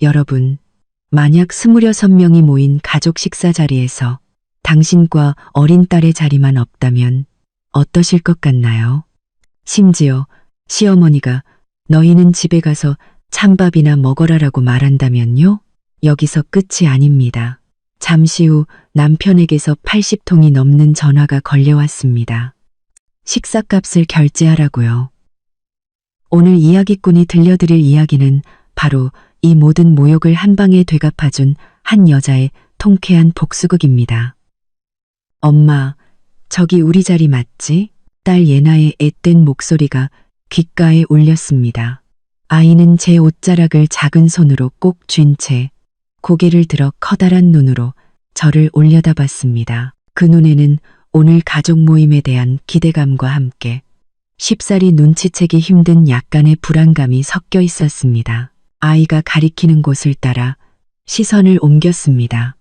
여러분, 만약 26명이 모인 가족 식사 자리에서 당신과 어린 딸의 자리만 없다면 어떠실 것 같나요? 심지어 시어머니가 너희는 집에 가서 찬밥이나 먹어라라고 말한다면요? 여기서 끝이 아닙니다. 잠시 후 남편에게서 80통이 넘는 전화가 걸려왔습니다. 식사값을 결제하라고요. 오늘 이야기꾼이 들려드릴 이야기는 바로 이 모든 모욕을 한 방에 되갚아준 한 여자의 통쾌한 복수극입니다. 엄마, 저기 우리 자리 맞지? 딸 예나의 앳된 목소리가 귓가에 울렸습니다. 아이는 제 옷자락을 작은 손으로 꼭 쥔 채 고개를 들어 커다란 눈으로 저를 올려다봤습니다. 그 눈에는 오늘 가족 모임에 대한 기대감과 함께 쉽사리 눈치채기 힘든 약간의 불안감이 섞여 있었습니다. 아이가 가리키는 곳을 따라 시선을 옮겼습니다.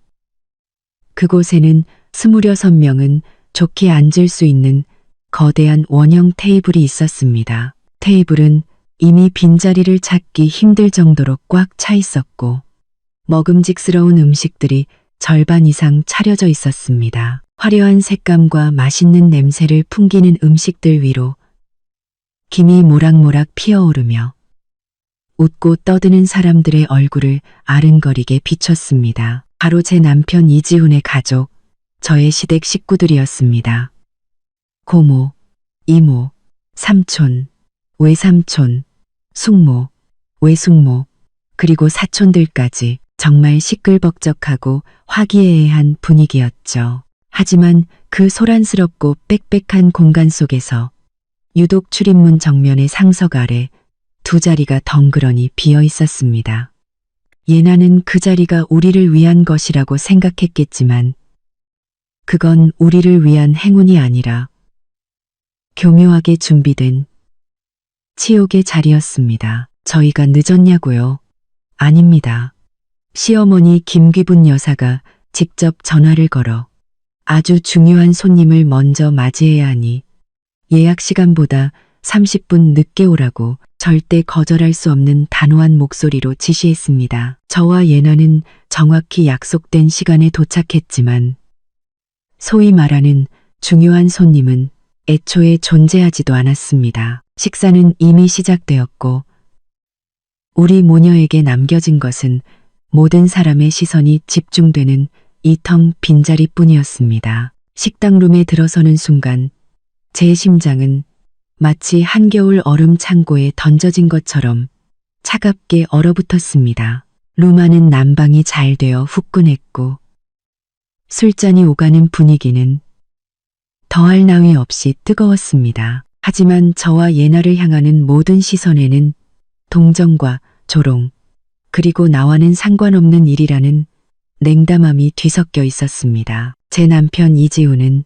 그곳에는 26명은 좋게 앉을 수 있는 거대한 원형 테이블이 있었습니다. 테이블은 이미 빈자리를 찾기 힘들 정도로 꽉 차 있었고 먹음직스러운 음식들이 절반 이상 차려져 있었습니다. 화려한 색감과 맛있는 냄새를 풍기는 음식들 위로 김이 모락모락 피어오르며 웃고 떠드는 사람들의 얼굴을 아른거리게 비췄습니다. 바로 제 남편 이지훈의 가족, 저의 시댁 식구들이었습니다. 고모, 이모, 삼촌, 외삼촌, 숙모, 외숙모, 그리고 사촌들까지 정말 시끌벅적하고 화기애애한 분위기였죠. 하지만 그 소란스럽고 빽빽한 공간 속에서 유독 출입문 정면의 상석 아래 두 자리가 덩그러니 비어 있었습니다. 예나는 그 자리가 우리를 위한 것이라고 생각했겠지만 그건 우리를 위한 행운이 아니라 교묘하게 준비된 치욕의 자리였습니다. 저희가 늦었냐고요? 아닙니다. 시어머니 김귀분 여사가 직접 전화를 걸어 아주 중요한 손님을 먼저 맞이해야 하니 예약 시간보다 30분 늦게 오라고 절대 거절할 수 없는 단호한 목소리로 지시했습니다. 저와 예나는 정확히 약속된 시간에 도착했지만 소위 말하는 중요한 손님은 애초에 존재하지도 않았습니다. 식사는 이미 시작되었고 우리 모녀에게 남겨진 것은 모든 사람의 시선이 집중되는 이 텅 빈자리뿐이었습니다. 식당룸에 들어서는 순간 제 심장은 마치 한겨울 얼음 창고에 던져진 것처럼 차갑게 얼어붙었습니다. 룸 안은 난방이 잘 되어 후끈했고 술잔이 오가는 분위기는 더할 나위 없이 뜨거웠습니다. 하지만 저와 예나를 향하는 모든 시선에는 동정과 조롱, 그리고 나와는 상관없는 일이라는 냉담함이 뒤섞여 있었습니다. 제 남편 이지훈은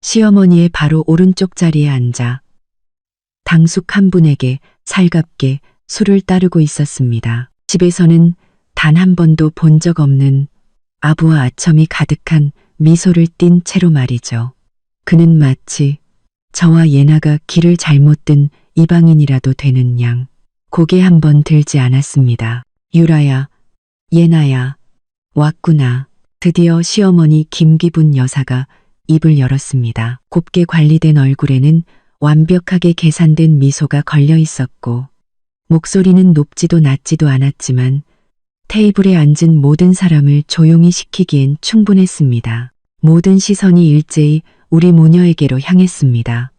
시어머니의 바로 오른쪽 자리에 앉아 당숙 한 분에게 살갑게 술을 따르고 있었습니다. 집에서는 단 한 번도 본 적 없는 아부와 아첨이 가득한 미소를 띤 채로 말이죠. 그는 마치 저와 예나가 길을 잘못 든 이방인이라도 되는 양 고개 한 번 들지 않았습니다. 유라야, 예나야, 왔구나. 드디어 시어머니 김귀분 여사가 입을 열었습니다. 곱게 관리된 얼굴에는 완벽하게 계산된 미소가 걸려 있었고 목소리는 높지도 낮지도 않았지만 테이블에 앉은 모든 사람을 조용히 시키기엔 충분했습니다. 모든 시선이 일제히 우리 모녀에게로 향했습니다.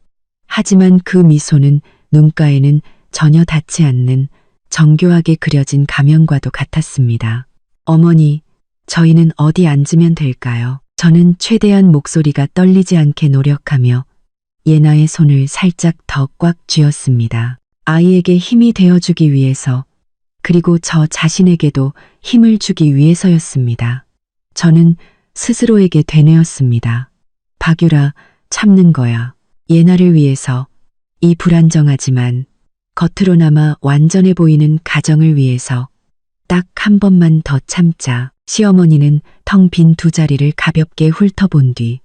하지만 그 미소는 눈가에는 전혀 닿지 않는 정교하게 그려진 가면과도 같았습니다. 어머니, 저희는 어디 앉으면 될까요? 저는 최대한 목소리가 떨리지 않게 노력하며 예나의 손을 살짝 더 꽉 쥐었습니다. 아이에게 힘이 되어주기 위해서, 그리고 저 자신에게도 힘을 주기 위해서였습니다. 저는 스스로에게 되뇌었습니다. 박유라, 참는 거야. 예나를 위해서, 이 불안정하지만 겉으로나마 완전해 보이는 가정을 위해서 딱 한 번만 더 참자. 시어머니는 텅 빈 두 자리를 가볍게 훑어본 뒤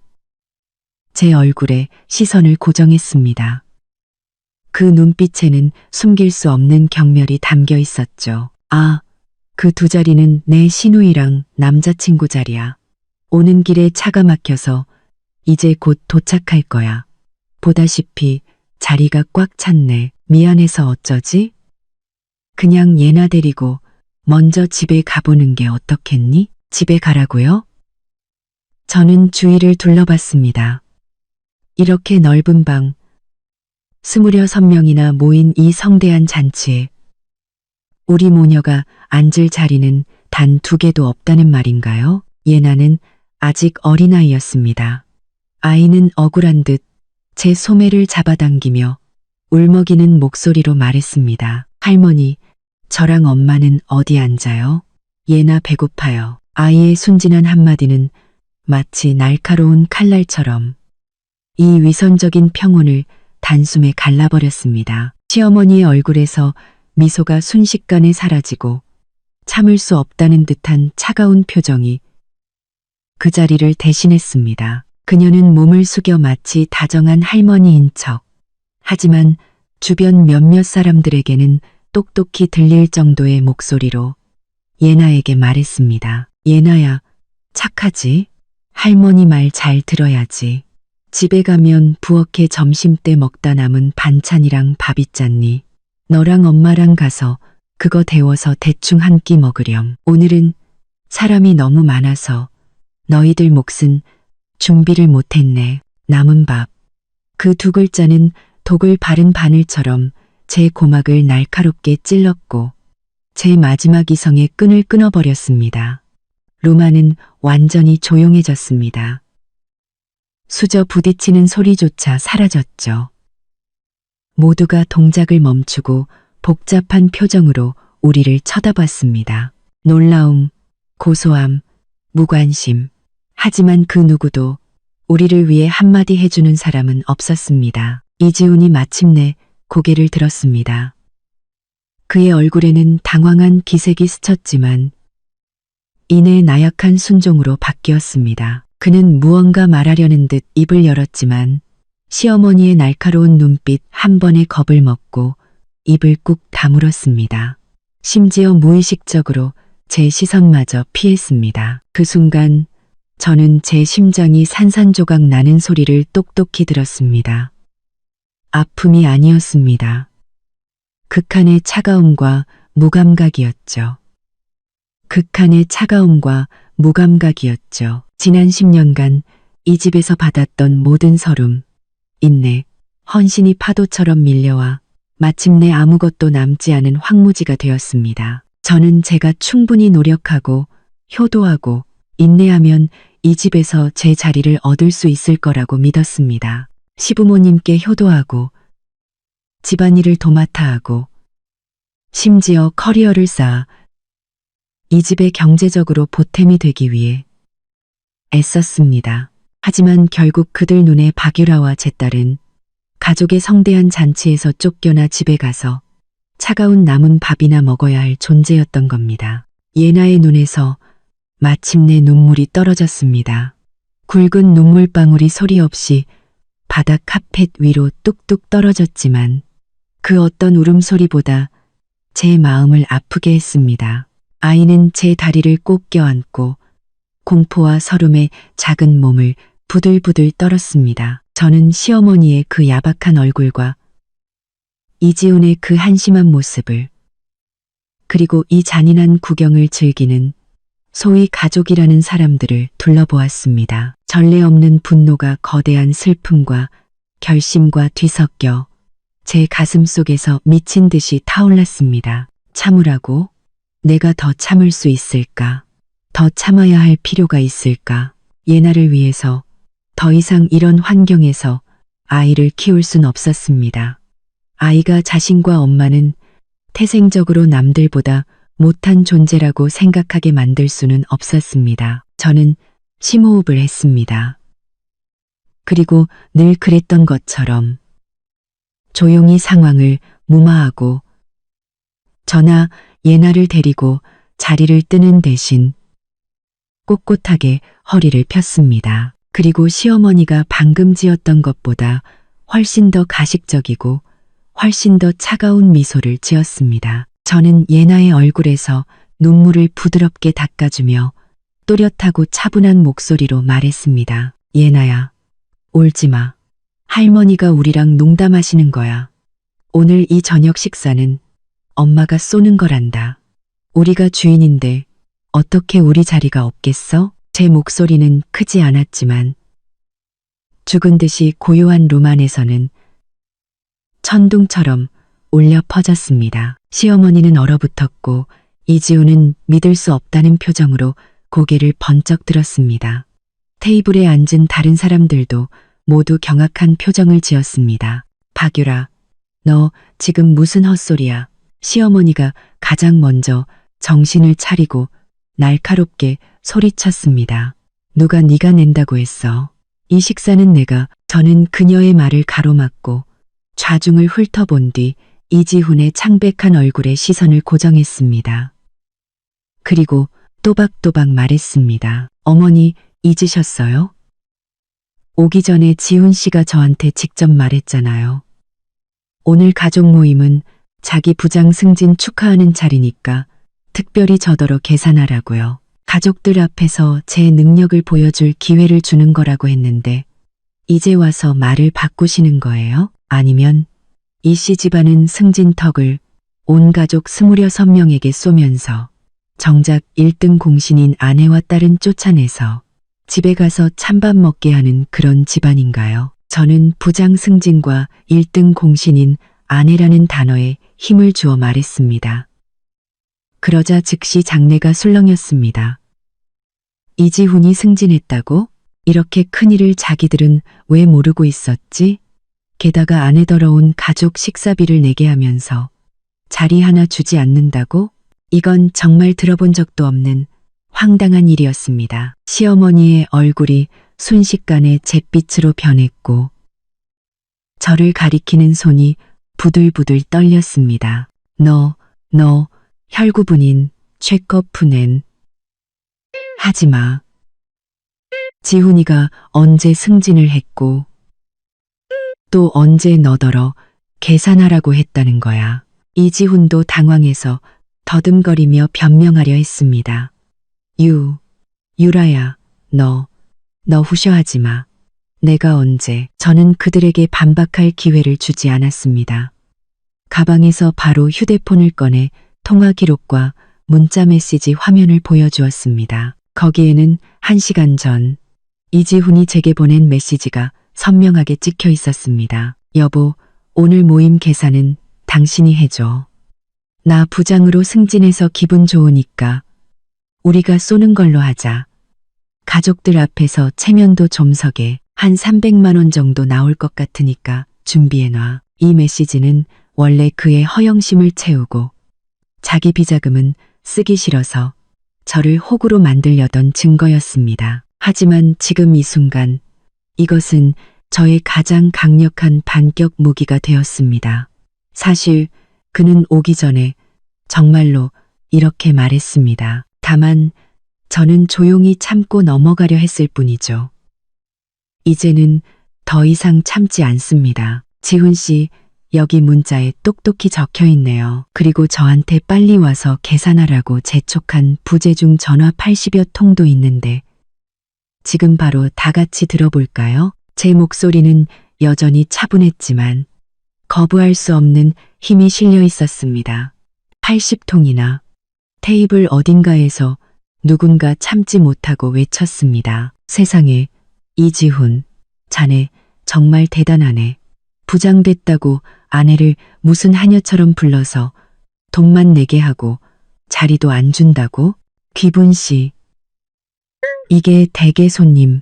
제 얼굴에 시선을 고정했습니다. 그 눈빛에는 숨길 수 없는 경멸이 담겨 있었죠. 아, 그 두 자리는 내 시누이랑 남자친구 자리야. 오는 길에 차가 막혀서 이제 곧 도착할 거야. 보다시피 자리가 꽉 찼네. 미안해서 어쩌지? 그냥 예나 데리고 먼저 집에 가보는 게 어떻겠니? 집에 가라고요? 저는 주위를 둘러봤습니다. 이렇게 넓은 방, 26명이나 모인 이 성대한 잔치에 우리 모녀가 앉을 자리는 단 2개도 없다는 말인가요? 예나는 아직 어린아이였습니다. 아이는 억울한 듯 제 소매를 잡아당기며 울먹이는 목소리로 말했습니다. 할머니, 저랑 엄마는 어디 앉아요? 예나 배고파요. 아이의 순진한 한마디는 마치 날카로운 칼날처럼 이 위선적인 평온을 단숨에 갈라버렸습니다. 시어머니의 얼굴에서 미소가 순식간에 사라지고 참을 수 없다는 듯한 차가운 표정이 그 자리를 대신했습니다. 그녀는 몸을 숙여 마치 다정한 할머니인 척. 하지만 주변 몇몇 사람들에게는 똑똑히 들릴 정도의 목소리로 예나에게 말했습니다. 예나야, 착하지? 할머니 말 잘 들어야지. 집에 가면 부엌에 점심때 먹다 남은 반찬이랑 밥 있잖니. 너랑 엄마랑 가서 그거 데워서 대충 한 끼 먹으렴. 오늘은 사람이 너무 많아서 너희들 몫은 준비를 못했네. 남은 밥. 그 2글자는 독을 바른 바늘처럼 제 고막을 날카롭게 찔렀고 제 마지막 이성의 끈을 끊어버렸습니다. 루마는 완전히 조용해졌습니다. 수저 부딪히는 소리조차 사라졌죠. 모두가 동작을 멈추고 복잡한 표정으로 우리를 쳐다봤습니다. 놀라움, 고소함, 무관심. 하지만 그 누구도 우리를 위해 한마디 해주는 사람은 없었습니다. 이지훈이 마침내 고개를 들었습니다. 그의 얼굴에는 당황한 기색이 스쳤지만 이내 나약한 순종으로 바뀌었습니다. 그는 무언가 말하려는 듯 입을 열었지만 시어머니의 날카로운 눈빛 한 번에 겁을 먹고 입을 꾹 다물었습니다. 심지어 무의식적으로 제 시선마저 피했습니다. 그 순간 저는 제 심장이 산산조각 나는 소리를 똑똑히 들었습니다. 아픔이 아니었습니다. 극한의 차가움과 무감각이었죠. 극한의 차가움과 무감각이었죠. 지난 10년간 이 집에서 받았던 모든 서름, 인내, 헌신이 파도처럼 밀려와 마침내 아무것도 남지 않은 황무지가 되었습니다. 저는 제가 충분히 노력하고 효도하고 인내하면 이 집에서 제 자리를 얻을 수 있을 거라고 믿었습니다. 시부모님께 효도하고 집안일을 도맡아 하고 심지어 커리어를 쌓아 이 집의 경제적으로 보탬이 되기 위해 애썼습니다. 하지만 결국 그들 눈에 박유라와 제 딸은 가족의 성대한 잔치에서 쫓겨나 집에 가서 차가운 남은 밥이나 먹어야 할 존재였던 겁니다. 예나의 눈에서 마침내 눈물이 떨어졌습니다. 굵은 눈물방울이 소리 없이 바닥 카펫 위로 뚝뚝 떨어졌지만 그 어떤 울음소리보다 제 마음을 아프게 했습니다. 아이는 제 다리를 꼭 껴안고 공포와 서름에 작은 몸을 부들부들 떨었습니다. 저는 시어머니의 그 야박한 얼굴과 이지훈의 그 한심한 모습을 그리고 이 잔인한 구경을 즐기는 소위 가족이라는 사람들을 둘러보았습니다. 전례 없는 분노가 거대한 슬픔과 결심과 뒤섞여 제 가슴 속에서 미친 듯이 타올랐습니다. 참으라고? 내가 더 참을 수 있을까? 더 참아야 할 필요가 있을까? 예나를 위해서 더 이상 이런 환경에서 아이를 키울 순 없었습니다. 아이가 자신과 엄마는 태생적으로 남들보다 못한 존재라고 생각하게 만들 수는 없었습니다. 저는 심호흡을 했습니다. 그리고 늘 그랬던 것처럼 조용히 상황을 무마하고 저나 예나를 데리고 자리를 뜨는 대신 꼿꼿하게 허리를 폈습니다. 그리고 시어머니가 방금 지었던 것보다 훨씬 더 가식적이고 훨씬 더 차가운 미소를 지었습니다. 저는 예나의 얼굴에서 눈물을 부드럽게 닦아주며 또렷하고 차분한 목소리로 말했습니다. 예나야, 울지마. 할머니가 우리랑 농담하시는 거야. 오늘 이 저녁 식사는 엄마가 쏘는 거란다. 우리가 주인인데 어떻게 우리 자리가 없겠어? 제 목소리는 크지 않았지만 죽은 듯이 고요한 룸 안에서는 천둥처럼 울려 퍼졌습니다. 시어머니는 얼어붙었고 이지훈은 믿을 수 없다는 표정으로 고개를 번쩍 들었습니다. 테이블에 앉은 다른 사람들도 모두 경악한 표정을 지었습니다. 박유라, 너 지금 무슨 헛소리야? 시어머니가 가장 먼저 정신을 차리고 날카롭게 소리쳤습니다. 누가 네가 낸다고 했어? 이 식사는 내가. 저는 그녀의 말을 가로막고 좌중을 훑어본 뒤 이지훈의 창백한 얼굴에 시선을 고정했습니다. 그리고 또박또박 말했습니다. 어머니 잊으셨어요? 오기 전에 지훈 씨가 저한테 직접 말했잖아요. 오늘 가족 모임은 자기 부장 승진 축하하는 자리니까 특별히 저더러 계산하라고요. 가족들 앞에서 제 능력을 보여줄 기회를 주는 거라고 했는데 이제 와서 말을 바꾸시는 거예요? 아니면 이 씨 집안은 승진턱을 온 가족 26명에게 쏘면서 정작 1등 공신인 아내와 딸은 쫓아내서 집에 가서 찬밥 먹게 하는 그런 집안인가요? 저는 부장 승진과 1등 공신인 아내라는 단어에 힘을 주어 말했습니다. 그러자 즉시 장내가 술렁였습니다. 이지훈이 승진했다고? 이렇게 큰일을 자기들은 왜 모르고 있었지? 게다가 아내 더러운 가족 식사비를 내게 하면서 자리 하나 주지 않는다고? 이건 정말 들어본 적도 없는 황당한 일이었습니다. 시어머니의 얼굴이 순식간에 잿빛으로 변했고 저를 가리키는 손이 부들부들 떨렸습니다. 너 혈구분인 최꺼푸낸 하지마. 지훈이가 언제 승진을 했고 또 언제 너더러 계산하라고 했다는 거야. 이지훈도 당황해서 더듬거리며 변명하려 했습니다. 유라야, 너 후셔하지 마. 내가 언제. 저는 그들에게 반박할 기회를 주지 않았습니다. 가방에서 바로 휴대폰을 꺼내 통화 기록과 문자 메시지 화면을 보여주었습니다. 거기에는 1시간 전 이지훈이 제게 보낸 메시지가 선명하게 찍혀 있었습니다. 여보, 오늘 모임 계산은 당신이 해줘. 나 부장으로 승진해서 기분 좋으니까 우리가 쏘는 걸로 하자. 가족들 앞에서 체면도 좀 서게. 한 300만 원 정도 나올 것 같으니까 준비해놔. 이 메시지는 원래 그의 허영심을 채우고 자기 비자금은 쓰기 싫어서 저를 호구로 만들려던 증거였습니다. 하지만 지금 이 순간 이것은 저의 가장 강력한 반격 무기가 되었습니다. 사실 그는 오기 전에 정말로 이렇게 말했습니다. 다만 저는 조용히 참고 넘어가려 했을 뿐이죠. 이제는 더 이상 참지 않습니다. 지훈 씨, 여기 문자에 똑똑히 적혀 있네요. 그리고 저한테 빨리 와서 계산하라고 재촉한 부재중 전화 80여 통도 있는데 지금 바로 다 같이 들어볼까요? 제 목소리는 여전히 차분했지만 거부할 수 없는 힘이 실려 있었습니다. 80통이나 테이블 어딘가에서 누군가 참지 못하고 외쳤습니다. 세상에, 이지훈, 자네 정말 대단하네. 부장 됐다고 아내를 무슨 하녀처럼 불러서 돈만 내게 하고 자리도 안 준다고? 귀분 씨. 이게 대개 손님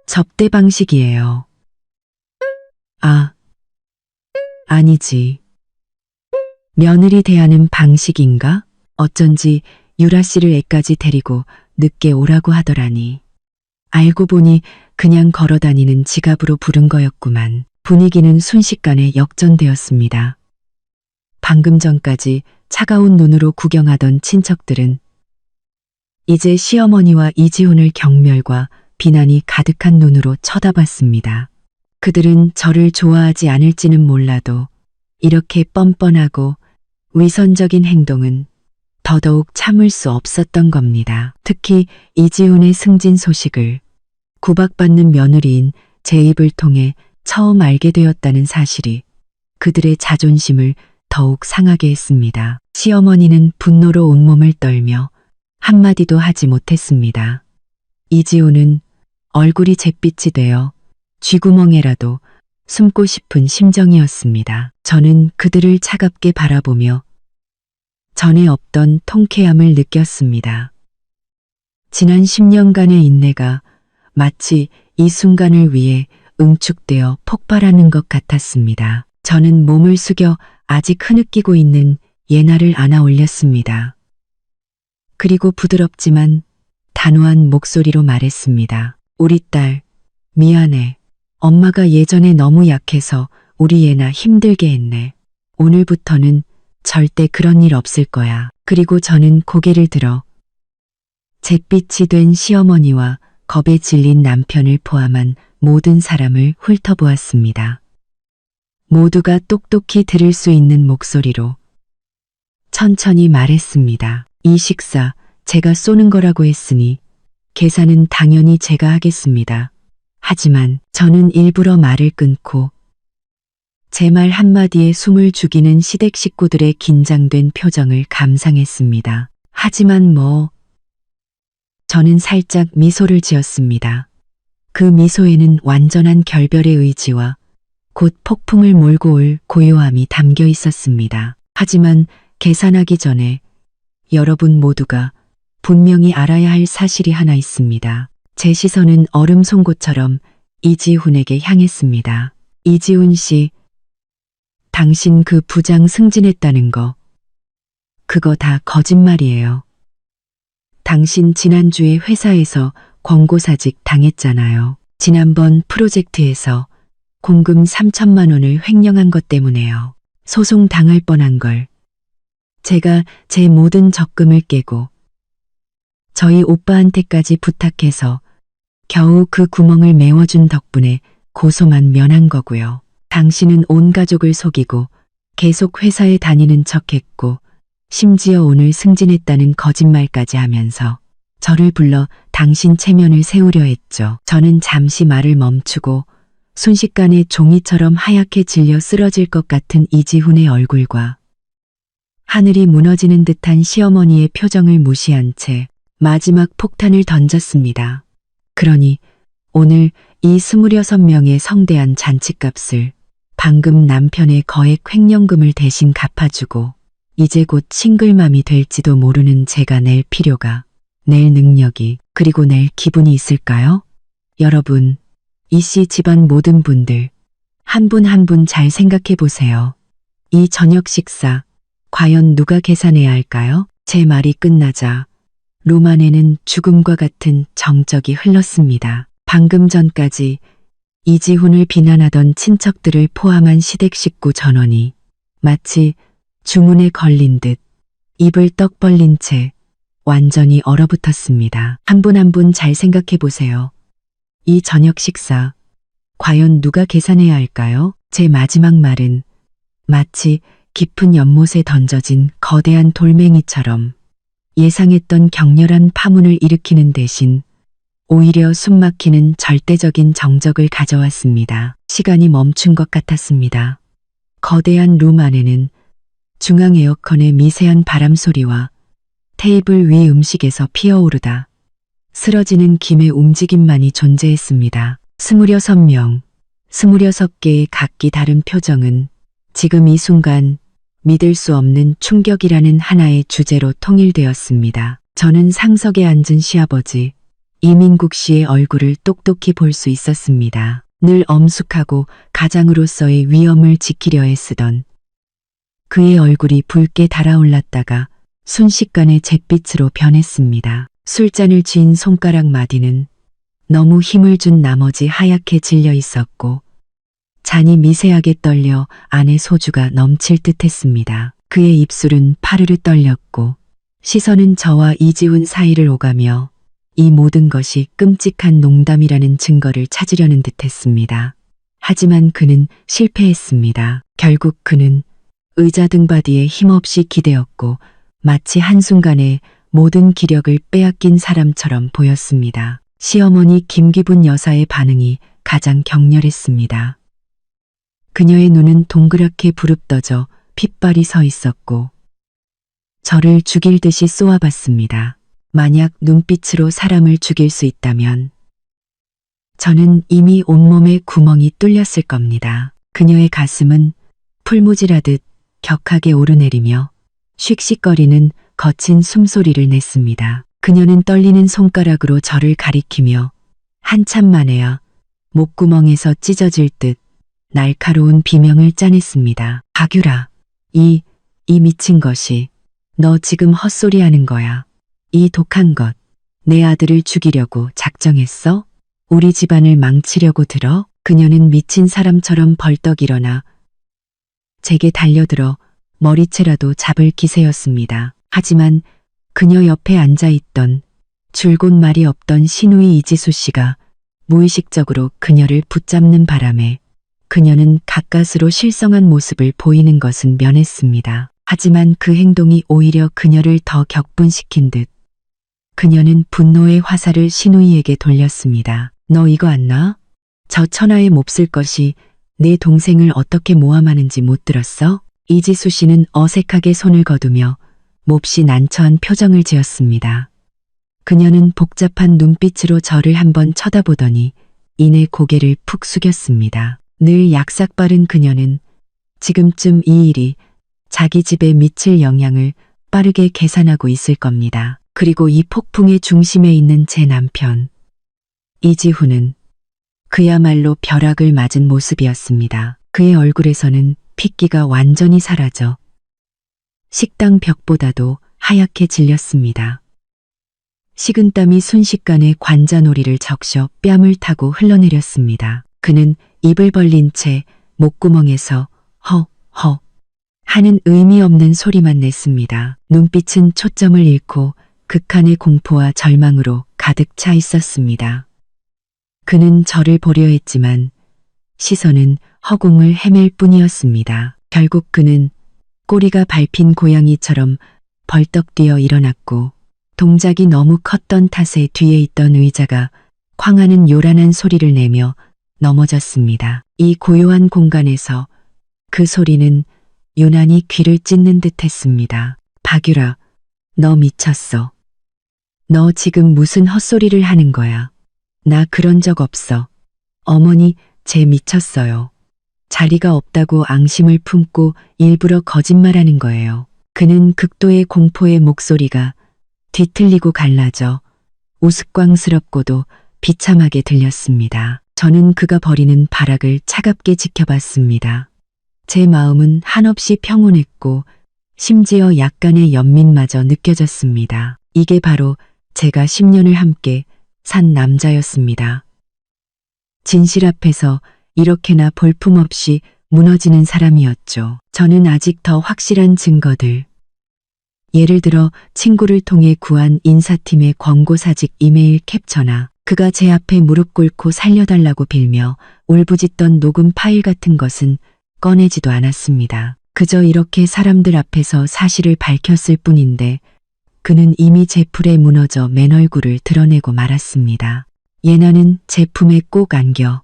접대 방식이에요. 아니지. 며느리 대하는 방식인가? 어쩐지 유라 씨를 애까지 데리고 늦게 오라고 하더라니. 알고 보니 그냥 걸어다니는 지갑으로 부른 거였구만. 분위기는 순식간에 역전되었습니다. 방금 전까지 차가운 눈으로 구경하던 친척들은 이제 시어머니와 이지훈을 경멸과 비난이 가득한 눈으로 쳐다봤습니다. 그들은 저를 좋아하지 않을지는 몰라도 이렇게 뻔뻔하고 위선적인 행동은 더더욱 참을 수 없었던 겁니다. 특히 이지훈의 승진 소식을 구박받는 며느리인 제 입을 통해 처음 알게 되었다는 사실이 그들의 자존심을 더욱 상하게 했습니다. 시어머니는 분노로 온몸을 떨며 한마디도 하지 못했습니다. 이지훈은 얼굴이 잿빛이 되어 쥐구멍에라도 숨고 싶은 심정이었습니다. 저는 그들을 차갑게 바라보며 전에 없던 통쾌함을 느꼈습니다. 지난 10년간의 인내가 마치 이 순간을 위해 응축되어 폭발하는 것 같았습니다. 저는 몸을 숙여 아직 흐느끼고 있는 예나를 안아 올렸습니다. 그리고 부드럽지만 단호한 목소리로 말했습니다. 우리 딸, 미안해. 엄마가 예전에 너무 약해서 우리 예나 힘들게 했네. 오늘부터는 절대 그런 일 없을 거야. 그리고 저는 고개를 들어 잿빛이 된 시어머니와 겁에 질린 남편을 포함한 모든 사람을 훑어보았습니다. 모두가 똑똑히 들을 수 있는 목소리로 천천히 말했습니다. 이 식사 제가 쏘는 거라고 했으니 계산은 당연히 제가 하겠습니다. 하지만 저는 일부러 말을 끊고 제 말 한마디에 숨을 죽이는 시댁 식구들의 긴장된 표정을 감상했습니다. 하지만 저는 살짝 미소를 지었습니다. 그 미소에는 완전한 결별의 의지와 곧 폭풍을 몰고 올 고요함이 담겨 있었습니다. 하지만 계산하기 전에 여러분 모두가 분명히 알아야 할 사실이 하나 있습니다. 제 시선은 얼음 송곳처럼 이지훈에게 향했습니다. 이지훈 씨, 당신 그 부장 승진했다는 거, 그거 다 거짓말이에요. 당신 지난주에 회사에서 권고사직 당했잖아요. 지난번 프로젝트에서 공금 3천만 원을 횡령한 것 때문에요. 소송 당할 뻔한 걸 제가 제 모든 적금을 깨고 저희 오빠한테까지 부탁해서 겨우 그 구멍을 메워준 덕분에 고소만 면한 거고요. 당신은 온 가족을 속이고 계속 회사에 다니는 척했고 심지어 오늘 승진했다는 거짓말까지 하면서 저를 불러 당신 체면을 세우려 했죠. 저는 잠시 말을 멈추고 순식간에 종이처럼 하얗게 질려 쓰러질 것 같은 이지훈의 얼굴과 하늘이 무너지는 듯한 시어머니의 표정을 무시한 채 마지막 폭탄을 던졌습니다. 그러니 오늘 이 26명의 성대한 잔치값을 방금 남편의 거액 횡령금을 대신 갚아주고 이제 곧 싱글맘이 될지도 모르는 제가 낼 필요가, 낼 능력이, 그리고 낼 기분이 있을까요? 여러분, 이씨 집안 모든 분들 한 분 한 분 잘 생각해 보세요. 이 저녁 식사 과연 누가 계산해야 할까요? 제 말이 끝나자 룸 안에는 죽음과 같은 정적이 흘렀습니다. 방금 전까지 이지훈을 비난하던 친척들을 포함한 시댁 식구 전원이 마치 주문에 걸린 듯 입을 떡 벌린 채 완전히 얼어붙었습니다. 한 분 한 분 잘 생각해 보세요. 이 저녁 식사 과연 누가 계산해야 할까요? 제 마지막 말은 마치 깊은 연못에 던져진 거대한 돌멩이처럼 예상했던 격렬한 파문을 일으키는 대신 오히려 숨막히는 절대적인 정적을 가져왔습니다. 시간이 멈춘 것 같았습니다. 거대한 룸 안에는 중앙 에어컨의 미세한 바람 소리와 테이블 위 음식에서 피어오르다 쓰러지는 김의 움직임만이 존재했습니다. 26명, 26개의 각기 다른 표정은 지금 이 순간 믿을 수 없는 충격이라는 하나의 주제로 통일되었습니다. 저는 상석에 앉은 시아버지 이민국 씨의 얼굴을 똑똑히 볼 수 있었습니다. 늘 엄숙하고 가장으로서의 위엄을 지키려 애쓰던 그의 얼굴이 붉게 달아올랐다가 순식간에 잿빛으로 변했습니다. 술잔을 쥔 손가락 마디는 너무 힘을 준 나머지 하얗게 질려 있었고 잔이 미세하게 떨려 안에 소주가 넘칠 듯했습니다. 그의 입술은 파르르 떨렸고 시선은 저와 이지훈 사이를 오가며 이 모든 것이 끔찍한 농담이라는 증거를 찾으려는 듯했습니다. 하지만 그는 실패했습니다. 결국 그는 의자 등받이에 힘없이 기대었고 마치 한순간에 모든 기력을 빼앗긴 사람처럼 보였습니다. 시어머니 김기분 여사의 반응이 가장 격렬했습니다. 그녀의 눈은 동그랗게 부릅떠져 핏발이 서 있었고 저를 죽일 듯이 쏘아봤습니다. 만약 눈빛으로 사람을 죽일 수 있다면 저는 이미 온몸에 구멍이 뚫렸을 겁니다. 그녀의 가슴은 풀무질하듯 격하게 오르내리며 씩씩거리는 거친 숨소리를 냈습니다. 그녀는 떨리는 손가락으로 저를 가리키며 한참 만에야 목구멍에서 찢어질 듯 날카로운 비명을 짜냈습니다. 박유라, 이 미친 것이 너 지금 헛소리하는 거야. 이 독한 것, 내 아들을 죽이려고 작정했어? 우리 집안을 망치려고 들어? 그녀는 미친 사람처럼 벌떡 일어나 제게 달려들어 머리채라도 잡을 기세였습니다. 하지만 그녀 옆에 앉아있던 줄곧 말이 없던 시누이 이지수 씨가 무의식적으로 그녀를 붙잡는 바람에 그녀는 가까스로 실성한 모습을 보이는 것은 면했습니다. 하지만 그 행동이 오히려 그녀를 더 격분시킨 듯 그녀는 분노의 화살을 시누이에게 돌렸습니다. 너 이거 안 나? 저 천하의 몹쓸 것이 내 동생을 어떻게 모함하는지 못 들었어? 이지수 씨는 어색하게 손을 거두며 몹시 난처한 표정을 지었습니다. 그녀는 복잡한 눈빛으로 저를 한번 쳐다보더니 이내 고개를 푹 숙였습니다. 늘 약삭빠른 그녀는 지금쯤 이 일이 자기 집에 미칠 영향을 빠르게 계산하고 있을 겁니다. 그리고 이 폭풍의 중심에 있는 제 남편 이지훈은 그야말로 벼락을 맞은 모습이었습니다. 그의 얼굴에서는 핏기가 완전히 사라져 식당 벽보다도 하얗게 질렸습니다. 식은땀이 순식간에 관자놀이를 적셔 뺨을 타고 흘러내렸습니다. 그는 입을 벌린 채 목구멍에서 허 하는 의미 없는 소리만 냈습니다. 눈빛은 초점을 잃고 극한의 공포와 절망으로 가득 차 있었습니다. 그는 저를 보려 했지만 시선은 허공을 헤맬 뿐이었습니다. 결국 그는 꼬리가 밟힌 고양이처럼 벌떡 뛰어 일어났고 동작이 너무 컸던 탓에 뒤에 있던 의자가 쾅하는 요란한 소리를 내며 넘어졌습니다. 이 고요한 공간에서 그 소리는 유난히 귀를 찢는 듯 했습니다. 박유라, 너 미쳤어. 너 지금 무슨 헛소리를 하는 거야. 나 그런 적 없어. 어머니, 쟤 미쳤어요. 자리가 없다고 앙심을 품고 일부러 거짓말하는 거예요. 그는 극도의 공포의 목소리가 뒤틀리고 갈라져 우스꽝스럽고도 비참하게 들렸습니다. 저는 그가 버리는 발악을 차갑게 지켜봤습니다. 제 마음은 한없이 평온했고 심지어 약간의 연민마저 느껴졌습니다. 이게 바로 제가 10년을 함께 산 남자였습니다. 진실 앞에서 이렇게나 볼품없이 무너지는 사람이었죠. 저는 아직 더 확실한 증거들, 예를 들어 친구를 통해 구한 인사팀의 권고사직 이메일 캡처나 그가 제 앞에 무릎 꿇고 살려달라고 빌며 울부짖던 녹음 파일 같은 것은 꺼내지도 않았습니다. 그저 이렇게 사람들 앞에서 사실을 밝혔을 뿐인데 그는 이미 제 풀에 무너져 맨 얼굴을 드러내고 말았습니다. 예나는 제 품에 꼭 안겨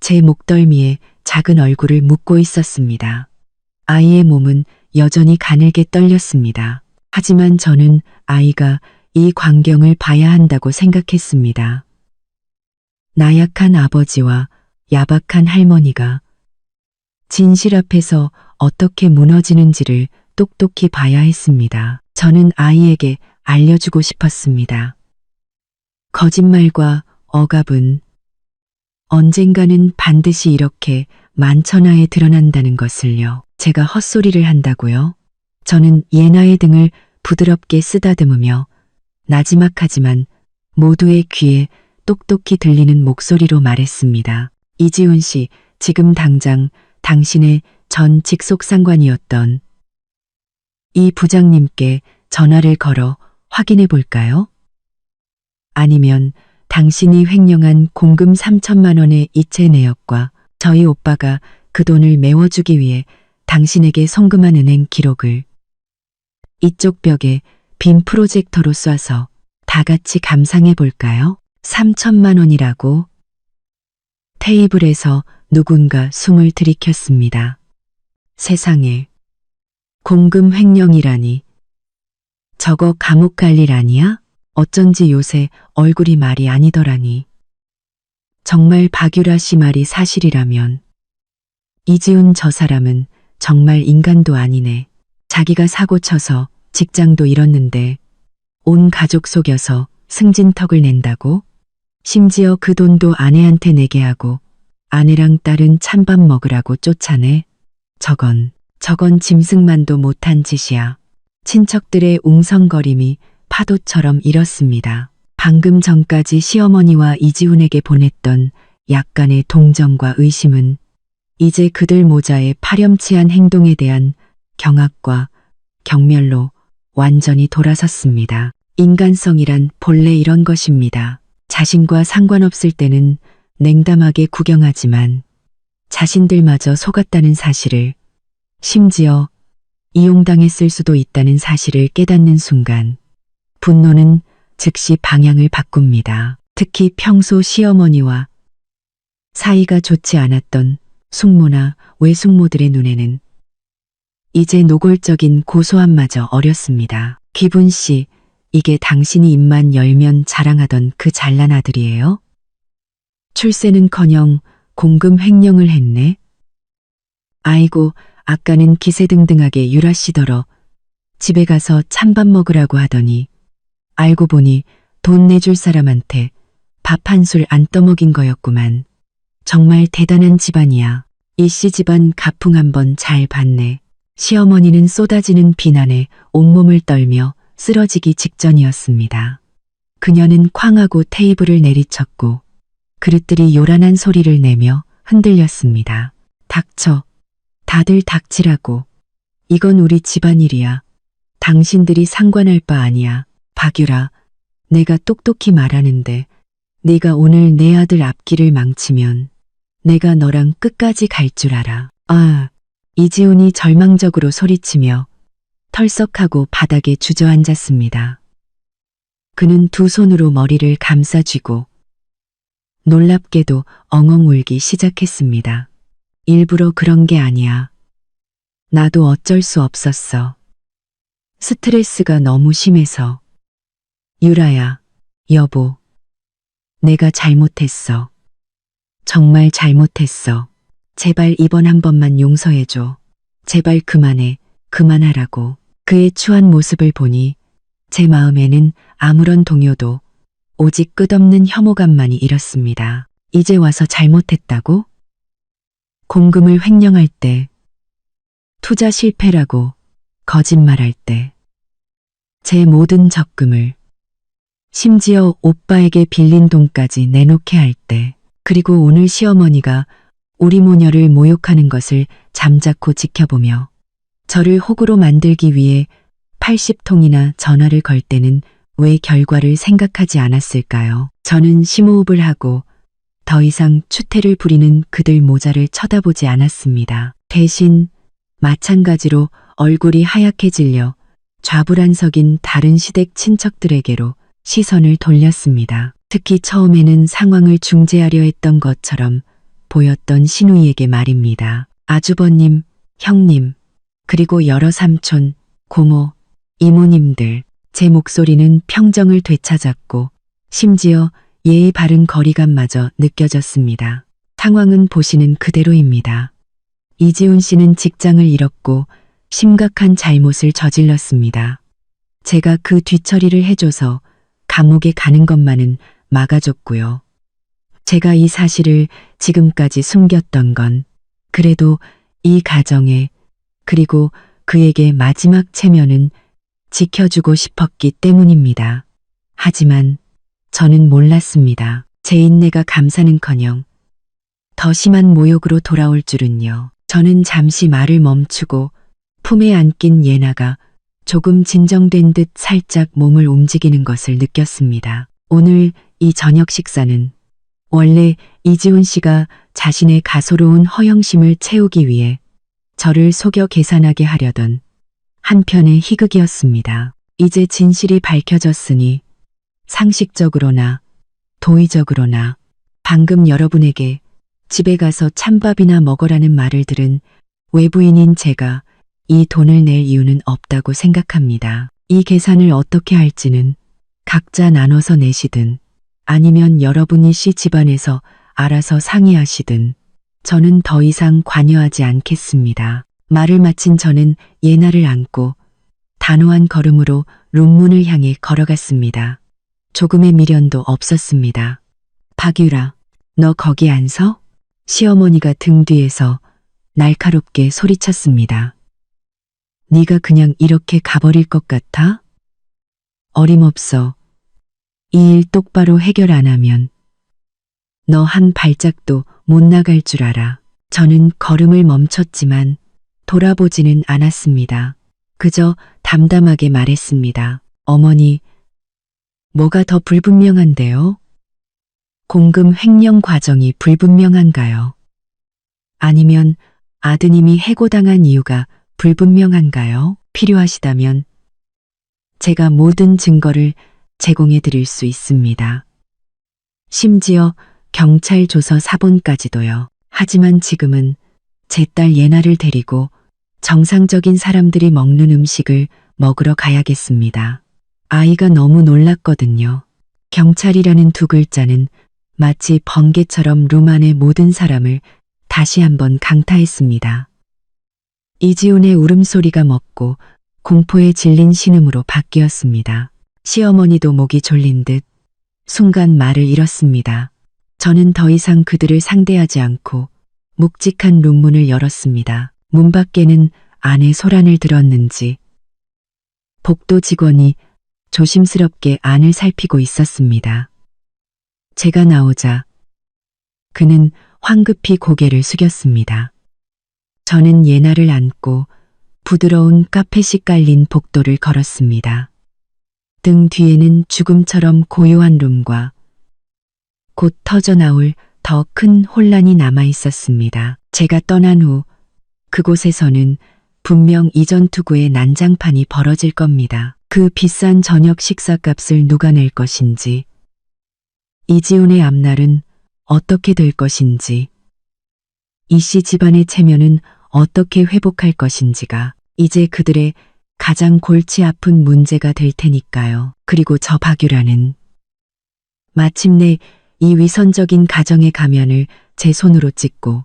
제 목덜미에 작은 얼굴을 묻고 있었습니다. 아이의 몸은 여전히 가늘게 떨렸습니다. 하지만 저는 아이가 이 광경을 봐야 한다고 생각했습니다. 나약한 아버지와 야박한 할머니가 진실 앞에서 어떻게 무너지는지를 똑똑히 봐야 했습니다. 저는 아이에게 알려주고 싶었습니다. 거짓말과 억압은 언젠가는 반드시 이렇게 만천하에 드러난다는 것을요. 제가 헛소리를 한다고요? 저는 예나의 등을 부드럽게 쓰다듬으며 나지막하지만 모두의 귀에 똑똑히 들리는 목소리로 말했습니다. 이지훈 씨, 지금 당장 당신의 전 직속상관이었던 이 부장님께 전화를 걸어 확인해 볼까요? 아니면 당신이 횡령한 공금 3천만 원의 이체 내역과 저희 오빠가 그 돈을 메워주기 위해 당신에게 송금한 은행 기록을 이쪽 벽에 빔 프로젝터로 쏴서 다 같이 감상해 볼까요? 3천만 원이라고? 테이블에서 누군가 숨을 들이켰습니다. 세상에. 공금 횡령이라니. 저거 감옥 갈 일 아니야? 어쩐지 요새 얼굴이 말이 아니더라니. 정말 박유라 씨 말이 사실이라면 이지훈 저 사람은 정말 인간도 아니네. 자기가 사고 쳐서 직장도 잃었는데 온 가족 속여서 승진턱을 낸다고? 심지어 그 돈도 아내한테 내게 하고 아내랑 딸은 찬밥 먹으라고 쫓아내. 저건 짐승만도 못한 짓이야. 친척들의 웅성거림이 파도처럼 일었습니다. 방금 전까지 시어머니와 이지훈에게 보냈던 약간의 동정과 의심은 이제 그들 모자의 파렴치한 행동에 대한 경악과 경멸로 완전히 돌아섰습니다. 인간성이란 본래 이런 것입니다. 자신과 상관없을 때는 냉담하게 구경하지만 자신들마저 속았다는 사실을, 심지어 이용당했을 수도 있다는 사실을 깨닫는 순간 분노는 즉시 방향을 바꿉니다. 특히 평소 시어머니와 사이가 좋지 않았던 숙모나 외숙모들의 눈에는 이제 노골적인 고소함마저 어렸습니다. 기분 씨, 이게 당신이 입만 열면 자랑하던 그 잘난 아들이에요? 출세는커녕 공금 횡령을 했네. 아이고, 아까는 기세등등하게 유라 씨더러 집에 가서 찬밥 먹으라고 하더니 알고 보니 돈 내줄 사람한테 밥 한 술 안 떠먹인 거였구만. 정말 대단한 집안이야. 이 씨 집안 가풍 한번 잘 봤네. 시어머니는 쏟아지는 비난에 온몸을 떨며 쓰러지기 직전이었습니다. 그녀는 쾅하고 테이블을 내리쳤고 그릇들이 요란한 소리를 내며 흔들렸습니다. 닥쳐. 다들 닥치라고. 이건 우리 집안일이야. 당신들이 상관할 바 아니야. 박유라, 내가 똑똑히 말하는데 네가 오늘 내 아들 앞길을 망치면 내가 너랑 끝까지 갈 줄 알아. 아, 이지훈이 절망적으로 소리치며 털썩하고 바닥에 주저앉았습니다. 그는 두 손으로 머리를 감싸쥐고 놀랍게도 엉엉 울기 시작했습니다. 일부러 그런 게 아니야. 나도 어쩔 수 없었어. 스트레스가 너무 심해서. 유라야, 여보. 내가 잘못했어. 정말 잘못했어. 제발 이번 한 번만 용서해줘. 제발 그만해. 그만하라고. 그의 추한 모습을 보니 제 마음에는 아무런 동요도 오직 끝없는 혐오감만이 일었습니다. 이제 와서 잘못했다고? 공금을 횡령할 때, 투자 실패라고 거짓말할 때, 제 모든 적금을, 심지어 오빠에게 빌린 돈까지 내놓게 할 때, 그리고 오늘 시어머니가 우리 모녀를 모욕하는 것을 잠자코 지켜보며 저를 호구로 만들기 위해 80통이나 전화를 걸 때는 왜 결과를 생각하지 않았을까요? 저는 심호흡을 하고 더 이상 추태를 부리는 그들 모자를 쳐다보지 않았습니다. 대신 마찬가지로 얼굴이 하얗게 질려 좌불안석인 다른 시댁 친척들에게로 시선을 돌렸습니다. 특히 처음에는 상황을 중재하려 했던 것처럼 보였던 시누이에게 말입니다. 아주버님, 형님, 그리고 여러 삼촌, 고모, 이모님들, 제 목소리는 평정을 되찾았고 심지어 예의 바른 거리감마저 느껴졌습니다. 상황은 보시는 그대로입니다. 이지훈 씨는 직장을 잃었고 심각한 잘못을 저질렀습니다. 제가 그 뒤처리를 해줘서 감옥에 가는 것만은 막아줬고요. 제가 이 사실을 지금까지 숨겼던 건 그래도 이 가정에 그리고 그에게 마지막 체면은 지켜주고 싶었기 때문입니다. 하지만 저는 몰랐습니다. 제 인내가 감사는커녕 더 심한 모욕으로 돌아올 줄은요. 저는 잠시 말을 멈추고 품에 안긴 예나가 조금 진정된 듯 살짝 몸을 움직이는 것을 느꼈습니다. 오늘 이 저녁 식사는 원래 이지훈 씨가 자신의 가소로운 허영심을 채우기 위해 저를 속여 계산하게 하려던 한편의 희극이었습니다. 이제 진실이 밝혀졌으니 상식적으로나 도의적으로나 방금 여러분에게 집에 가서 찬밥이나 먹으라는 말을 들은 외부인인 제가 이 돈을 낼 이유는 없다고 생각합니다. 이 계산을 어떻게 할지는 각자 나눠서 내시든 아니면 여러분이 씨 집안에서 알아서 상의하시든 저는 더 이상 관여하지 않겠습니다. 말을 마친 저는 예나를 안고 단호한 걸음으로 룸문을 향해 걸어갔습니다. 조금의 미련도 없었습니다. 박유라, 너 거기 안 서? 시어머니가 등 뒤에서 날카롭게 소리쳤습니다. 네가 그냥 이렇게 가버릴 것 같아? 어림없어. 이 일 똑바로 해결 안 하면 너 한 발짝도 못 나갈 줄 알아. 저는 걸음을 멈췄지만 돌아보지는 않았습니다. 그저 담담하게 말했습니다. 어머니, 뭐가 더 불분명한데요? 공금 횡령 과정이 불분명한가요? 아니면 아드님이 해고당한 이유가 불분명한가요? 필요하시다면 제가 모든 증거를 제공해 드릴 수 있습니다. 심지어 경찰 조서 사본까지도요. 하지만 지금은 제 딸 예나를 데리고 정상적인 사람들이 먹는 음식을 먹으러 가야겠습니다. 아이가 너무 놀랐거든요. 경찰이라는 두 글자는 마치 번개처럼 룸 안의 모든 사람을 다시 한번 강타했습니다. 이지훈의 울음소리가 멎고 공포에 질린 신음으로 바뀌었습니다. 시어머니도 목이 졸린 듯 순간 말을 잃었습니다. 저는 더 이상 그들을 상대하지 않고 묵직한 룸문을 열었습니다. 문 밖에는 안에 소란을 들었는지 복도 직원이 조심스럽게 안을 살피고 있었습니다. 제가 나오자 그는 황급히 고개를 숙였습니다. 저는 예나를 안고 부드러운 카펫이 깔린 복도를 걸었습니다. 등 뒤에는 죽음처럼 고요한 룸과 곧 터져나올 더 큰 혼란이 남아 있었습니다. 제가 떠난 후 그곳에서는 분명 이전 투구의 난장판이 벌어질 겁니다. 그 비싼 저녁 식사값을 누가 낼 것인지, 이지훈의 앞날은 어떻게 될 것인지, 이씨 집안의 체면은 어떻게 회복할 것인지가 이제 그들의 가장 골치 아픈 문제가 될 테니까요. 그리고 저 박유라는 마침내 이 위선적인 가정의 가면을 제 손으로 찢고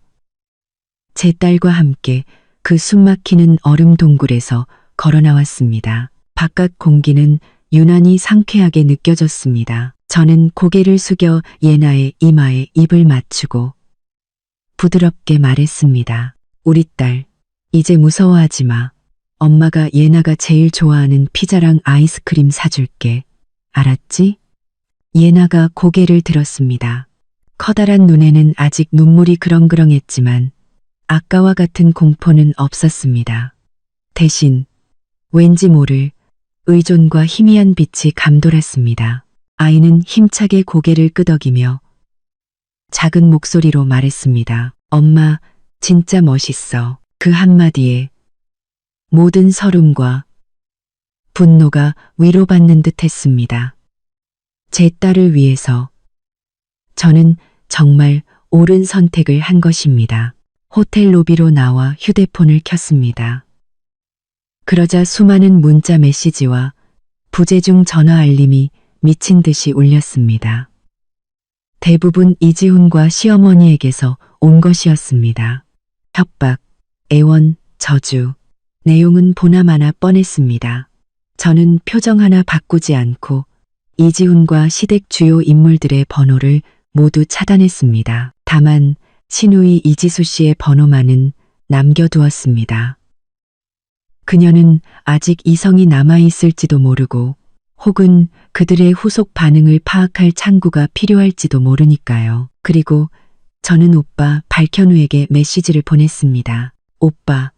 제 딸과 함께 그 숨막히는 얼음 동굴에서 걸어 나왔습니다. 바깥 공기는 유난히 상쾌하게 느껴졌습니다. 저는 고개를 숙여 예나의 이마에 입을 맞추고 부드럽게 말했습니다. 우리 딸, 이제 무서워하지 마. 엄마가 예나가 제일 좋아하는 피자랑 아이스크림 사줄게. 알았지? 예나가 고개를 들었습니다. 커다란 눈에는 아직 눈물이 그렁그렁했지만 아까와 같은 공포는 없었습니다. 대신 왠지 모를 의존과 희미한 빛이 감돌았습니다. 아이는 힘차게 고개를 끄덕이며 작은 목소리로 말했습니다. 엄마, 진짜 멋있어. 그 한마디에 모든 서름과 분노가 위로받는 듯 했습니다. 제 딸을 위해서 저는 정말 옳은 선택을 한 것입니다. 호텔 로비로 나와 휴대폰을 켰습니다. 그러자 수많은 문자 메시지와 부재중 전화 알림이 미친 듯이 울렸습니다. 대부분 이지훈과 시어머니에게서 온 것이었습니다. 협박, 애원, 저주, 내용은 보나마나 뻔했습니다. 저는 표정 하나 바꾸지 않고 이지훈과 시댁 주요 인물들의 번호를 모두 차단했습니다. 다만 신우이 이지수 씨의 번호만은 남겨두었습니다. 그녀는 아직 이성이 남아있을지도 모르고 혹은 그들의 후속 반응을 파악할 창구가 필요할지도 모르니까요. 그리고 저는 오빠 발현우에게 메시지를 보냈습니다. 오빠,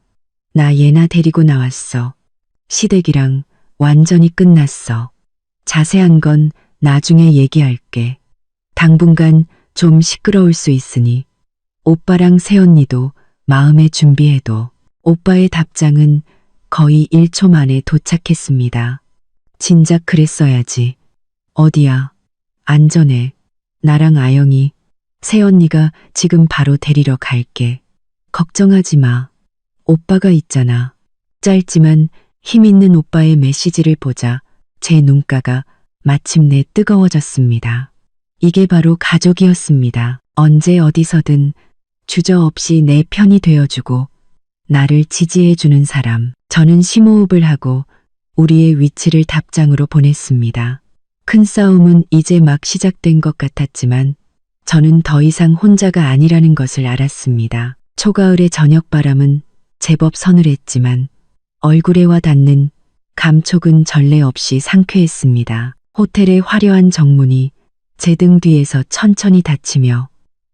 나 예나 데리고 나왔어. 시댁이랑 완전히 끝났어. 자세한 건 나중에 얘기할게. 당분간 좀 시끄러울 수 있으니 오빠랑 새언니도 마음에 준비해둬. 오빠의 답장은 거의 1초 만에 도착했습니다. 진작 그랬어야지. 어디야? 안전해. 나랑 아영이. 새언니가 지금 바로 데리러 갈게. 걱정하지 마. 오빠가 있잖아. 짧지만 힘 있는 오빠의 메시지를 보자 제 눈가가 마침내 뜨거워졌습니다. 이게 바로 가족이었습니다. 언제 어디서든 주저없이 내 편이 되어주고 나를 지지해주는 사람. 저는 심호흡을 하고 우리의 위치를 답장으로 보냈습니다. 큰 싸움은 이제 막 시작된 것 같았지만 저는 더 이상 혼자가 아니라는 것을 알았습니다. 초가을의 저녁바람은 제법 서늘했지만 얼굴에 와 닿는 감촉은 전례 없이 상쾌했습니다. 호텔의 화려한 정문이 제 등 뒤에서 천천히 닫히며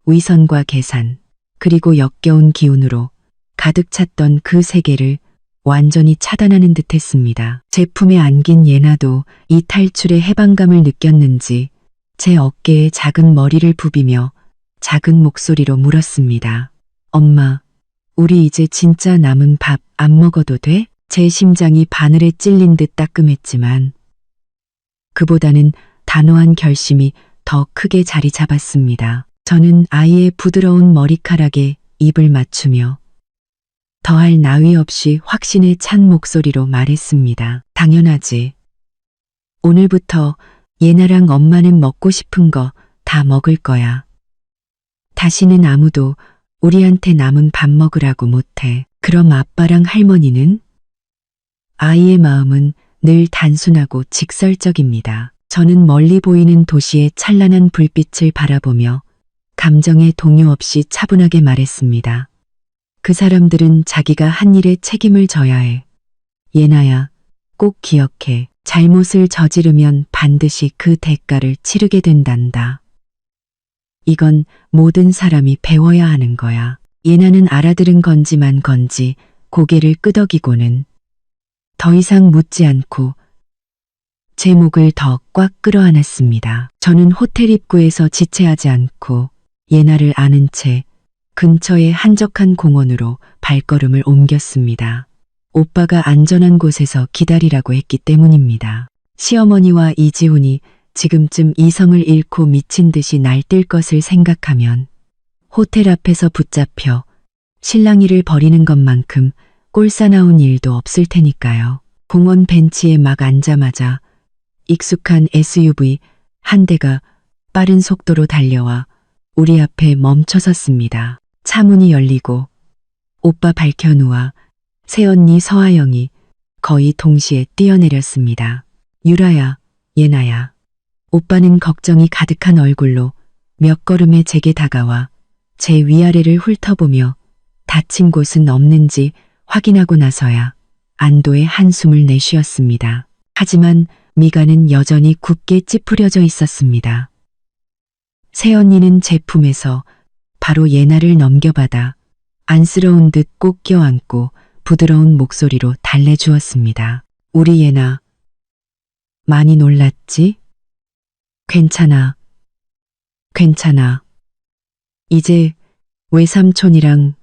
위선과 계산 그리고 역겨운 기운으로 가득 찼던 그 세계를 완전히 차단하는 듯 했습니다. 제 품에 안긴 예나도 이 탈출의 해방감을 느꼈는지 제 어깨에 작은 머리를 부비며 작은 목소리로 물었습니다. 엄마, 우리 이제 진짜 남은 밥 안 먹어도 돼? 제 심장이 바늘에 찔린 듯 따끔했지만 그보다는 단호한 결심이 더 크게 자리 잡았습니다. 저는 아이의 부드러운 머리카락에 입을 맞추며 더할 나위 없이 확신에 찬 목소리로 말했습니다. 당연하지. 오늘부터 예나랑 엄마는 먹고 싶은 거 다 먹을 거야. 다시는 아무도 우리한테 남은 밥 먹으라고 못해. 그럼 아빠랑 할머니는? 아이의 마음은 늘 단순하고 직설적입니다. 저는 멀리 보이는 도시의 찬란한 불빛을 바라보며 감정의 동요 없이 차분하게 말했습니다. 그 사람들은 자기가 한 일에 책임을 져야 해. 예나야, 꼭 기억해. 잘못을 저지르면 반드시 그 대가를 치르게 된단다. 이건 모든 사람이 배워야 하는 거야. 예나는 알아들은 건지만 건지 고개를 끄덕이고는 더 이상 묻지 않고 제 목을 더 꽉 끌어안았습니다. 저는 호텔 입구에서 지체하지 않고 예나를 안은 채 근처의 한적한 공원으로 발걸음을 옮겼습니다. 오빠가 안전한 곳에서 기다리라고 했기 때문입니다. 시어머니와 이지훈이 지금쯤 이성을 잃고 미친 듯이 날뛸 것을 생각하면 호텔 앞에서 붙잡혀 실랑이를 벌이는 것만큼 꼴사나운 일도 없을 테니까요. 공원 벤치에 막 앉자마자 익숙한 SUV 한 대가 빠른 속도로 달려와 우리 앞에 멈춰섰습니다. 차 문이 열리고 오빠 밝현우와 새언니 서아영이 거의 동시에 뛰어내렸습니다. 유라야, 예나야. 오빠는 걱정이 가득한 얼굴로 몇 걸음에 제게 다가와 제 위아래를 훑어보며 다친 곳은 없는지 확인하고 나서야 안도의 한숨을 내쉬었습니다. 하지만 미간은 여전히 굳게 찌푸려져 있었습니다. 새언니는 제 품에서 바로 예나를 넘겨받아 안쓰러운 듯 꼭 껴안고 부드러운 목소리로 달래주었습니다. 우리 예나, 많이 놀랐지? 괜찮아. 괜찮아. 이제 외삼촌이랑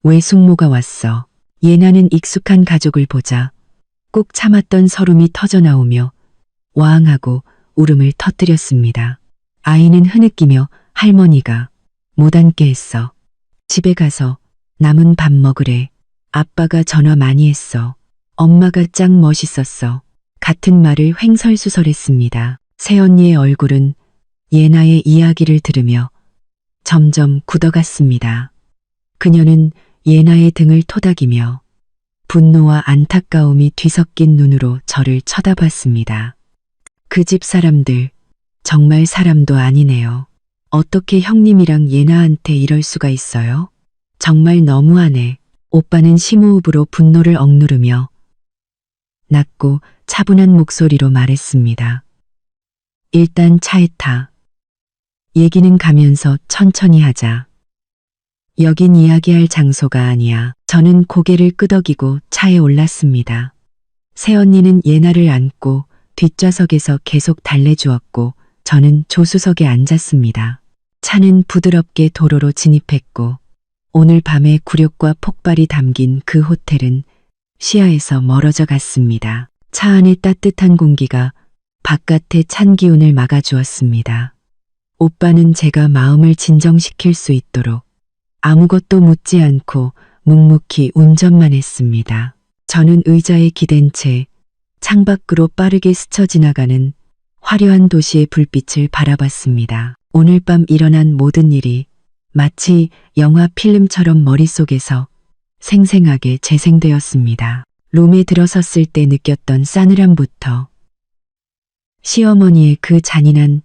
외숙모가 왔어. 예나는 익숙한 가족을 보자 꾹 참았던 서름이 터져나오며 와앙하고 울음을 터뜨렸습니다. 아이는 흐느끼며 할머니가 못 앉게 했어. 집에 가서 남은 밥 먹으래. 아빠가 전화 많이 했어. 엄마가 짱 멋있었어. 같은 말을 횡설수설했습니다. 새언니의 얼굴은 예나의 이야기를 들으며 점점 굳어갔습니다. 그녀는 예나의 등을 토닥이며 분노와 안타까움이 뒤섞인 눈으로 저를 쳐다봤습니다. 그 집 사람들 정말 사람도 아니네요. 어떻게 형님이랑 예나한테 이럴 수가 있어요? 정말 너무하네. 오빠는 심호흡으로 분노를 억누르며 낮고 차분한 목소리로 말했습니다. 일단 차에 타. 얘기는 가면서 천천히 하자. 여긴 이야기할 장소가 아니야. 저는 고개를 끄덕이고 차에 올랐습니다. 새언니는 예나를 안고 뒷좌석에서 계속 달래주었고 저는 조수석에 앉았습니다. 차는 부드럽게 도로로 진입했고 오늘 밤의 굴욕과 폭발이 담긴 그 호텔은 시야에서 멀어져 갔습니다. 차 안의 따뜻한 공기가 바깥의 찬 기운을 막아주었습니다. 오빠는 제가 마음을 진정시킬 수 있도록 아무것도 묻지 않고 묵묵히 운전만 했습니다. 저는 의자에 기댄 채 창밖으로 빠르게 스쳐 지나가는 화려한 도시의 불빛을 바라봤습니다. 오늘 밤 일어난 모든 일이 마치 영화 필름처럼 머릿속에서 생생하게 재생되었습니다. 룸에 들어섰을 때 느꼈던 싸늘함부터 시어머니의 그 잔인한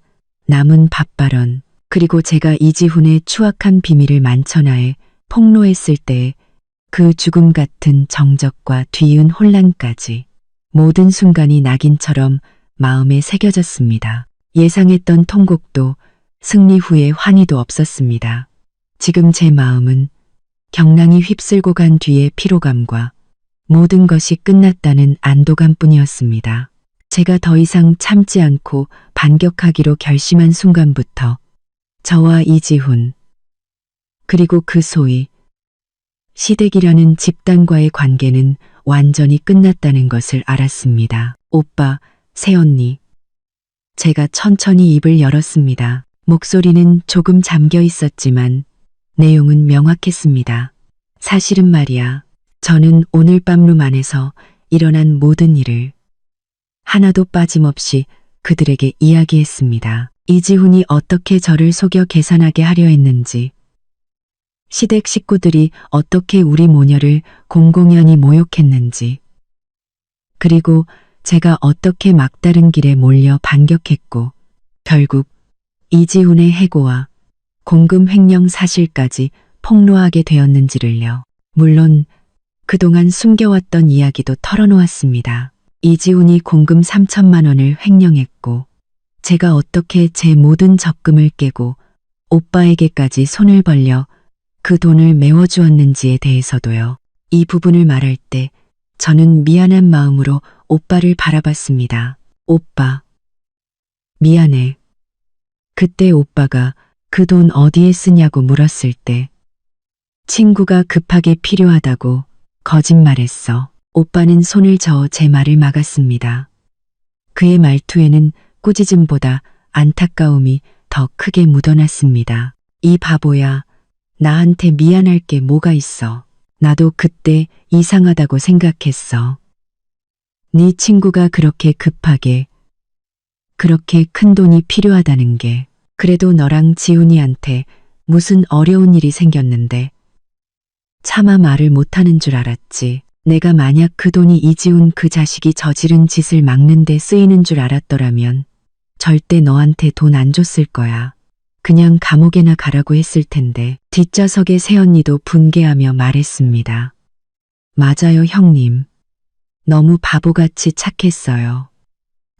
남은 밥 발언, 그리고 제가 이지훈의 추악한 비밀을 만천하에 폭로했을 때 그 죽음 같은 정적과 뒤이은 혼란까지 모든 순간이 낙인처럼 마음에 새겨졌습니다. 예상했던 통곡도 승리 후에 환희도 없었습니다. 지금 제 마음은 경랑이 휩쓸고 간 뒤의 피로감과 모든 것이 끝났다는 안도감뿐이었습니다. 제가 더 이상 참지 않고 반격하기로 결심한 순간부터 저와 이지훈, 그리고 그 소위 시댁이라는 집단과의 관계는 완전히 끝났다는 것을 알았습니다. 오빠, 새언니. 제가 천천히 입을 열었습니다. 목소리는 조금 잠겨 있었지만 내용은 명확했습니다. 사실은 말이야. 저는 오늘 밤 룸 안에서 일어난 모든 일을 하나도 빠짐없이 그들에게 이야기했습니다. 이지훈이 어떻게 저를 속여 계산하게 하려 했는지, 시댁 식구들이 어떻게 우리 모녀를 공공연히 모욕했는지, 그리고 제가 어떻게 막다른 길에 몰려 반격했고 결국 이지훈의 해고와 공금 횡령 사실까지 폭로하게 되었는지를요. 물론 그동안 숨겨왔던 이야기도 털어놓았습니다. 이지훈이 공금 3천만 원을 횡령했고 제가 어떻게 제 모든 적금을 깨고 오빠에게까지 손을 벌려 그 돈을 메워주었는지에 대해서도요. 이 부분을 말할 때 저는 미안한 마음으로 오빠를 바라봤습니다. 오빠, 미안해. 그때 오빠가 그 돈 어디에 쓰냐고 물었을 때 친구가 급하게 필요하다고 거짓말했어. 오빠는 손을 저어 제 말을 막았습니다. 그의 말투에는 꾸짖음보다 안타까움이 더 크게 묻어났습니다. 이 바보야, 나한테 미안할 게 뭐가 있어. 나도 그때 이상하다고 생각했어. 네 친구가 그렇게 급하게, 그렇게 큰 돈이 필요하다는 게, 그래도 너랑 지훈이한테 무슨 어려운 일이 생겼는데 차마 말을 못하는 줄 알았지. 내가 만약 그 돈이 이지훈 그 자식이 저지른 짓을 막는 데 쓰이는 줄 알았더라면 절대 너한테 돈 안 줬을 거야. 그냥 감옥에나 가라고 했을 텐데. 뒷좌석의 새언니도 분개하며 말했습니다. 맞아요, 형님. 너무 바보같이 착했어요.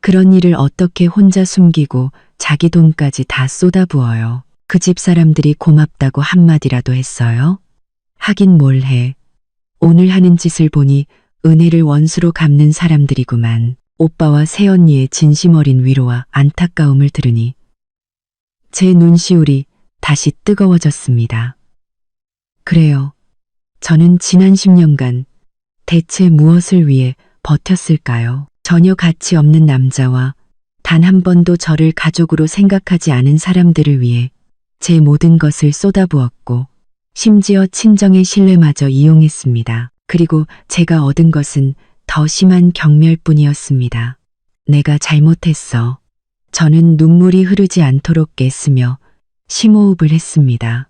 그런 일을 어떻게 혼자 숨기고 자기 돈까지 다 쏟아부어요. 그 집 사람들이 고맙다고 한마디라도 했어요? 하긴 뭘 해. 오늘 하는 짓을 보니 은혜를 원수로 갚는 사람들이구만. 오빠와 새언니의 진심 어린 위로와 안타까움을 들으니 제 눈시울이 다시 뜨거워졌습니다. 그래요. 저는 지난 10년간 대체 무엇을 위해 버텼을까요? 전혀 가치 없는 남자와 단 한 번도 저를 가족으로 생각하지 않은 사람들을 위해 제 모든 것을 쏟아부었고 심지어 친정의 신뢰마저 이용했습니다. 그리고 제가 얻은 것은 더 심한 경멸뿐이었습니다. 내가 잘못했어. 저는 눈물이 흐르지 않도록 애쓰며 심호흡을 했습니다.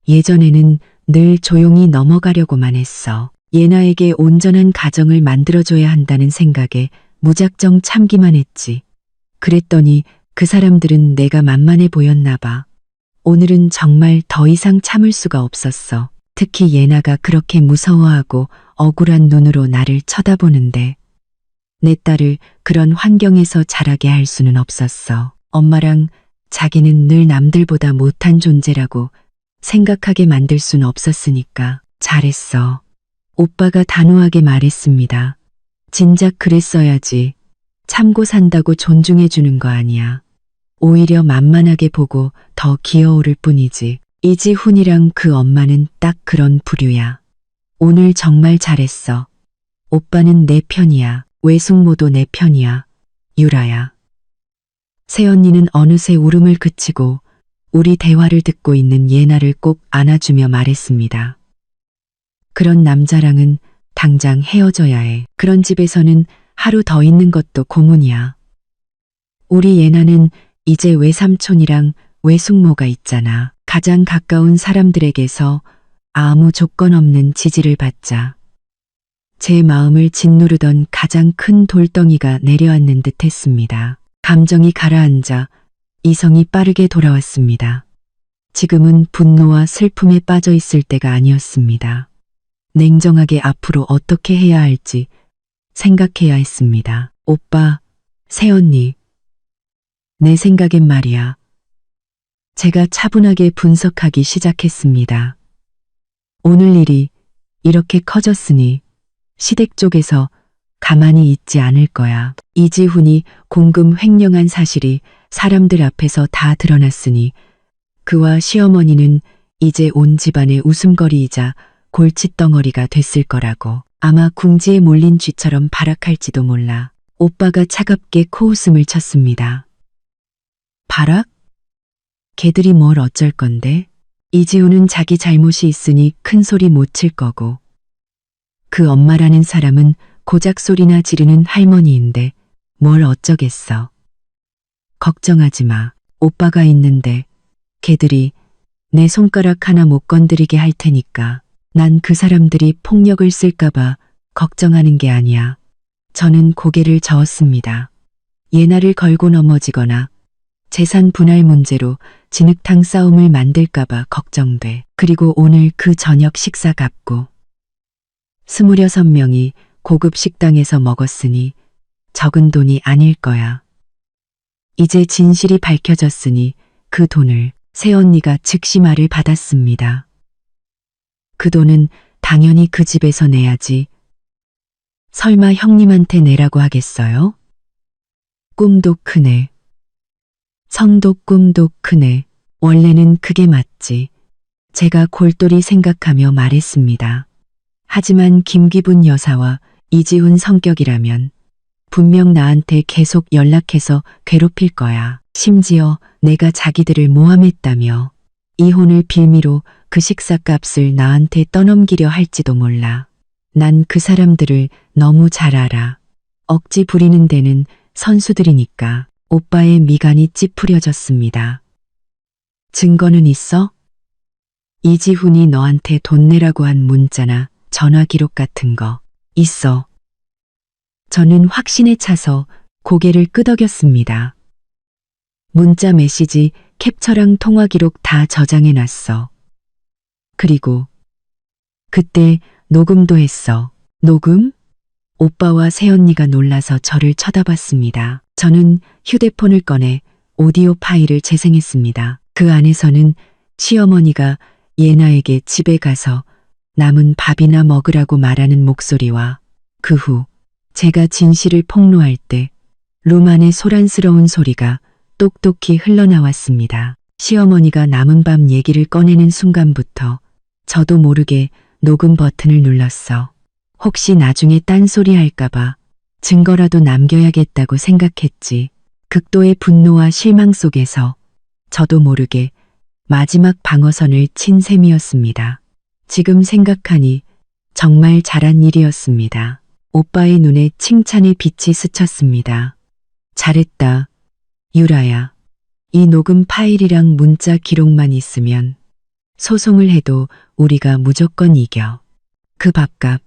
예전에는 늘 조용히 넘어가려고만 했어. 예나에게 온전한 가정을 만들어줘야 한다는 생각에 무작정 참기만 했지. 그랬더니 그 사람들은 내가 만만해 보였나 봐. 오늘은 정말 더 이상 참을 수가 없었어. 특히 예나가 그렇게 무서워하고 억울한 눈으로 나를 쳐다보는데 내 딸을 그런 환경에서 자라게 할 수는 없었어. 엄마랑 자기는 늘 남들보다 못한 존재라고 생각하게 만들 순 없었으니까. 잘했어. 오빠가 단호하게 말했습니다. 진작 그랬어야지. 참고 산다고 존중해 주는 거 아니야. 오히려 만만하게 보고 더 기어오를 뿐이지. 이지훈이랑 그 엄마는 딱 그런 부류야. 오늘 정말 잘했어. 오빠는 내 편이야. 외숙모도 내 편이야. 유라야. 새언니는 어느새 울음을 그치고 우리 대화를 듣고 있는 예나를 꼭 안아주며 말했습니다. 그런 남자랑은 당장 헤어져야 해. 그런 집에서는 하루 더 있는 것도 고문이야. 우리 예나는 이제 외삼촌이랑 외숙모가 있잖아. 가장 가까운 사람들에게서 아무 조건 없는 지지를 받자. 제 마음을 짓누르던 가장 큰 돌덩이가 내려앉는 듯 했습니다. 감정이 가라앉아 이성이 빠르게 돌아왔습니다. 지금은 분노와 슬픔에 빠져 있을 때가 아니었습니다. 냉정하게 앞으로 어떻게 해야 할지 생각해야 했습니다. 오빠, 새언니. 내 생각엔 말이야. 제가 차분하게 분석하기 시작했습니다. 오늘 일이 이렇게 커졌으니 시댁 쪽에서 가만히 있지 않을 거야. 이지훈이 공금 횡령한 사실이 사람들 앞에서 다 드러났으니 그와 시어머니는 이제 온 집안의 웃음거리이자 골칫덩어리가 됐을 거라고. 아마 궁지에 몰린 쥐처럼 발악할지도 몰라. 오빠가 차갑게 코웃음을 쳤습니다. 발악? 걔들이 뭘 어쩔 건데? 이지훈은 자기 잘못이 있으니 큰 소리 못 칠 거고. 그 엄마라는 사람은 고작 소리나 지르는 할머니인데 뭘 어쩌겠어. 걱정하지 마. 오빠가 있는데 걔들이 내 손가락 하나 못 건드리게 할 테니까. 난 그 사람들이 폭력을 쓸까봐 걱정하는 게 아니야. 저는 고개를 저었습니다. 예나를 걸고 넘어지거나 재산 분할 문제로 진흙탕 싸움을 만들까봐 걱정돼. 그리고 오늘 그 저녁 식사 값고 26명이 고급 식당에서 먹었으니 적은 돈이 아닐 거야. 이제 진실이 밝혀졌으니 그 돈을 새언니가 즉시 말을 받았습니다. 그 돈은 당연히 그 집에서 내야지. 설마 형님한테 내라고 하겠어요? 꿈도 크네. 성도 꿈도 크네. 원래는 그게 맞지. 제가 골똘히 생각하며 말했습니다. 하지만 김기분 여사와 이지훈 성격이라면 분명 나한테 계속 연락해서 괴롭힐 거야. 심지어 내가 자기들을 모함했다며 이혼을 빌미로 그 식사값을 나한테 떠넘기려 할지도 몰라. 난 그 사람들을 너무 잘 알아. 억지 부리는 데는 선수들이니까. 오빠의 미간이 찌푸려졌습니다. 증거는 있어? 이지훈이 너한테 돈 내라고 한 문자나 전화 기록 같은 거 있어. 저는 확신에 차서 고개를 끄덕였습니다. 문자 메시지 캡처랑 통화 기록 다 저장해 놨어. 그리고 그때 녹음도 했어. 녹음? 오빠와 새언니가 놀라서 저를 쳐다봤습니다. 저는 휴대폰을 꺼내 오디오 파일을 재생했습니다. 그 안에서는 시어머니가 예나에게 집에 가서 남은 밥이나 먹으라고 말하는 목소리와 그 후 제가 진실을 폭로할 때 루만의 소란스러운 소리가 똑똑히 흘러나왔습니다. 시어머니가 남은 밥 얘기를 꺼내는 순간부터 저도 모르게 녹음 버튼을 눌렀어. 혹시 나중에 딴소리 할까봐 증거라도 남겨야겠다고 생각했지. 극도의 분노와 실망 속에서 저도 모르게 마지막 방어선을 친 셈이었습니다. 지금 생각하니 정말 잘한 일이었습니다. 오빠의 눈에 칭찬의 빛이 스쳤습니다. 잘했다, 유라야. 이 녹음 파일이랑 문자 기록만 있으면 소송을 해도 우리가 무조건 이겨. 그 밥값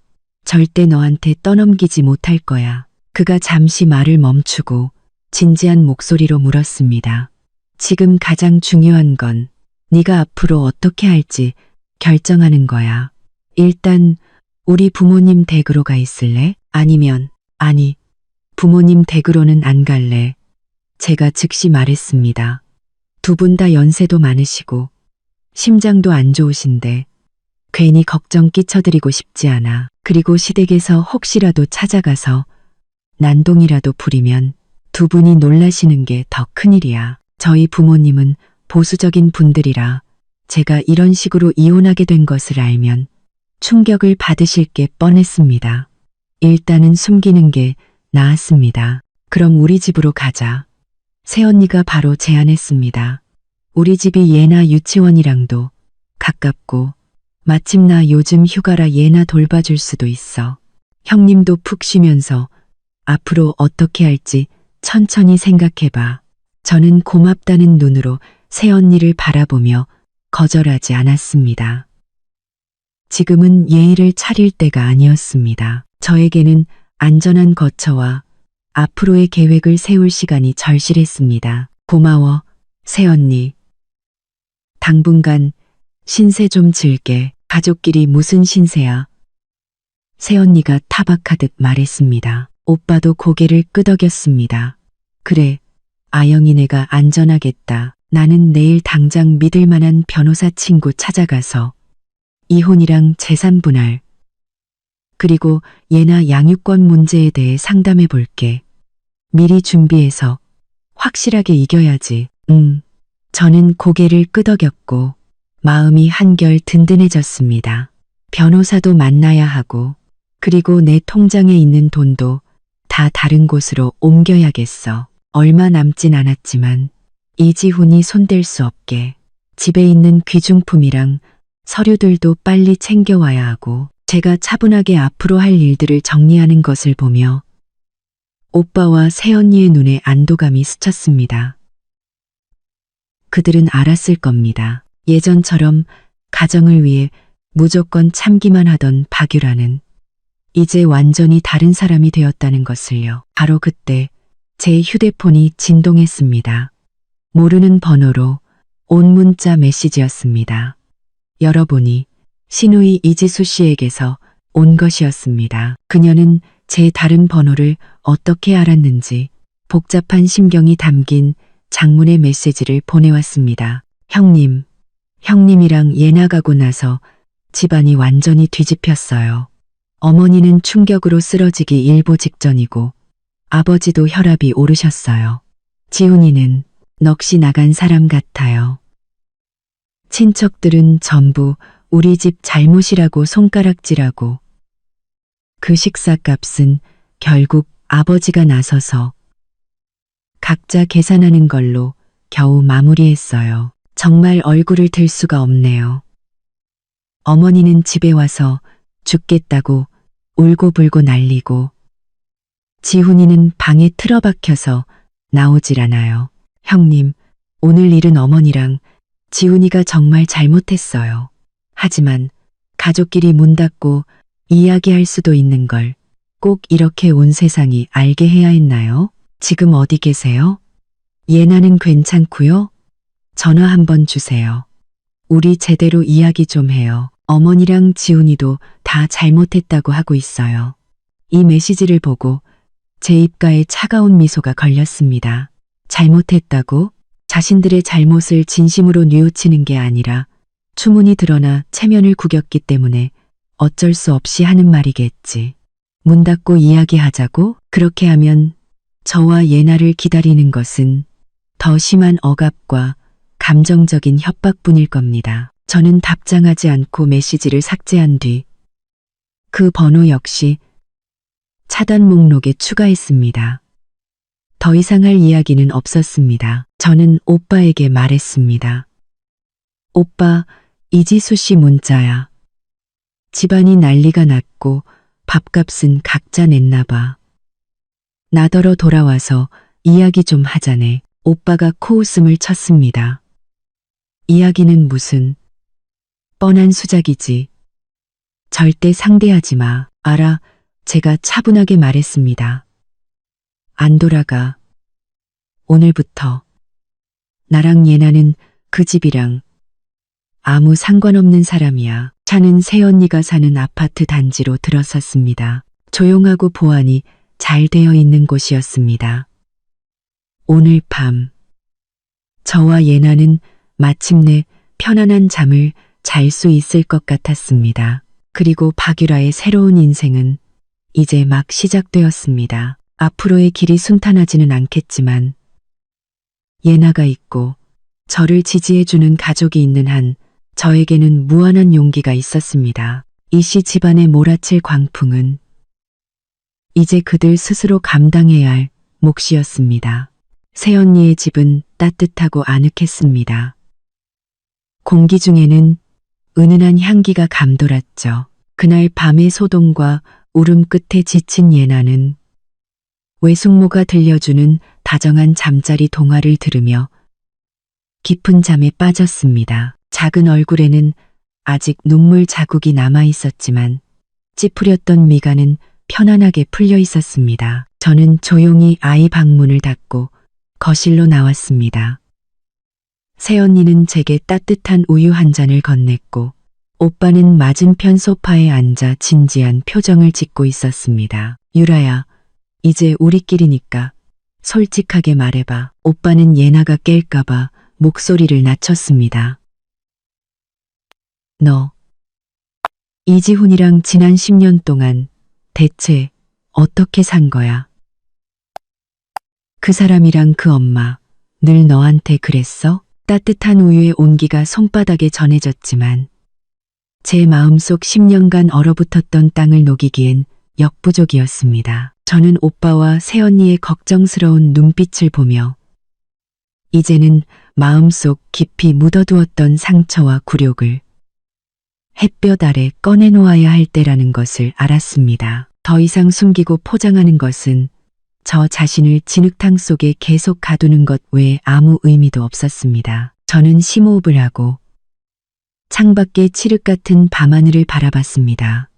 절대 너한테 떠넘기지 못할 거야. 그가 잠시 말을 멈추고 진지한 목소리로 물었습니다. 지금 가장 중요한 건 네가 앞으로 어떻게 할지 결정하는 거야. 일단 우리 부모님 댁으로 가 있을래? 아니, 부모님 댁으로는 안 갈래. 제가 즉시 말했습니다. 두 분 다 연세도 많으시고 심장도 안 좋으신데 괜히 걱정 끼쳐드리고 싶지 않아. 그리고 시댁에서 혹시라도 찾아가서 난동이라도 부리면 두 분이 놀라시는 게 더 큰일이야. 저희 부모님은 보수적인 분들이라 제가 이런 식으로 이혼하게 된 것을 알면 충격을 받으실 게 뻔했습니다. 일단은 숨기는 게 나았습니다. 그럼 우리 집으로 가자. 새언니가 바로 제안했습니다. 우리 집이 예나 유치원이랑도 가깝고 마침 나 요즘 휴가라 예나 돌봐줄 수도 있어. 형님도 푹 쉬면서 앞으로 어떻게 할지 천천히 생각해봐. 저는 고맙다는 눈으로 새언니를 바라보며 거절하지 않았습니다. 지금은 예의를 차릴 때가 아니었습니다. 저에게는 안전한 거처와 앞으로의 계획을 세울 시간이 절실했습니다. 고마워, 새언니. 당분간 신세 좀 질게. 가족끼리 무슨 신세야. 새언니가 타박하듯 말했습니다. 오빠도 고개를 끄덕였습니다. 그래, 아영이네가 안전하겠다. 나는 내일 당장 믿을 만한 변호사 친구 찾아가서 이혼이랑 재산 분할, 그리고 예나 양육권 문제에 대해 상담해 볼게. 미리 준비해서 확실하게 이겨야지. 저는 고개를 끄덕였고 마음이 한결 든든해졌습니다. 변호사도 만나야 하고 그리고 내 통장에 있는 돈도 다 다른 곳으로 옮겨야겠어. 얼마 남진 않았지만 이지훈이 손댈 수 없게 집에 있는 귀중품이랑 서류들도 빨리 챙겨와야 하고 제가 차분하게 앞으로 할 일들을 정리하는 것을 보며 오빠와 새언니의 눈에 안도감이 스쳤습니다. 그들은 알았을 겁니다. 예전처럼 가정을 위해 무조건 참기만 하던 박유라는 이제 완전히 다른 사람이 되었다는 것을요. 바로 그때 제 휴대폰이 진동했습니다. 모르는 번호로 온 문자 메시지였습니다. 열어보니 시누이 이지수 씨에게서 온 것이었습니다. 그녀는 제 다른 번호를 어떻게 알았는지 복잡한 심경이 담긴 장문의 메시지를 보내왔습니다. 형님, 형님이랑 예나 가고 나서 집안이 완전히 뒤집혔어요. 어머니는 충격으로 쓰러지기 일보 직전이고 아버지도 혈압이 오르셨어요. 지훈이는 넋이 나간 사람 같아요. 친척들은 전부 우리 집 잘못이라고 손가락질하고 그 식사값은 결국 아버지가 나서서 각자 계산하는 걸로 겨우 마무리했어요. 정말 얼굴을 들 수가 없네요. 어머니는 집에 와서 죽겠다고 울고불고 난리고 지훈이는 방에 틀어박혀서 나오질 않아요. 형님, 오늘 일은 어머니랑 지훈이가 정말 잘못했어요. 하지만 가족끼리 문 닫고 이야기할 수도 있는 걸 꼭 이렇게 온 세상이 알게 해야 했나요? 지금 어디 계세요? 예나는 괜찮고요. 전화 한번 주세요. 우리 제대로 이야기 좀 해요. 어머니랑 지훈이도 다 잘못했다고 하고 있어요. 이 메시지를 보고 제 입가에 차가운 미소가 걸렸습니다. 잘못했다고? 자신들의 잘못을 진심으로 뉘우치는 게 아니라 추문이 드러나 체면을 구겼기 때문에 어쩔 수 없이 하는 말이겠지. 문 닫고 이야기하자고? 그렇게 하면 저와 예나를 기다리는 것은 더 심한 억압과 감정적인 협박뿐일 겁니다. 저는 답장하지 않고 메시지를 삭제한 뒤 그 번호 역시 차단 목록에 추가했습니다. 더 이상 할 이야기는 없었습니다. 저는 오빠에게 말했습니다. 오빠, 이지수 씨 문자야. 집안이 난리가 났고 밥값은 각자 냈나 봐. 나더러 돌아와서 이야기 좀 하자네. 오빠가 코웃음을 쳤습니다. 이야기는 무슨 뻔한 수작이지. 절대 상대하지 마. 알아, 제가 차분하게 말했습니다. 안 돌아가. 오늘부터 나랑 예나는 그 집이랑 아무 상관없는 사람이야. 차는 새언니가 사는 아파트 단지로 들어섰습니다. 조용하고 보안이 잘 되어 있는 곳이었습니다. 오늘 밤 저와 예나는 마침내 편안한 잠을 잘 수 있을 것 같았습니다. 그리고 박유라의 새로운 인생은 이제 막 시작되었습니다. 앞으로의 길이 순탄하지는 않겠지만 예나가 있고 저를 지지해주는 가족이 있는 한 저에게는 무한한 용기가 있었습니다. 이씨 집안에 몰아칠 광풍은 이제 그들 스스로 감당해야 할 몫이었습니다. 새언니의 집은 따뜻하고 아늑했습니다. 공기 중에는 은은한 향기가 감돌았죠. 그날 밤의 소동과 울음 끝에 지친 예나는 외숙모가 들려주는 다정한 잠자리 동화를 들으며 깊은 잠에 빠졌습니다. 작은 얼굴에는 아직 눈물 자국이 남아 있었지만 찌푸렸던 미간은 편안하게 풀려 있었습니다. 저는 조용히 아이 방문을 닫고 거실로 나왔습니다. 새언니는 제게 따뜻한 우유 한 잔을 건넸고 오빠는 맞은편 소파에 앉아 진지한 표정을 짓고 있었습니다. 유라야, 이제 우리끼리니까 솔직하게 말해봐. 오빠는 예나가 깰까봐 목소리를 낮췄습니다. 너 이지훈이랑 지난 10년 동안 대체 어떻게 산 거야? 그 사람이랑 그 엄마 늘 너한테 그랬어? 따뜻한 우유의 온기가 손바닥에 전해졌지만 제 마음속 10년간 얼어붙었던 땅을 녹이기엔 역부족이었습니다. 저는 오빠와 새언니의 걱정스러운 눈빛을 보며 이제는 마음속 깊이 묻어두었던 상처와 굴욕을 햇볕 아래 꺼내놓아야 할 때라는 것을 알았습니다. 더 이상 숨기고 포장하는 것은 저 자신을 진흙탕 속에 계속 가두는 것 외에 아무 의미도 없었습니다. 저는 심호흡을 하고 창밖의 칠흑 같은 밤하늘을 바라봤습니다.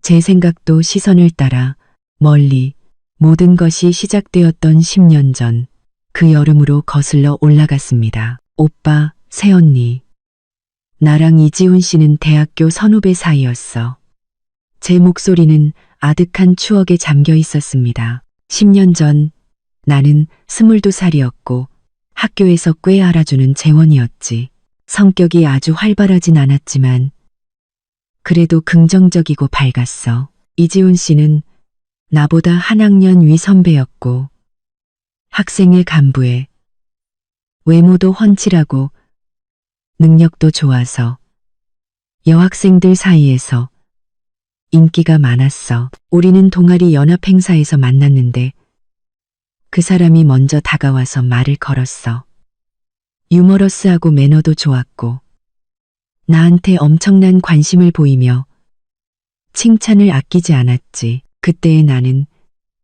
제 생각도 시선을 따라 멀리 모든 것이 시작되었던 10년 전 그 여름으로 거슬러 올라갔습니다. 오빠, 새언니. 나랑 이지훈 씨는 대학교 선후배 사이였어. 제 목소리는 아득한 추억에 잠겨 있었습니다. 10년 전 나는 22살이었고 학교에서 꽤 알아주는 재원이었지. 성격이 아주 활발하진 않았지만 그래도 긍정적이고 밝았어. 이지훈 씨는 나보다 한 학년 위 선배였고 학생회 간부에 외모도 훤칠하고 능력도 좋아서 여학생들 사이에서 인기가 많았어. 우리는 동아리 연합 행사에서 만났는데 그 사람이 먼저 다가와서 말을 걸었어. 유머러스하고 매너도 좋았고 나한테 엄청난 관심을 보이며 칭찬을 아끼지 않았지. 그때의 나는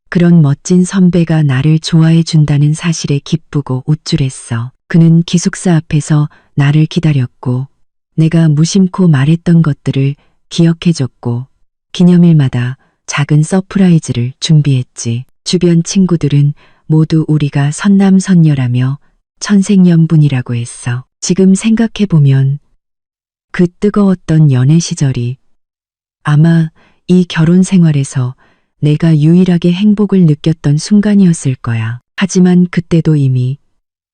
그런 멋진 선배가 나를 좋아해 준다는 사실에 기쁘고 우쭐했어. 그는 기숙사 앞에서 나를 기다렸고 내가 무심코 말했던 것들을 기억해줬고 기념일마다 작은 서프라이즈를 준비했지. 주변 친구들은 모두 우리가 선남선녀라며 천생연분이라고 했어. 지금 생각해보면 그 뜨거웠던 연애 시절이 아마 이 결혼 생활에서 내가 유일하게 행복을 느꼈던 순간이었을 거야. 하지만 그때도 이미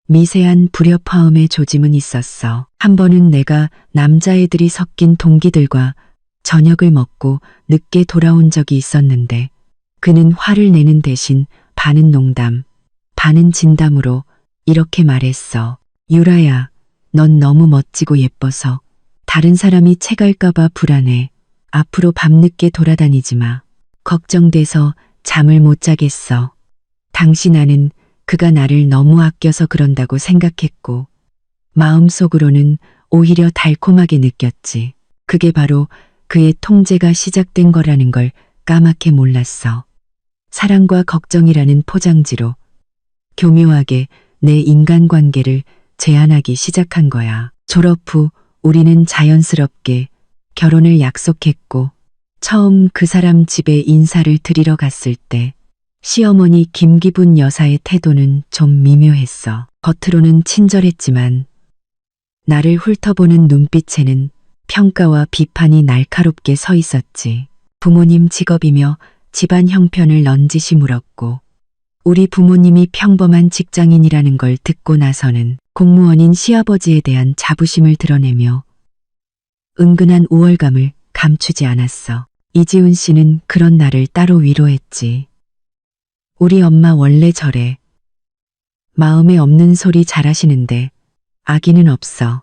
미세한 불협화음의 조짐은 있었어. 한 번은 내가 남자애들이 섞인 동기들과 저녁을 먹고 늦게 돌아온 적이 있었는데 그는 화를 내는 대신 반은 농담, 반은 진담으로 이렇게 말했어. 유라야, 넌 너무 멋지고 예뻐서 다른 사람이 채갈까봐 불안해. 앞으로 밤늦게 돌아다니지 마. 걱정돼서 잠을 못 자겠어. 당시 나는 그가 나를 너무 아껴서 그런다고 생각했고 마음속으로는 오히려 달콤하게 느꼈지. 그게 바로 그의 통제가 시작된 거라는 걸 까맣게 몰랐어. 사랑과 걱정이라는 포장지로 교묘하게 내 인간관계를 제한하기 시작한 거야. 졸업 후 우리는 자연스럽게 결혼을 약속했고 처음 그 사람 집에 인사를 드리러 갔을 때 시어머니 김기분 여사의 태도는 좀 미묘했어. 겉으로는 친절했지만 나를 훑어보는 눈빛에는 평가와 비판이 날카롭게 서 있었지. 부모님 직업이며 집안 형편을 넌지시 물었고 우리 부모님이 평범한 직장인이라는 걸 듣고 나서는 공무원인 시아버지에 대한 자부심을 드러내며 은근한 우월감을 감추지 않았어. 이지훈 씨는 그런 나를 따로 위로했지. 우리 엄마 원래 저래. 마음에 없는 소리 잘하시는데 아기는 없어.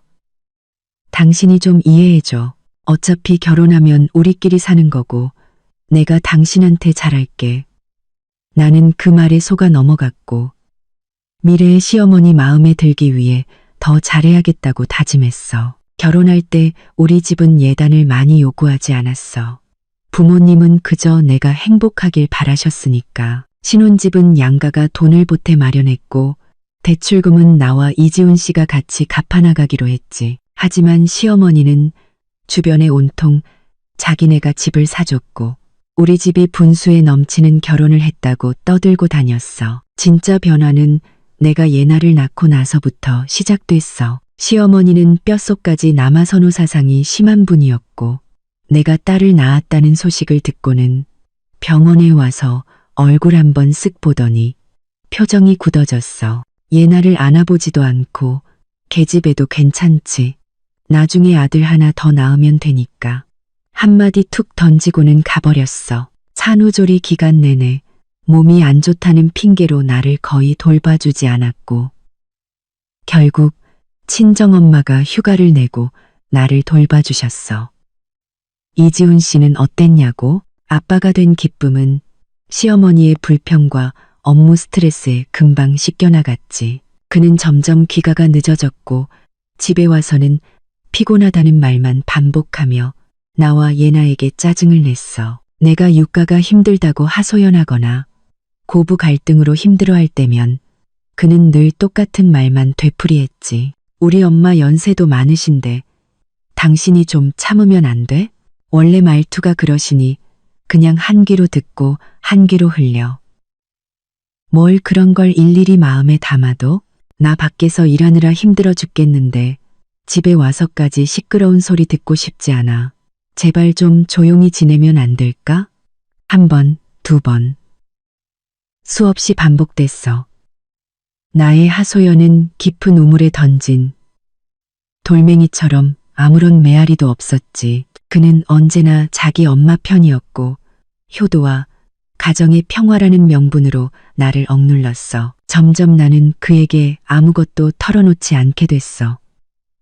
당신이 좀 이해해줘. 어차피 결혼하면 우리끼리 사는 거고 내가 당신한테 잘할게. 나는 그 말에 속아 넘어갔고 미래의 시어머니 마음에 들기 위해 더 잘해야겠다고 다짐했어. 결혼할 때 우리 집은 예단을 많이 요구하지 않았어. 부모님은 그저 내가 행복하길 바라셨으니까. 신혼집은 양가가 돈을 보태 마련했고 대출금은 나와 이지훈 씨가 같이 갚아나가기로 했지. 하지만 시어머니는 주변에 온통 자기네가 집을 사줬고 우리 집이 분수에 넘치는 결혼을 했다고 떠들고 다녔어. 진짜 변화는 내가 예나를 낳고 나서부터 시작됐어. 시어머니는 뼛속까지 남아선호 사상이 심한 분이었고 내가 딸을 낳았다는 소식을 듣고는 병원에 와서 얼굴 한번 쓱 보더니 표정이 굳어졌어. 예나를 안아보지도 않고 계집애도 괜찮지. 나중에 아들 하나 더 낳으면 되니까. 한마디 툭 던지고는 가버렸어. 산후조리 기간 내내 몸이 안 좋다는 핑계로 나를 거의 돌봐주지 않았고 결국 친정엄마가 휴가를 내고 나를 돌봐주셨어. 이지훈 씨는 어땠냐고? 아빠가 된 기쁨은 시어머니의 불평과 업무 스트레스에 금방 씻겨나갔지. 그는 점점 귀가가 늦어졌고 집에 와서는 피곤하다는 말만 반복하며 나와 예나에게 짜증을 냈어. 내가 육가가 힘들다고 하소연하거나 고부 갈등으로 힘들어할 때면 그는 늘 똑같은 말만 되풀이했지. 우리 엄마 연세도 많으신데 당신이 좀 참으면 안 돼? 원래 말투가 그러시니 그냥 한 귀로 듣고 한 귀로 흘려. 뭘 그런 걸 일일이 마음에 담아도 나 밖에서 일하느라 힘들어 죽겠는데 집에 와서까지 시끄러운 소리 듣고 싶지 않아. 제발 좀 조용히 지내면 안 될까? 한 번, 두 번. 수없이 반복됐어. 나의 하소연은 깊은 우물에 던진 돌멩이처럼 아무런 메아리도 없었지. 그는 언제나 자기 엄마 편이었고 효도와 가정의 평화라는 명분으로 나를 억눌렀어. 점점 나는 그에게 아무것도 털어놓지 않게 됐어.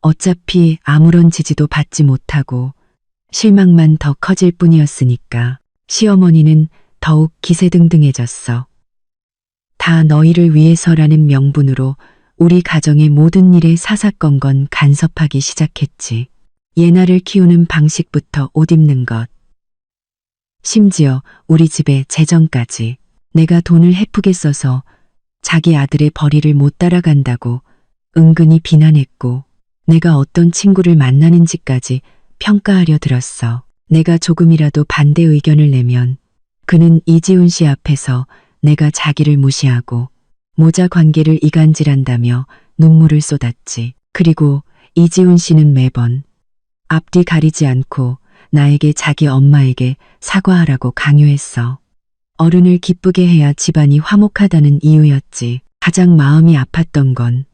어차피 아무런 지지도 받지 못하고 실망만 더 커질 뿐이었으니까. 시어머니는 더욱 기세등등해졌어. 다 너희를 위해서라는 명분으로 우리 가정의 모든 일에 사사건건 간섭하기 시작했지. 예나를 키우는 방식부터 옷 입는 것. 심지어 우리 집의 재정까지. 내가 돈을 헤프게 써서 자기 아들의 벌이를 못 따라간다고 은근히 비난했고 내가 어떤 친구를 만나는지까지 평가하려 들었어. 내가 조금이라도 반대 의견을 내면 그는 이지훈 씨 앞에서 내가 자기를 무시하고 모자 관계를 이간질한다며 눈물을 쏟았지. 그리고 이지훈 씨는 매번 앞뒤 가리지 않고 나에게 자기 엄마에게 사과하라고 강요했어. 어른을 기쁘게 해야 집안이 화목하다는 이유였지. 가장 마음이 아팠던 건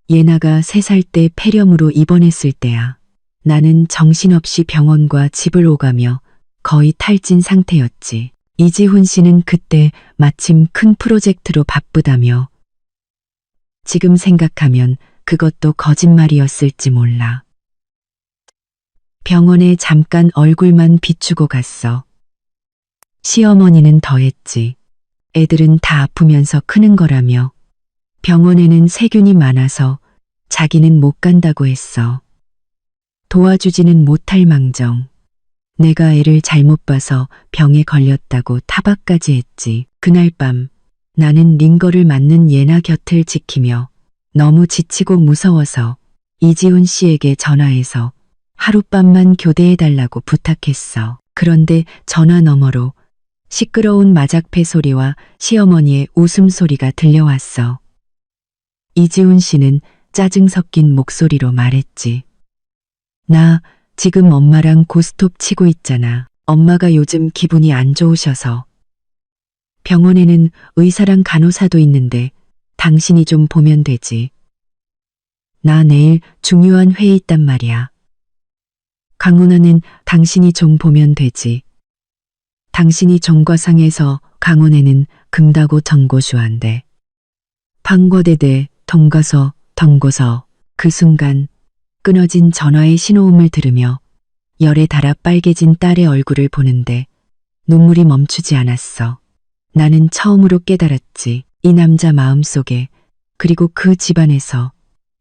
예나가 3살 때 폐렴으로 입원했을 때야. 나는 정신없이 병원과 집을 오가며 거의 탈진 상태였지. 이지훈 씨는 그때 마침 큰 프로젝트로 바쁘다며 지금 생각하면 그것도 거짓말이었을지 몰라. 병원에 잠깐 얼굴만 비추고 갔어. 시어머니는 더했지. 애들은 다 아프면서 크는 거라며 병원에는 세균이 많아서 자기는 못 간다고 했어. 도와주지는 못할 망정. 내가 애를 잘못 봐서 병에 걸렸다고 타박까지 했지. 그날 밤 나는 링거를 맞는 예나 곁을 지키며 너무 지치고 무서워서 이지훈 씨에게 전화해서 하룻밤만 교대해달라고 부탁했어. 그런데 전화 너머로 시끄러운 마작패 소리와 시어머니의 웃음소리가 들려왔어. 이지훈 씨는 짜증 섞인 목소리로 말했지. 나 지금 엄마랑 고스톱 치고 있잖아. 엄마가 요즘 기분이 안 좋으셔서. 병원에는 의사랑 간호사도 있는데 당신이 좀 보면 되지. 나 내일 중요한 회의 있단 말이야. 강원아는 당신이 좀 보면 되지. 당신이 정과상에서 강원에는 금다고 정고슈한데. 방과대대 덩가서 덩고서. 그 순간 끊어진 전화의 신호음을 들으며 열에 달아 빨개진 딸의 얼굴을 보는데 눈물이 멈추지 않았어. 나는 처음으로 깨달았지. 이 남자 마음속에, 그리고 그 집안에서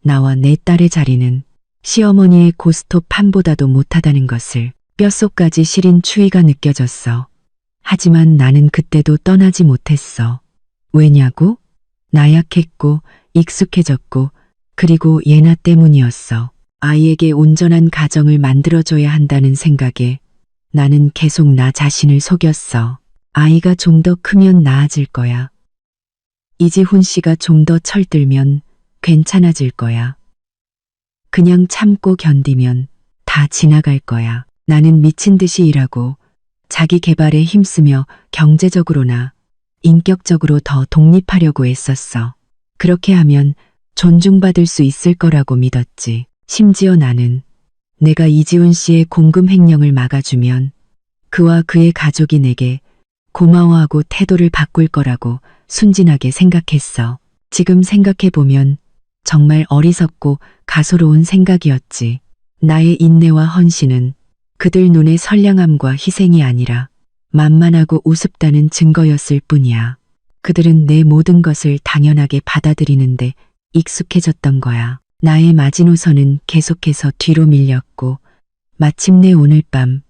나와 내 딸의 자리는 시어머니의 고스톱 판보다도 못하다는 것을. 뼛속까지 시린 추위가 느껴졌어. 하지만 나는 그때도 떠나지 못했어. 왜냐고? 나약했고 익숙해졌고 그리고 예나 때문이었어. 아이에게 온전한 가정을 만들어줘야 한다는 생각에 나는 계속 나 자신을 속였어. 아이가 좀 더 크면 나아질 거야. 이지훈 씨가 좀 더 철들면 괜찮아질 거야. 그냥 참고 견디면 다 지나갈 거야. 나는 미친 듯이 일하고 자기 개발에 힘쓰며 경제적으로나 인격적으로 더 독립하려고 애썼어. 그렇게 하면 존중받을 수 있을 거라고 믿었지. 심지어 나는 내가 이지훈 씨의 공금 횡령을 막아주면 그와 그의 가족이 내게 고마워하고 태도를 바꿀 거라고 순진하게 생각했어. 지금 생각해보면 정말 어리석고 가소로운 생각이었지. 나의 인내와 헌신은 그들 눈의 선량함과 희생이 아니라 만만하고 우습다는 증거였을 뿐이야. 그들은 내 모든 것을 당연하게 받아들이는데 익숙해졌던 거야. 나의 마지노선은 계속해서 뒤로 밀렸고 마침내 오늘 밤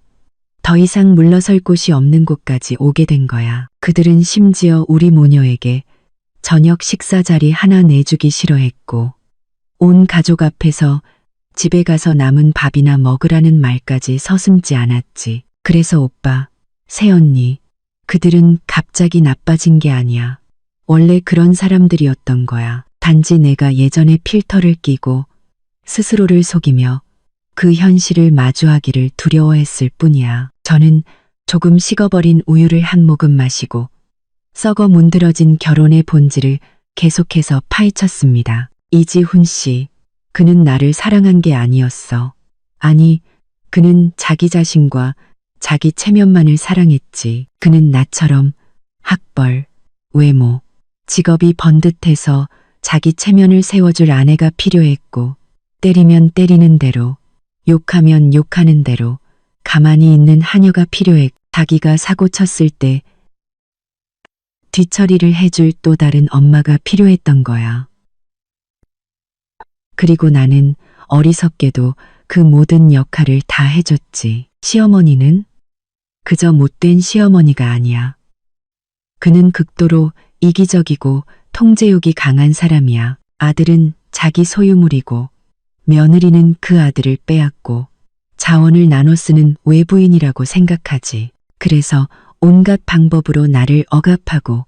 더 이상 물러설 곳이 없는 곳까지 오게 된 거야. 그들은 심지어 우리 모녀에게 저녁 식사 자리 하나 내주기 싫어했고 온 가족 앞에서 집에 가서 남은 밥이나 먹으라는 말까지 서슴지 않았지. 그래서 오빠, 새언니, 그들은 갑자기 나빠진 게 아니야. 원래 그런 사람들이었던 거야. 단지 내가 예전에 필터를 끼고 스스로를 속이며 그 현실을 마주하기를 두려워했을 뿐이야. 저는 조금 식어버린 우유를 한 모금 마시고 썩어 문드러진 결혼의 본질을 계속해서 파헤쳤습니다. 이지훈 씨, 그는 나를 사랑한 게 아니었어. 아니, 그는 자기 자신과 자기 체면만을 사랑했지. 그는 나처럼 학벌, 외모, 직업이 번듯해서 자기 체면을 세워줄 아내가 필요했고 때리면 때리는 대로, 욕하면 욕하는 대로 가만히 있는 하녀가 필요했고 자기가 사고 쳤을 때 뒤처리를 해줄 또 다른 엄마가 필요했던 거야. 그리고 나는 어리석게도 그 모든 역할을 다 해줬지. 시어머니는 그저 못된 시어머니가 아니야. 그는 극도로 이기적이고 통제욕이 강한 사람이야. 아들은 자기 소유물이고 며느리는 그 아들을 빼앗고 자원을 나눠 쓰는 외부인이라고 생각하지. 그래서 온갖 방법으로 나를 억압하고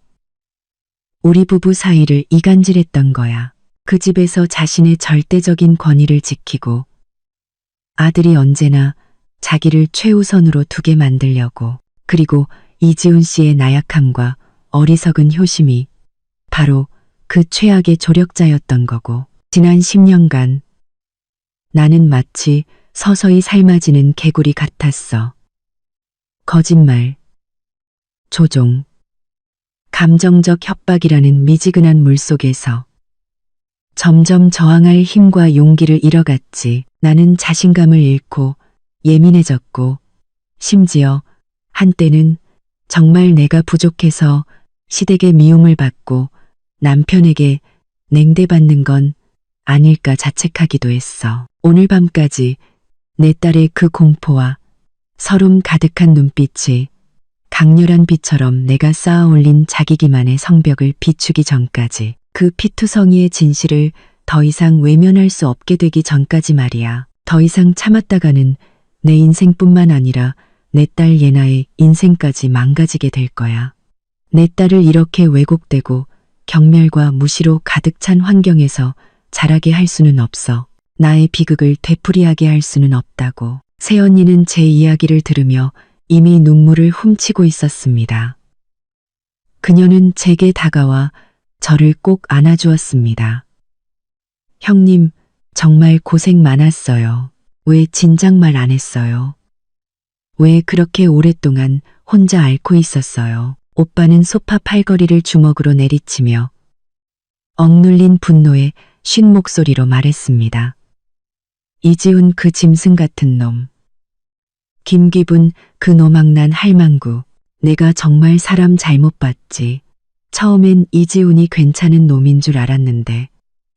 우리 부부 사이를 이간질했던 거야. 그 집에서 자신의 절대적인 권위를 지키고 아들이 언제나 자기를 최우선으로 두게 만들려고. 그리고 이지훈 씨의 나약함과 어리석은 효심이 바로 그 최악의 조력자였던 거고. 지난 10년간 나는 마치 서서히 삶아지는 개구리 같았어. 거짓말, 조종, 감정적 협박이라는 미지근한 물속에서 점점 저항할 힘과 용기를 잃어갔지. 나는 자신감을 잃고 예민해졌고 심지어 한때는 정말 내가 부족해서 시댁의 미움을 받고 남편에게 냉대받는 건 아닐까 자책하기도 했어. 오늘 밤까지 내 딸의 그 공포와 서름 가득한 눈빛이 강렬한 빛처럼 내가 쌓아 올린 자기 기만의 성벽을 비추기 전까지, 그 피투성이의 진실을 더 이상 외면할 수 없게 되기 전까지 말이야. 더 이상 참았다가는 내 인생뿐만 아니라 내 딸 예나의 인생까지 망가지게 될 거야. 내 딸을 이렇게 왜곡되고 경멸과 무시로 가득 찬 환경에서 자라게 할 수는 없어. 나의 비극을 되풀이하게 할 수는 없다고. 새언니는 제 이야기를 들으며 이미 눈물을 훔치고 있었습니다. 그녀는 제게 다가와 저를 꼭 안아주었습니다. 형님, 정말 고생 많았어요. 왜 진작 말 안 했어요? 왜 그렇게 오랫동안 혼자 앓고 있었어요? 오빠는 소파 팔걸이를 주먹으로 내리치며 억눌린 분노에 쉰 목소리로 말했습니다. 이지훈 그 짐승 같은 놈. 김기분 그 노망난 할망구. 내가 정말 사람 잘못 봤지. 처음엔 이지훈이 괜찮은 놈인 줄 알았는데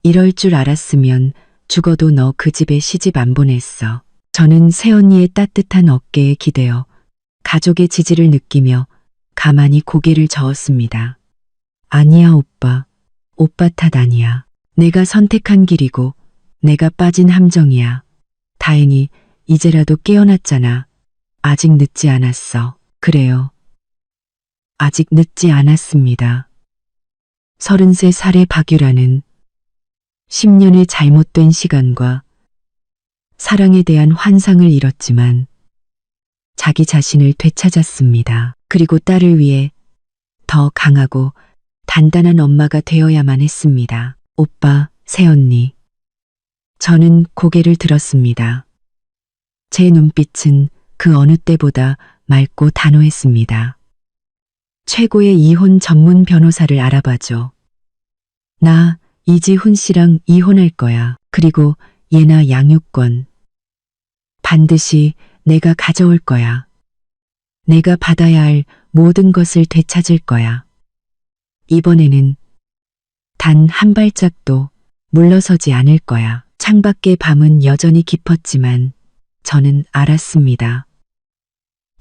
이럴 줄 알았으면 죽어도 너 그 집에 시집 안 보냈어. 저는 새언니의 따뜻한 어깨에 기대어 가족의 지지를 느끼며 가만히 고개를 저었습니다. 아니야 오빠. 오빠 탓 아니야. 내가 선택한 길이고 내가 빠진 함정이야. 다행히 이제라도 깨어났잖아. 아직 늦지 않았어. 그래요. 아직 늦지 않았습니다. 33살의 박유라는 10년의 잘못된 시간과 사랑에 대한 환상을 잃었지만 자기 자신을 되찾았습니다. 그리고 딸을 위해 더 강하고 단단한 엄마가 되어야만 했습니다. 오빠, 새언니. 저는 고개를 들었습니다. 제 눈빛은 그 어느 때보다 맑고 단호했습니다. 최고의 이혼 전문 변호사를 알아봐줘. 나 이지훈 씨랑 이혼할 거야. 그리고 예나 양육권. 반드시 내가 가져올 거야. 내가 받아야 할 모든 것을 되찾을 거야. 이번에는 단 한 발짝도 물러서지 않을 거야. 창밖의 밤은 여전히 깊었지만 저는 알았습니다.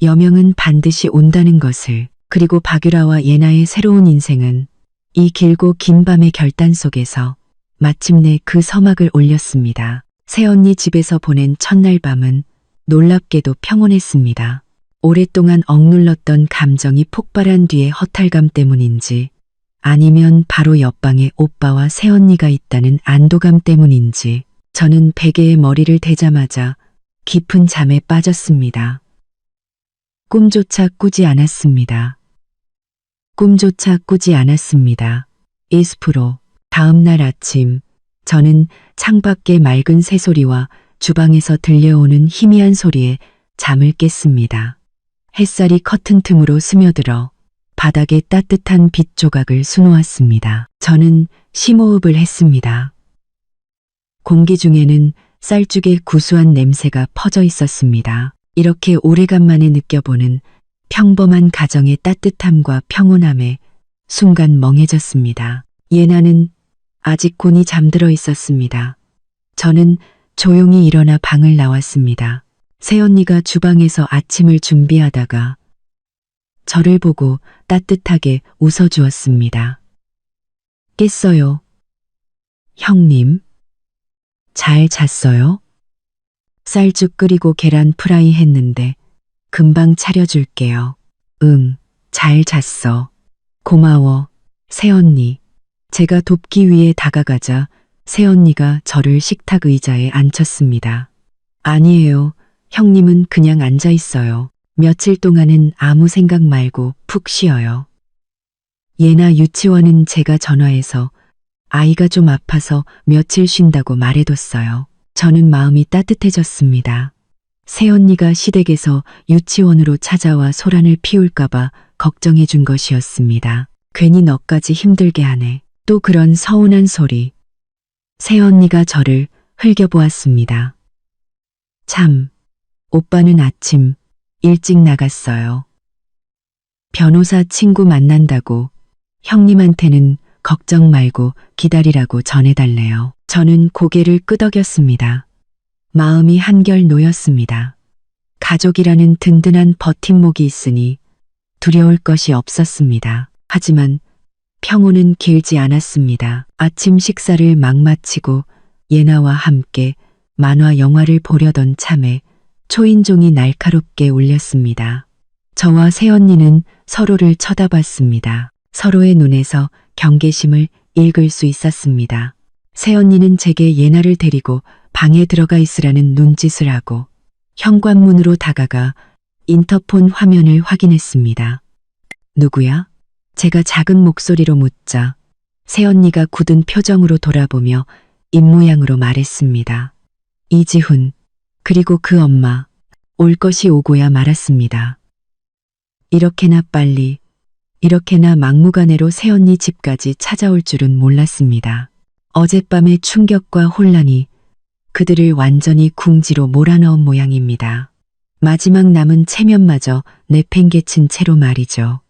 여명은 반드시 온다는 것을. 그리고 박유라와 예나의 새로운 인생은 이 길고 긴 밤의 결단 속에서 마침내 그 서막을 올렸습니다. 새언니 집에서 보낸 첫날 밤은 놀랍게도 평온했습니다. 오랫동안 억눌렀던 감정이 폭발한 뒤의 허탈감 때문인지 아니면 바로 옆방에 오빠와 새언니가 있다는 안도감 때문인지 저는 베개에 머리를 대자마자 깊은 잠에 빠졌습니다. 꿈조차 꾸지 않았습니다. 꿈조차 꾸지 않았습니다. 이스프로. 다음 날 아침 저는 창밖의 맑은 새소리와 주방에서 들려오는 희미한 소리에 잠을 깼습니다. 햇살이 커튼 틈으로 스며들어 바닥에 따뜻한 빛 조각을 수놓았습니다. 저는 심호흡을 했습니다. 공기 중에는 쌀죽의 구수한 냄새가 퍼져 있었습니다. 이렇게 오래간만에 느껴보는 평범한 가정의 따뜻함과 평온함에 순간 멍해졌습니다. 예나는 아직 곤히 잠들어 있었습니다. 저는 조용히 일어나 방을 나왔습니다. 새언니가 주방에서 아침을 준비하다가 저를 보고 따뜻하게 웃어주었습니다. 깼어요. 형님. 잘 잤어요? 쌀죽 끓이고 계란 프라이 했는데 금방 차려줄게요. 잘 잤어. 고마워, 새언니. 제가 돕기 위해 다가가자 새언니가 저를 식탁 의자에 앉혔습니다. 아니에요. 형님은 그냥 앉아 있어요. 며칠 동안은 아무 생각 말고 푹 쉬어요. 예나 유치원은 제가 전화해서 아이가 좀 아파서 며칠 쉰다고 말해뒀어요. 저는 마음이 따뜻해졌습니다. 새언니가 시댁에서 유치원으로 찾아와 소란을 피울까봐 걱정해 준 것이었습니다. 괜히 너까지 힘들게 하네. 또 그런 서운한 소리. 새언니가 저를 흘겨보았습니다. 참, 오빠는 아침 일찍 나갔어요. 변호사 친구 만난다고 형님한테는 걱정 말고 기다리라고 전해달래요. 저는 고개를 끄덕였습니다. 마음이 한결 놓였습니다. 가족이라는 든든한 버팀목이 있으니 두려울 것이 없었습니다. 하지만 평온은 길지 않았습니다. 아침 식사를 막 마치고 예나와 함께 만화 영화를 보려던 참에 초인종이 날카롭게 울렸습니다. 저와 새언니는 서로를 쳐다봤습니다. 서로의 눈에서 경계심을 읽을 수 있었습니다. 새언니는 제게 예나를 데리고 방에 들어가 있으라는 눈짓을 하고 현관문으로 다가가 인터폰 화면을 확인했습니다. 누구야? 제가 작은 목소리로 묻자 새언니가 굳은 표정으로 돌아보며 입모양으로 말했습니다. 이지훈, 그리고 그 엄마, 올 것이 오고야 말았습니다. 이렇게나 빨리, 이렇게나 막무가내로 새언니 집까지 찾아올 줄은 몰랐습니다. 어젯밤의 충격과 혼란이 그들을 완전히 궁지로 몰아넣은 모양입니다. 마지막 남은 체면마저 내팽개친 채로 말이죠.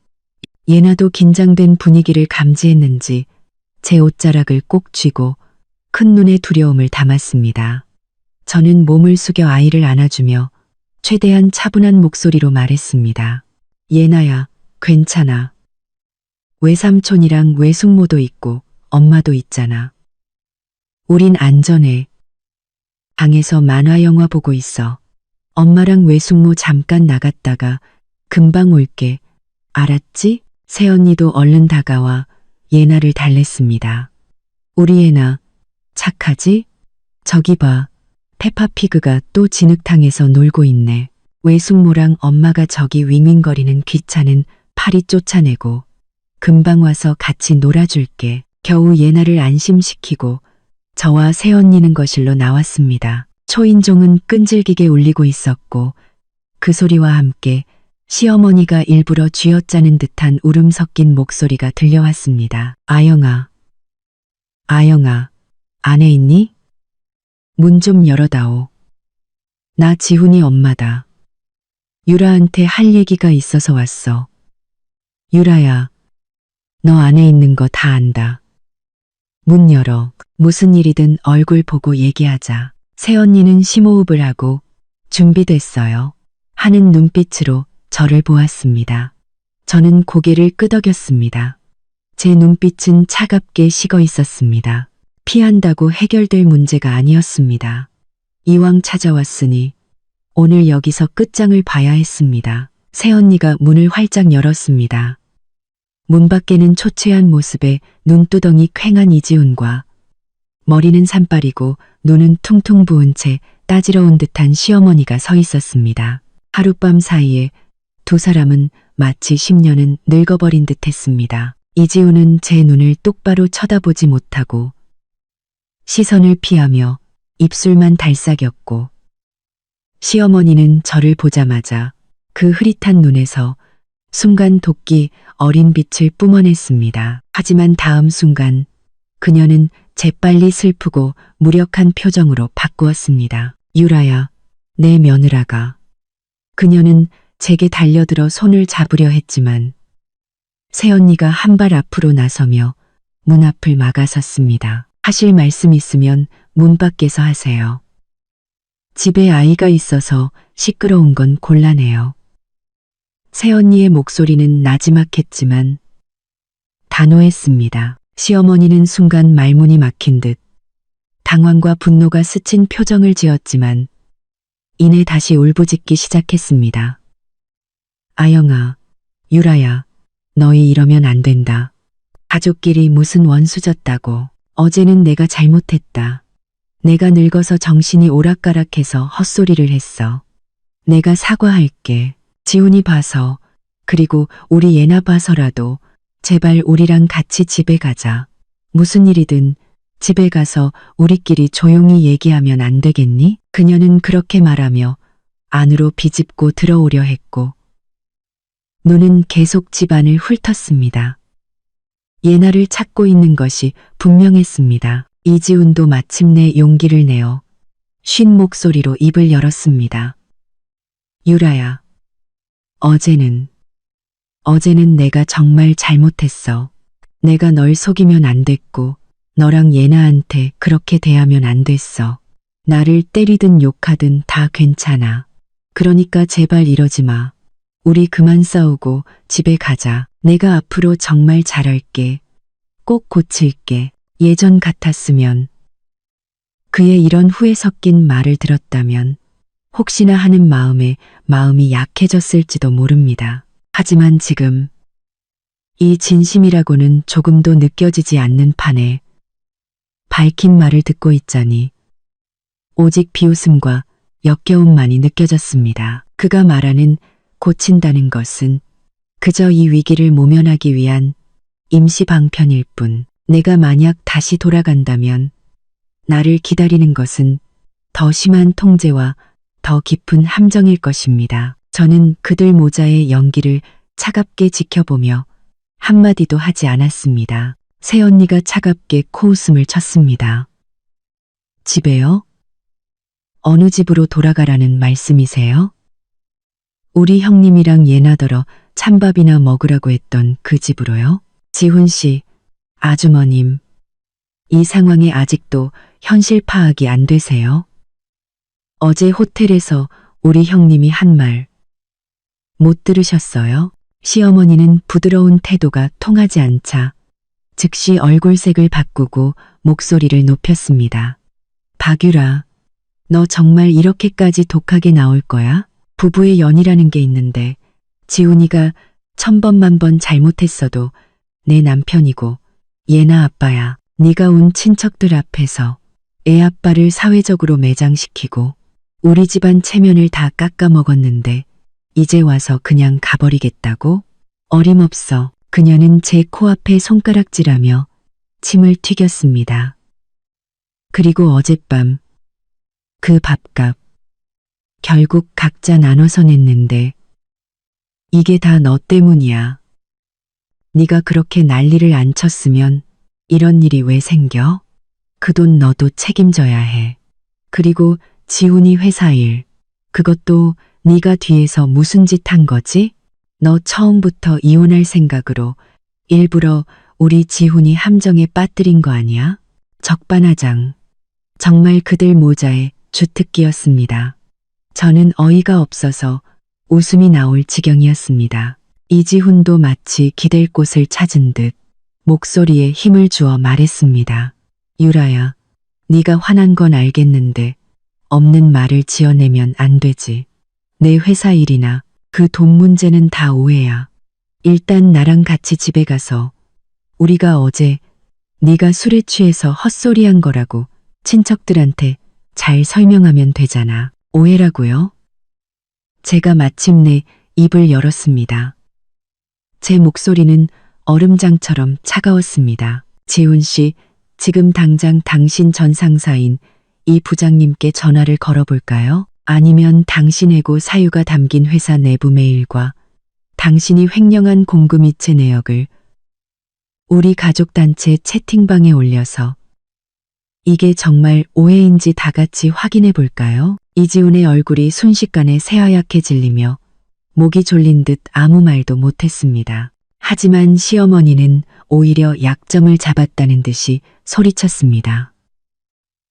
예나도 긴장된 분위기를 감지했는지 제 옷자락을 꼭 쥐고 큰 눈에 두려움을 담았습니다. 저는 몸을 숙여 아이를 안아주며 최대한 차분한 목소리로 말했습니다. 예나야, 괜찮아. 외삼촌이랑 외숙모도 있고 엄마도 있잖아. 우린 안전해. 방에서 만화 영화 보고 있어. 엄마랑 외숙모 잠깐 나갔다가 금방 올게. 알았지? 새언니도 얼른 다가와 예나를 달랬습니다. 우리 예나 착하지? 저기 봐. 페파피그가 또 진흙탕에서 놀고 있네. 외숙모랑 엄마가 저기 윙윙거리는 귀찮은 파리 쫓아내고 금방 와서 같이 놀아줄게. 겨우 예나를 안심시키고 저와 새언니는 거실로 나왔습니다. 초인종은 끈질기게 울리고 있었고 그 소리와 함께 시어머니가 일부러 쥐어짜는 듯한 울음 섞인 목소리가 들려왔습니다. 아영아, 아영아, 안에 있니? 문 좀 열어다오. 나 지훈이 엄마다. 유라한테 할 얘기가 있어서 왔어. 유라야, 너 안에 있는 거 다 안다. 문 열어. 무슨 일이든 얼굴 보고 얘기하자. 새언니는 심호흡을 하고 준비됐어요. 하는 눈빛으로 저를 보았습니다. 저는 고개를 끄덕였습니다. 제 눈빛은 차갑게 식어 있었습니다. 피한다고 해결될 문제가 아니었습니다. 이왕 찾아왔으니 오늘 여기서 끝장을 봐야 했습니다. 새언니가 문을 활짝 열었습니다. 문 밖에는 초췌한 모습에 눈두덩이 퀭한 이지훈과 머리는 산발이고 눈은 퉁퉁 부은 채 따지러 온 듯한 시어머니가 서 있었습니다. 하룻밤 사이에 두 사람은 마치 10년은 늙어버린 듯 했습니다. 이지훈은 제 눈을 똑바로 쳐다보지 못하고 시선을 피하며 입술만 달싹였고 시어머니는 저를 보자마자 그 흐릿한 눈에서 순간 도끼 어린 빛을 뿜어냈습니다. 하지만 다음 순간 그녀는 재빨리 슬프고 무력한 표정으로 바꾸었습니다. 유라야, 내 며느라가. 그녀는 제게 달려들어 손을 잡으려 했지만 새언니가 한 발 앞으로 나서며 문 앞을 막아섰습니다. 하실 말씀 있으면 문 밖에서 하세요. 집에 아이가 있어서 시끄러운 건 곤란해요. 새언니의 목소리는 나지막했지만 단호했습니다. 시어머니는 순간 말문이 막힌 듯 당황과 분노가 스친 표정을 지었지만 이내 다시 울부짖기 시작했습니다. 아영아, 유라야, 너희 이러면 안 된다. 가족끼리 무슨 원수졌다고. 어제는 내가 잘못했다. 내가 늙어서 정신이 오락가락해서 헛소리를 했어. 내가 사과할게. 지훈이 봐서, 그리고 우리 예나 봐서라도 제발 우리랑 같이 집에 가자. 무슨 일이든 집에 가서 우리끼리 조용히 얘기하면 안 되겠니? 그녀는 그렇게 말하며 안으로 비집고 들어오려 했고 눈은 계속 집안을 훑었습니다. 예나를 찾고 있는 것이 분명했습니다. 이지훈도 마침내 용기를 내어 쉰 목소리로 입을 열었습니다. 유라야, 어제는 내가 정말 잘못했어. 내가 널 속이면 안 됐고 너랑 예나한테 그렇게 대하면 안 됐어. 나를 때리든 욕하든 다 괜찮아. 그러니까 제발 이러지 마. 우리 그만 싸우고 집에 가자. 내가 앞으로 정말 잘할게. 꼭 고칠게. 예전 같았으면 그의 이런 후회 섞인 말을 들었다면 혹시나 하는 마음이 약해졌을지도 모릅니다. 하지만 지금 이 진심이라고는 조금도 느껴지지 않는 판에 밝힌 말을 듣고 있자니 오직 비웃음과 역겨움만이 느껴졌습니다. 그가 말하는 고친다는 것은 그저 이 위기를 모면하기 위한 임시 방편일 뿐. 내가 만약 다시 돌아간다면 나를 기다리는 것은 더 심한 통제와 더 깊은 함정일 것입니다. 저는 그들 모자의 연기를 차갑게 지켜보며 한마디도 하지 않았습니다. 새언니가 차갑게 코웃음을 쳤습니다. 집에요? 어느 집으로 돌아가라는 말씀이세요? 우리 형님이랑 예나더러 찬밥이나 먹으라고 했던 그 집으로요? 지훈 씨, 아주머님, 이 상황에 아직도 현실 파악이 안 되세요? 어제 호텔에서 우리 형님이 한 말 못 들으셨어요? 시어머니는 부드러운 태도가 통하지 않자 즉시 얼굴색을 바꾸고 목소리를 높였습니다. 박유라, 너 정말 이렇게까지 독하게 나올 거야? 부부의 연이라는 게 있는데 지훈이가 천번만번 잘못했어도 내 남편이고 예나 아빠야. 네가 온 친척들 앞에서 애 아빠를 사회적으로 매장시키고 우리 집안 체면을 다 깎아먹었는데 이제 와서 그냥 가버리겠다고? 어림없어. 그녀는 제 코앞에 손가락질하며 침을 튀겼습니다. 그리고 어젯밤 그 밥값 결국 각자 나눠서 냈는데 이게 다 너 때문이야. 네가 그렇게 난리를 안 쳤으면 이런 일이 왜 생겨? 그 돈 너도 책임져야 해. 그리고 지훈이 회사 일, 그것도 네가 뒤에서 무슨 짓 한 거지? 너 처음부터 이혼할 생각으로 일부러 우리 지훈이 함정에 빠뜨린 거 아니야? 적반하장. 정말 그들 모자에 주특기였습니다. 저는 어이가 없어서 웃음이 나올 지경이었습니다. 이지훈도 마치 기댈 곳을 찾은 듯 목소리에 힘을 주어 말했습니다. 유라야, 네가 화난 건 알겠는데 없는 말을 지어내면 안 되지. 내 회사 일이나 그 돈 문제는 다 오해야. 일단 나랑 같이 집에 가서 우리가 어제 네가 술에 취해서 헛소리한 거라고 친척들한테 잘 설명하면 되잖아. 오해라고요? 제가 마침내 입을 열었습니다. 제 목소리는 얼음장처럼 차가웠습니다. 지훈 씨, 지금 당장 당신 전 상사인 이 부장님께 전화를 걸어볼까요? 아니면 당신애고 사유가 담긴 회사 내부 메일과 당신이 횡령한 공금이체 내역을 우리 가족단체 채팅방에 올려서 이게 정말 오해인지 다 같이 확인해 볼까요? 이지훈의 얼굴이 순식간에 새하얗게 질리며 목이 졸린 듯 아무 말도 못했습니다. 하지만 시어머니는 오히려 약점을 잡았다는 듯이 소리쳤습니다.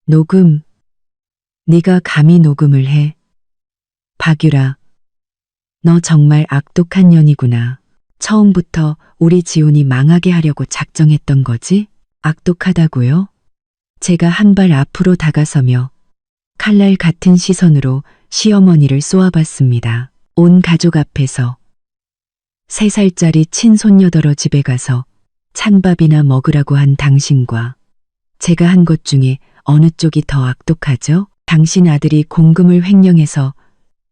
녹음. 네가 감히 녹음을 해. 박유라, 너 정말 악독한 년이구나. 처음부터 우리 지훈이 망하게 하려고 작정했던 거지? 악독하다고요? 제가 한 발 앞으로 다가서며 칼날 같은 시선으로 시어머니를 쏘아봤습니다. 온 가족 앞에서 3살짜리 친손녀더러 집에 가서 찬밥이나 먹으라고 한 당신과 제가 한 것 중에 어느 쪽이 더 악독하죠? 당신 아들이 공금을 횡령해서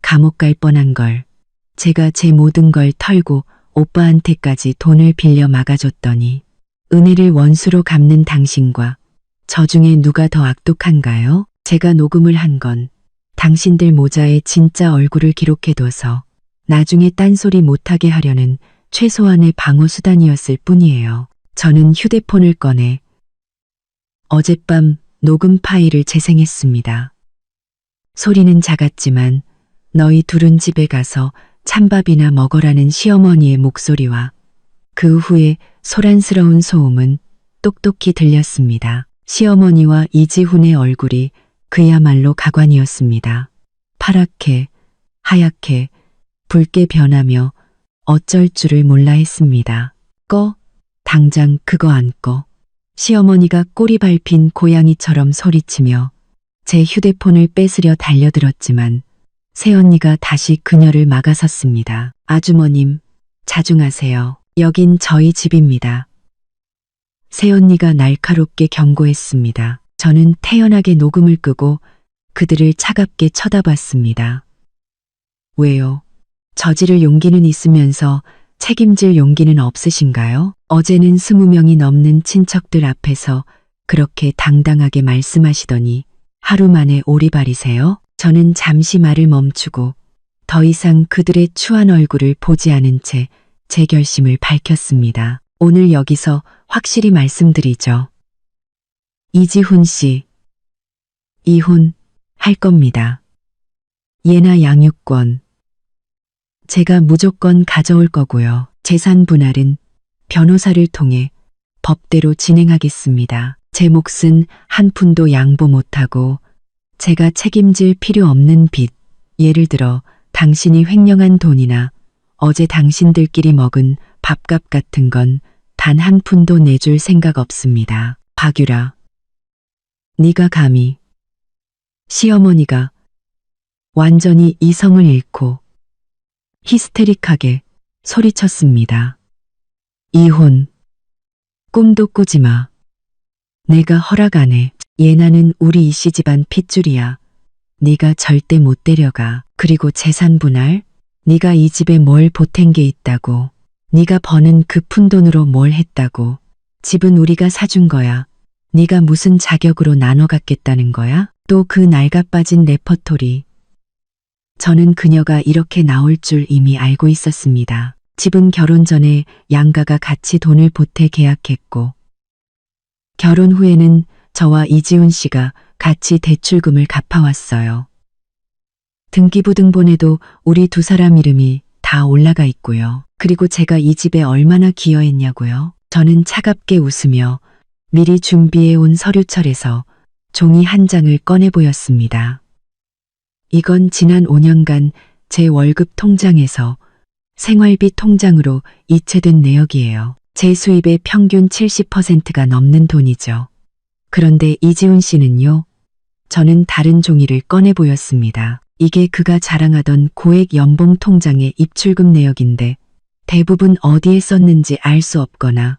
감옥 갈 뻔한 걸 제가 제 모든 걸 털고 오빠한테까지 돈을 빌려 막아줬더니 은혜를 원수로 갚는 당신과 저 중에 누가 더 악독한가요? 제가 녹음을 한 건 당신들 모자에 진짜 얼굴을 기록해둬서 나중에 딴소리 못하게 하려는 최소한의 방어 수단이었을 뿐이에요. 저는 휴대폰을 꺼내 어젯밤 녹음 파일을 재생했습니다. 소리는 작았지만 너희 둘은 집에 가서 찬밥이나 먹어라는 시어머니의 목소리와 그 후에 소란스러운 소음은 똑똑히 들렸습니다. 시어머니와 이지훈의 얼굴이 그야말로 가관이었습니다. 파랗게, 하얗게, 붉게 변하며 어쩔 줄을 몰라 했습니다. 꺼, 당장 그거 안 꺼. 시어머니가 꼬리 밟힌 고양이처럼 소리치며 제 휴대폰을 뺏으려 달려들었지만 새언니가 다시 그녀를 막아섰습니다. 아주머님, 자중하세요. 여긴 저희 집입니다. 새언니가 날카롭게 경고했습니다. 저는 태연하게 녹음을 끄고 그들을 차갑게 쳐다봤습니다. 왜요? 저지를 용기는 있으면서 책임질 용기는 없으신가요? 어제는 20명이 넘는 친척들 앞에서 그렇게 당당하게 말씀하시더니 하루 만에 오리발이세요? 저는 잠시 말을 멈추고 더 이상 그들의 추한 얼굴을 보지 않은 채 제 결심을 밝혔습니다. 오늘 여기서 확실히 말씀드리죠. 이지훈 씨, 이혼 할 겁니다. 예나 양육권 제가 무조건 가져올 거고요. 재산 분할은 변호사를 통해 법대로 진행하겠습니다. 제 몫은 한 푼도 양보 못하고 제가 책임질 필요 없는 빚, 예를 들어 당신이 횡령한 돈이나 어제 당신들끼리 먹은 밥값 같은 건 단 한 푼도 내줄 생각 없습니다. 박유라, 네가 감히. 시어머니가 완전히 이성을 잃고 히스테릭하게 소리쳤습니다. 이혼, 꿈도 꾸지 마. 내가 허락 안 해. 예나는 우리 이씨 집안 핏줄이야. 네가 절대 못 데려가. 그리고 재산 분할? 네가 이 집에 뭘 보탠 게 있다고. 네가 버는 그 푼돈으로 뭘 했다고. 집은 우리가 사준 거야. 네가 무슨 자격으로 나눠 갖겠다는 거야? 또 그 낡아빠진 레퍼토리. 저는 그녀가 이렇게 나올 줄 이미 알고 있었습니다. 집은 결혼 전에 양가가 같이 돈을 보태 계약했고 결혼 후에는 저와 이지훈 씨가 같이 대출금을 갚아왔어요. 등기부 등본에도 우리 두 사람 이름이 다 올라가 있고요. 그리고 제가 이 집에 얼마나 기여했냐고요? 저는 차갑게 웃으며 미리 준비해온 서류철에서 종이 한 장을 꺼내 보였습니다. 이건 지난 5년간 제 월급 통장에서 생활비 통장으로 이체된 내역이에요. 제 수입의 평균 70%가 넘는 돈이죠. 그런데 이지훈 씨는요? 저는 다른 종이를 꺼내 보였습니다. 이게 그가 자랑하던 고액 연봉 통장의 입출금 내역인데 대부분 어디에 썼는지 알 수 없거나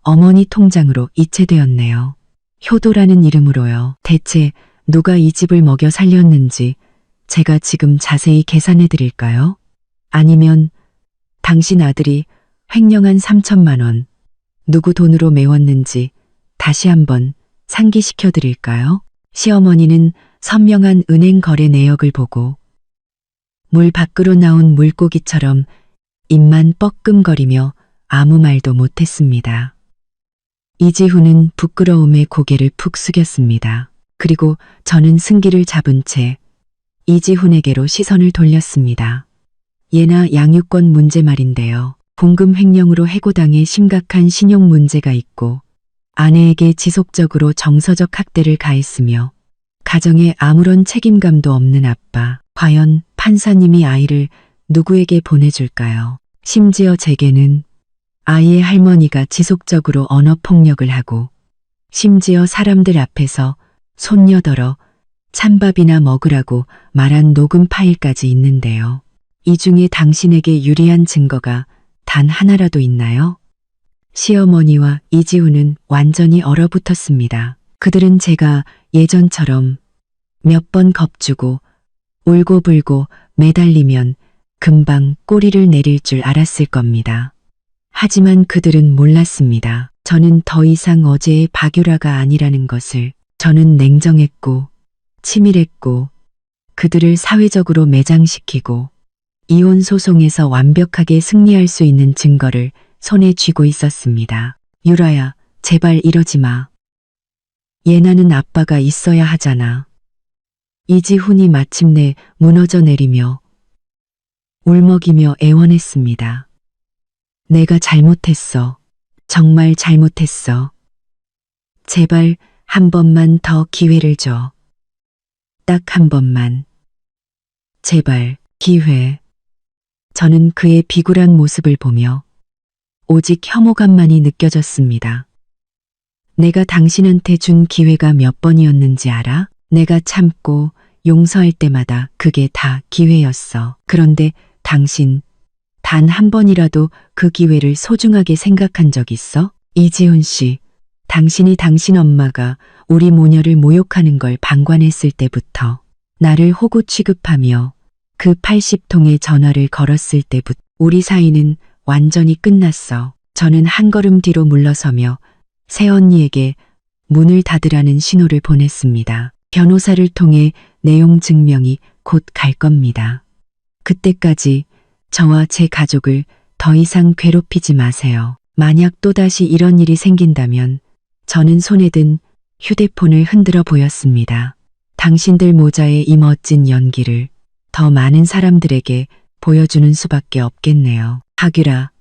어머니 통장으로 이체되었네요. 효도라는 이름으로요. 대체 누가 이 집을 먹여 살렸는지 제가 지금 자세히 계산해 드릴까요? 아니면 당신 아들이 횡령한 3천만 원 누구 돈으로 메웠는지 다시 한번 상기시켜 드릴까요? 시어머니는 선명한 은행 거래 내역을 보고 물 밖으로 나온 물고기처럼 입만 뻐끔거리며 아무 말도 못했습니다. 이지훈은 부끄러움에 고개를 푹 숙였습니다. 그리고 저는 승기를 잡은 채 이지훈에게로 시선을 돌렸습니다. 예나 양육권 문제 말인데요. 공금 횡령으로 해고당해 심각한 신용 문제가 있고 아내에게 지속적으로 정서적 학대를 가했으며 가정에 아무런 책임감도 없는 아빠. 과연 판사님이 아이를 누구에게 보내줄까요? 심지어 제게는 아이의 할머니가 지속적으로 언어폭력을 하고 심지어 사람들 앞에서 손녀더러 찬밥이나 먹으라고 말한 녹음 파일까지 있는데요. 이 중에 당신에게 유리한 증거가 단 하나라도 있나요? 시어머니와 이지훈은 완전히 얼어붙었습니다. 그들은 제가 예전처럼 몇 번 겁주고 울고불고 매달리면 금방 꼬리를 내릴 줄 알았을 겁니다. 하지만 그들은 몰랐습니다. 저는 더 이상 어제의 박유라가 아니라는 것을. 저는 냉정했고 치밀했고 그들을 사회적으로 매장시키고 이혼 소송에서 완벽하게 승리할 수 있는 증거를 손에 쥐고 있었습니다. 유라야, 제발 이러지 마. 예나는 아빠가 있어야 하잖아. 이지훈이 마침내 무너져 내리며 울먹이며 애원했습니다. 내가 잘못했어. 정말 잘못했어. 제발 한 번만 더 기회를 줘. 딱 한 번만. 제발, 기회. 저는 그의 비굴한 모습을 보며 오직 혐오감만이 느껴졌습니다. 내가 당신한테 준 기회가 몇 번이었는지 알아? 내가 참고 용서할 때마다 그게 다 기회였어. 그런데 당신 단 한 번이라도 그 기회를 소중하게 생각한 적 있어? 이지훈 씨, 당신이 당신 엄마가 우리 모녀를 모욕하는 걸 방관했을 때부터 나를 호구 취급하며 그 80통의 전화를 걸었을 때부터 우리 사이는 완전히 끝났어. 저는 한 걸음 뒤로 물러서며 새언니에게 문을 닫으라는 신호를 보냈습니다. 변호사를 통해 내용 증명이 곧 갈 겁니다. 그때까지 저와 제 가족을 더 이상 괴롭히지 마세요. 만약 또다시 이런 일이 생긴다면 저는 손에 든 휴대폰을 흔들어 보였습니다. 당신들 모자의 이 멋진 연기를 더 많은 사람들에게 보여주는 수밖에 없겠네요. 하규라,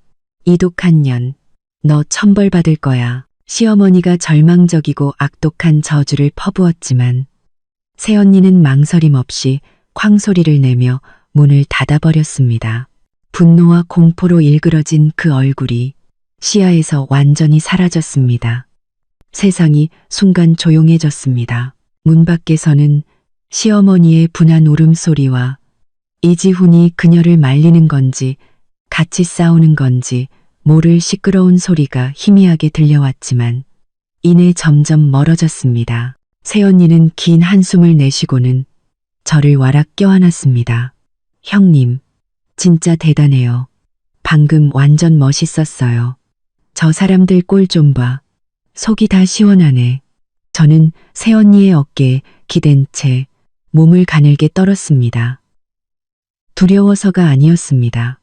이 독한 년, 너 천벌 받을 거야. 시어머니가 절망적이고 악독한 저주를 퍼부었지만 새언니는 망설임 없이 쾅소리를 내며 문을 닫아버렸습니다. 분노와 공포로 일그러진 그 얼굴이 시야에서 완전히 사라졌습니다. 세상이 순간 조용해졌습니다. 문 밖에서는 시어머니의 분한 울음소리와 이지훈이 그녀를 말리는 건지 같이 싸우는 건지 모를 시끄러운 소리가 희미하게 들려왔지만 이내 점점 멀어졌습니다. 새언니는 긴 한숨을 내쉬고는 저를 와락 껴안았습니다. 형님, 진짜 대단해요. 방금 완전 멋있었어요. 저 사람들 꼴 좀 봐. 속이 다 시원하네. 저는 새언니의 어깨에 기댄 채 몸을 가늘게 떨었습니다. 두려워서가 아니었습니다.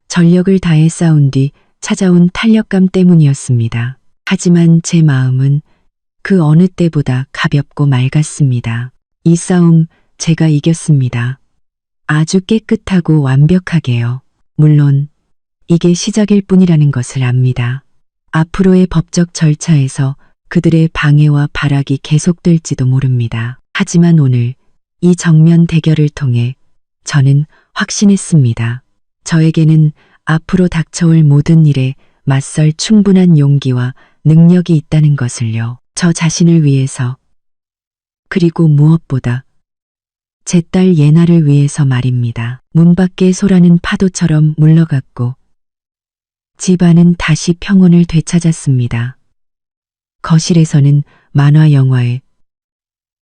전력을 다해 싸운 뒤 찾아온 탄력감 때문이었습니다. 하지만 제 마음은 그 어느 때보다 가볍고 맑았습니다. 이 싸움 제가 이겼습니다. 아주 깨끗하고 완벽하게요. 물론 이게 시작일 뿐이라는 것을 압니다. 앞으로의 법적 절차에서 그들의 방해와 발악이 계속될지도 모릅니다. 하지만 오늘 이 정면 대결을 통해 저는 확신했습니다. 저에게는 앞으로 닥쳐올 모든 일에 맞설 충분한 용기와 능력이 있다는 것을요. 저 자신을 위해서, 그리고 무엇보다 제 딸 예나를 위해서 말입니다. 문 밖의 소라는 파도처럼 물러갔고 집안은 다시 평온을 되찾았습니다. 거실에서는 만화 영화의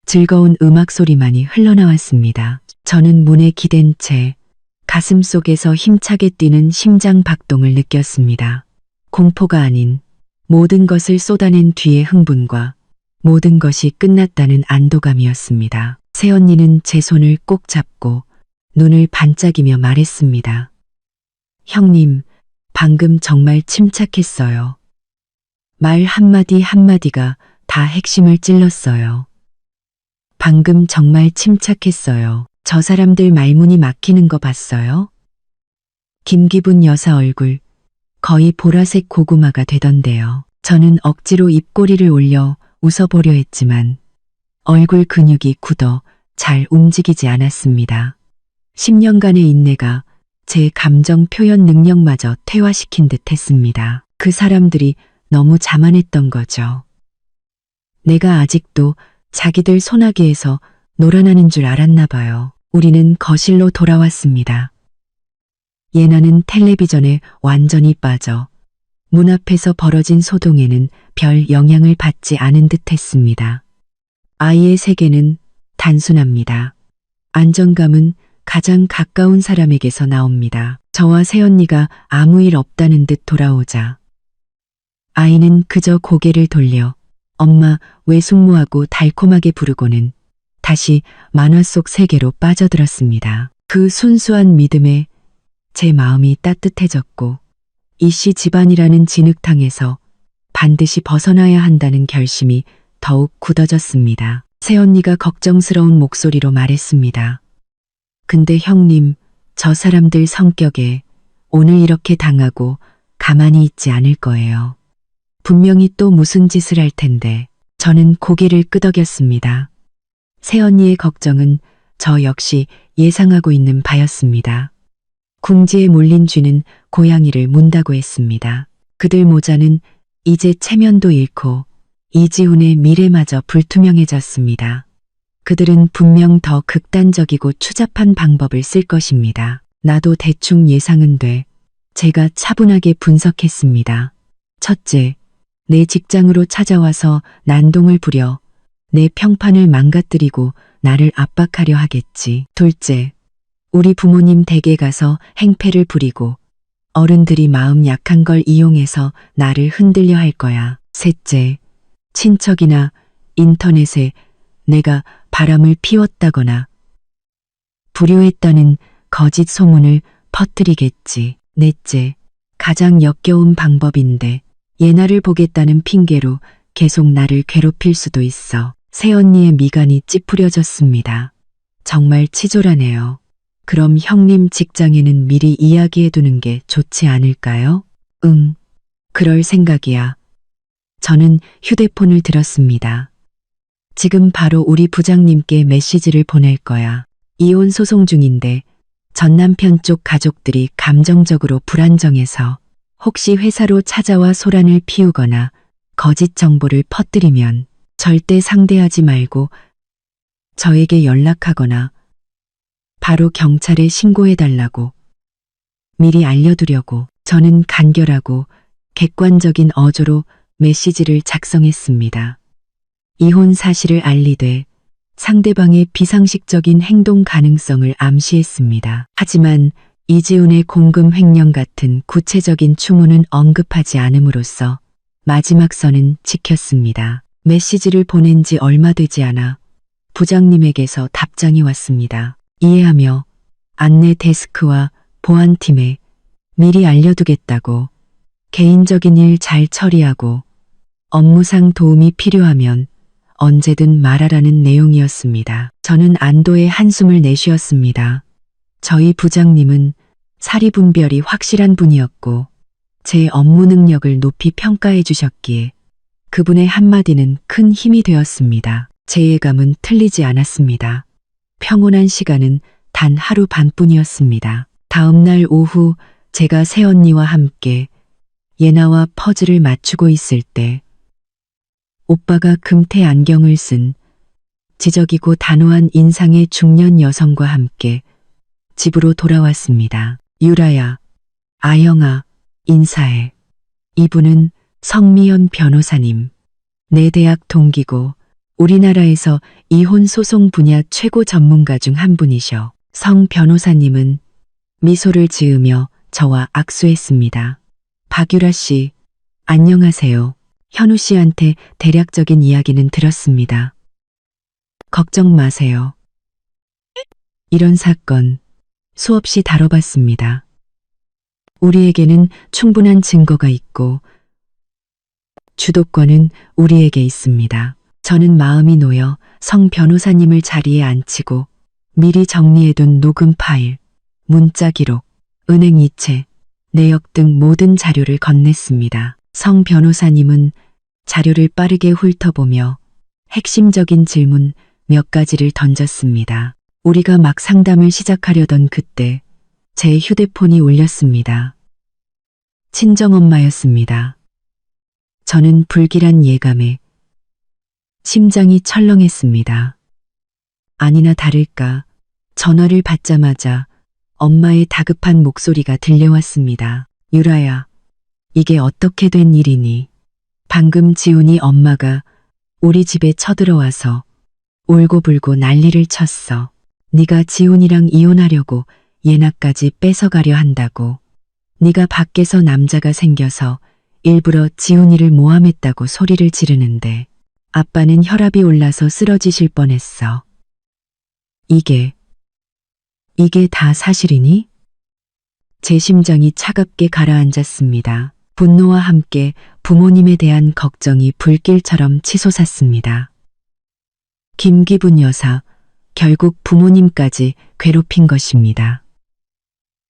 즐거운 음악 소리만이 흘러나왔습니다. 저는 문에 기댄 채 가슴 속에서 힘차게 뛰는 심장 박동을 느꼈습니다. 공포가 아닌 모든 것을 쏟아낸 뒤의 흥분과 모든 것이 끝났다는 안도감이었습니다. 새언니는 제 손을 꼭 잡고 눈을 반짝이며 말했습니다. 형님, 방금 정말 침착했어요. 말 한마디 한마디가 다 핵심을 찔렀어요. 방금 정말 침착했어요. 저 사람들 말문이 막히는 거 봤어요? 김기분 여사 얼굴 거의 보라색 고구마가 되던데요. 저는 억지로 입꼬리를 올려 웃어보려 했지만 얼굴 근육이 굳어 잘 움직이지 않았습니다. 10년간의 인내가 제 감정 표현 능력마저 퇴화시킨 듯 했습니다. 그 사람들이 너무 자만했던 거죠. 내가 아직도 자기들 소나기에서 놀아나는 줄 알았나 봐요. 우리는 거실로 돌아왔습니다. 예나는 텔레비전에 완전히 빠져 문 앞에서 벌어진 소동에는 별 영향을 받지 않은 듯 했습니다. 아이의 세계는 단순합니다. 안정감은 가장 가까운 사람에게서 나옵니다. 저와 새언니가 아무 일 없다는 듯 돌아오자 아이는 그저 고개를 돌려 엄마 왜 숙모하고 달콤하게 부르고는 다시 만화 속 세계로 빠져들었습니다. 그 순수한 믿음에 제 마음이 따뜻해졌고 이씨 집안이라는 진흙탕에서 반드시 벗어나야 한다는 결심이 더욱 굳어졌습니다. 새언니가 걱정스러운 목소리로 말했습니다. 근데 형님, 저 사람들 성격에 오늘 이렇게 당하고 가만히 있지 않을 거예요. 분명히 또 무슨 짓을 할 텐데. 저는 고개를 끄덕였습니다. 새언니의 걱정은 저 역시 예상하고 있는 바였습니다. 궁지에 몰린 쥐는 고양이를 문다고 했습니다. 그들 모자는 이제 체면도 잃고 이지훈의 미래마저 불투명해졌습니다. 그들은 분명 더 극단적이고 추잡한 방법을 쓸 것입니다. 나도 대충 예상은 돼 제가 차분하게 분석했습니다. 첫째, 내 직장으로 찾아와서 난동을 부려 내 평판을 망가뜨리고 나를 압박하려 하겠지. 둘째, 우리 부모님 댁에 가서 행패를 부리고 어른들이 마음 약한 걸 이용해서 나를 흔들려 할 거야. 셋째, 친척이나 인터넷에 내가 바람을 피웠다거나 불효했다는 거짓 소문을 퍼뜨리겠지. 넷째, 가장 역겨운 방법인데 예나를 보겠다는 핑계로 계속 나를 괴롭힐 수도 있어. 새언니의 미간이 찌푸려졌습니다. 정말 치졸하네요. 그럼 형님 직장에는 미리 이야기해두는 게 좋지 않을까요? 응, 그럴 생각이야. 저는 휴대폰을 들었습니다. 지금 바로 우리 부장님께 메시지를 보낼 거야. 이혼 소송 중인데 전 남편 쪽 가족들이 감정적으로 불안정해서 혹시 회사로 찾아와 소란을 피우거나 거짓 정보를 퍼뜨리면 절대 상대하지 말고 저에게 연락하거나 바로 경찰에 신고해달라고 미리 알려두려고. 저는 간결하고 객관적인 어조로 메시지를 작성했습니다. 이혼 사실을 알리되 상대방의 비상식적인 행동 가능성을 암시했습니다. 하지만 이지훈의 공금 횡령 같은 구체적인 추모는 언급하지 않음으로써 마지막 선은 지켰습니다. 메시지를 보낸 지 얼마 되지 않아 부장님에게서 답장이 왔습니다. 이해하며 안내 데스크와 보안팀에 미리 알려두겠다고, 개인적인 일 잘 처리하고 업무상 도움이 필요하면 언제든 말하라는 내용이었습니다. 저는 안도의 한숨을 내쉬었습니다. 저희 부장님은 사리분별이 확실한 분이었고 제 업무 능력을 높이 평가해 주셨기에 그분의 한마디는 큰 힘이 되었습니다. 제 예감은 틀리지 않았습니다. 평온한 시간은 단 하루 반뿐이었습니다. 다음 날 오후 제가 새언니와 함께 예나와 퍼즐을 맞추고 있을 때 오빠가 금태 안경을 쓴 지적이고 단호한 인상의 중년 여성과 함께 집으로 돌아왔습니다. 유라야, 아영아, 인사해. 이분은 성미연 변호사님. 내 대학 동기고 우리나라에서 이혼 소송 분야 최고 전문가 중 한 분이셔. 성 변호사님은 미소를 지으며 저와 악수했습니다. 박유라 씨, 안녕하세요. 현우 씨한테 대략적인 이야기는 들었습니다. 걱정 마세요. 이런 사건 수없이 다뤄봤습니다. 우리에게는 충분한 증거가 있고 주도권은 우리에게 있습니다. 저는 마음이 놓여 성 변호사님을 자리에 앉히고 미리 정리해둔 녹음 파일, 문자 기록, 은행 이체, 내역 등 모든 자료를 건넸습니다. 성 변호사님은 자료를 빠르게 훑어보며 핵심적인 질문 몇 가지를 던졌습니다. 우리가 막 상담을 시작하려던 그때 제 휴대폰이 울렸습니다. 친정엄마였습니다. 저는 불길한 예감에 심장이 철렁했습니다. 아니나 다를까 전화를 받자마자 엄마의 다급한 목소리가 들려왔습니다. 유라야, 이게 어떻게 된 일이니? 방금 지훈이 엄마가 우리 집에 쳐들어와서 울고불고 난리를 쳤어. 네가 지훈이랑 이혼하려고 예나까지 뺏어가려 한다고. 네가 밖에서 남자가 생겨서 일부러 지훈이를 모함했다고 소리를 지르는데 아빠는 혈압이 올라서 쓰러지실 뻔했어. 이게 다 사실이니? 제 심장이 차갑게 가라앉았습니다. 분노와 함께 부모님에 대한 걱정이 불길처럼 치솟았습니다. 김기분 여사, 결국 부모님까지 괴롭힌 것입니다.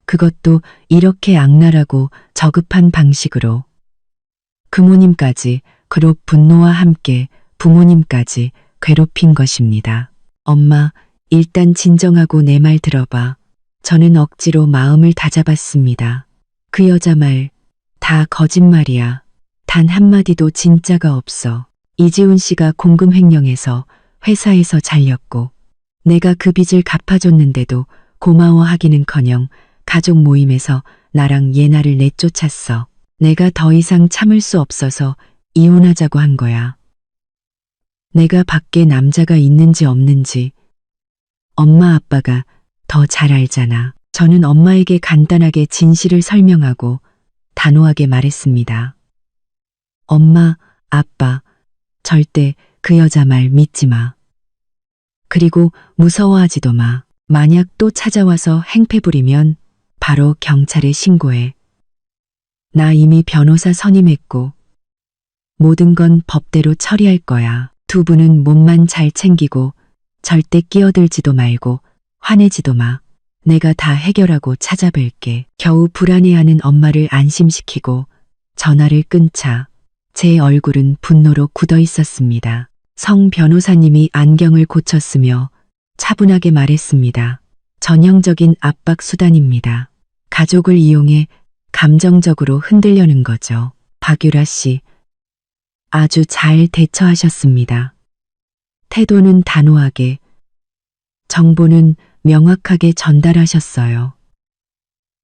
그것도 이렇게 악랄하고 저급한 방식으로. 부모님까지, 그룹 분노와 함께 부모님까지 괴롭힌 것입니다. 엄마, 일단 진정하고 내 말 들어봐. 저는 억지로 마음을 다잡았습니다. 그 여자 말 다 거짓말이야. 단 한마디도 진짜가 없어. 이지훈 씨가 공금 횡령해서 회사에서 잘렸고 내가 그 빚을 갚아줬는데도 고마워하기는커녕 가족 모임에서 나랑 예나를 내쫓았어. 내가 더 이상 참을 수 없어서 이혼하자고 한 거야. 내가 밖에 남자가 있는지 없는지 엄마 아빠가 더 잘 알잖아. 저는 엄마에게 간단하게 진실을 설명하고 단호하게 말했습니다. 엄마, 아빠, 절대 그 여자 말 믿지 마. 그리고 무서워하지도 마. 만약 또 찾아와서 행패 부리면 바로 경찰에 신고해. 나 이미 변호사 선임했고 모든 건 법대로 처리할 거야. 두 분은 몸만 잘 챙기고 절대 끼어들지도 말고 화내지도 마. 내가 다 해결하고 찾아뵐게. 겨우 불안해하는 엄마를 안심시키고 전화를 끊자 제 얼굴은 분노로 굳어 있었습니다. 성 변호사님이 안경을 고쳤으며 차분하게 말했습니다. 전형적인 압박 수단입니다. 가족을 이용해 감정적으로 흔들려는 거죠. 박유라 씨, 아주 잘 대처하셨습니다. 태도는 단호하게, 정보는 명확하게 전달하셨어요.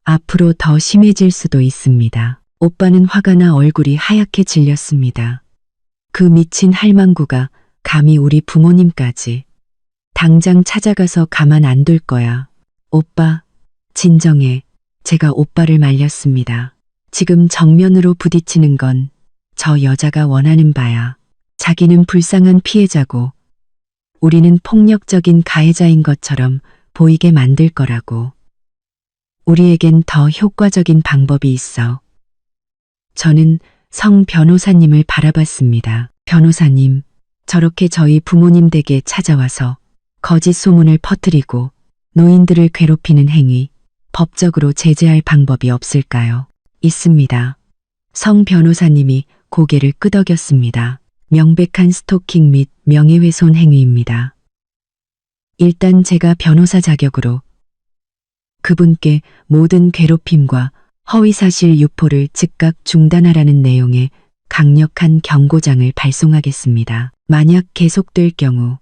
앞으로 더 심해질 수도 있습니다. 오빠는 화가 나 얼굴이 하얗게 질렸습니다. 그 미친 할망구가 감히 우리 부모님까지. 당장 찾아가서 가만 안 둘 거야. 오빠, 진정해. 제가 오빠를 말렸습니다. 지금 정면으로 부딪히는 건 저 여자가 원하는 바야. 자기는 불쌍한 피해자고 우리는 폭력적인 가해자인 것처럼 보이게 만들 거라고. 우리에겐 더 효과적인 방법이 있어. 저는 성 변호사님을 바라봤습니다. 변호사님, 저렇게 저희 부모님 댁에 찾아와서 거짓 소문을 퍼뜨리고 노인들을 괴롭히는 행위, 법적으로 제재할 방법이 없을까요? 있습니다. 성 변호사님이 고개를 끄덕였습니다. 명백한 스토킹 및 명예훼손 행위입니다. 일단 제가 변호사 자격으로 그분께 모든 괴롭힘과 허위사실 유포를 즉각 중단하라는 내용의 강력한 경고장을 발송하겠습니다. 만약 계속될 경우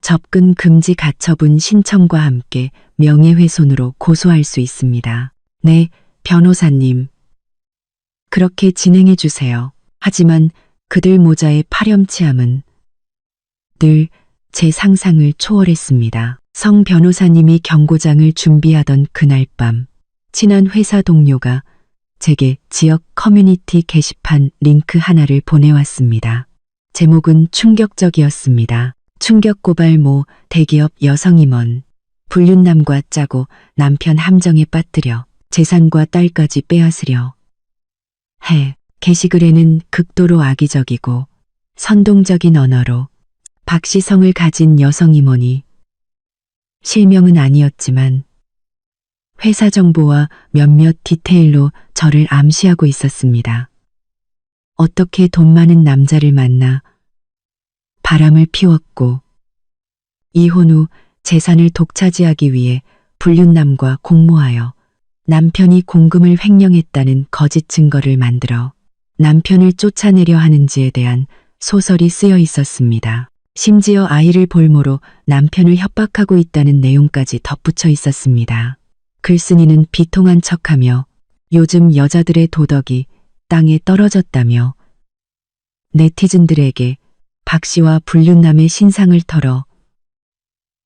접근 금지 가처분 신청과 함께 명예훼손으로 고소할 수 있습니다. 네, 변호사님. 그렇게 진행해 주세요. 하지만 그들 모자의 파렴치함은 늘 제 상상을 초월했습니다. 성 변호사님이 경고장을 준비하던 그날 밤, 친한 회사 동료가 제게 지역 커뮤니티 게시판 링크 하나를 보내왔습니다. 제목은 충격적이었습니다. 충격 고발 모 대기업 여성임원. 불륜남과 짜고 남편 함정에 빠뜨려 재산과 딸까지 빼앗으려 해. 게시글에는 극도로 악의적이고 선동적인 언어로 박씨성을 가진 여성 임원이, 실명은 아니었지만 회사 정보와 몇몇 디테일로 저를 암시하고 있었습니다. 어떻게 돈 많은 남자를 만나 바람을 피웠고 이혼 후 재산을 독차지하기 위해 불륜남과 공모하여 남편이 공금을 횡령했다는 거짓 증거를 만들어 남편을 쫓아내려 하는지에 대한 소설이 쓰여 있었습니다. 심지어 아이를 볼모로 남편을 협박하고 있다는 내용까지 덧붙여 있었습니다. 글쓴이는 비통한 척하며 요즘 여자들의 도덕이 땅에 떨어졌다며 네티즌들에게 박 씨와 불륜남의 신상을 털어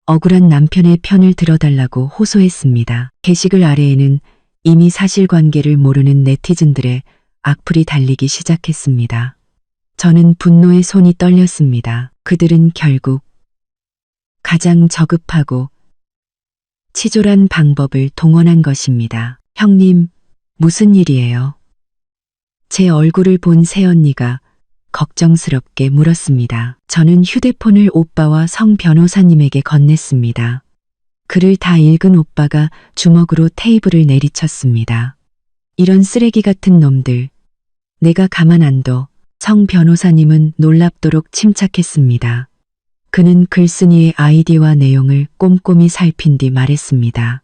억울한 남편의 편을 들어달라고 호소했습니다. 게시글 아래에는 이미 사실관계를 모르는 네티즌들의 악플이 달리기 시작했습니다. 저는 분노에 손이 떨렸습니다. 그들은 결국 가장 저급하고 치졸한 방법을 동원한 것입니다. 형님, 무슨 일이에요? 제 얼굴을 본 새언니가 걱정스럽게 물었습니다. 저는 휴대폰을 오빠와 성 변호사님에게 건넸습니다. 글을 다 읽은 오빠가 주먹으로 테이블을 내리쳤습니다. 이런 쓰레기 같은 놈들, 내가 가만 안 둬. 성 변호사님은 놀랍도록 침착했습니다. 그는 글쓴이의 아이디와 내용을 꼼꼼히 살핀 뒤 말했습니다.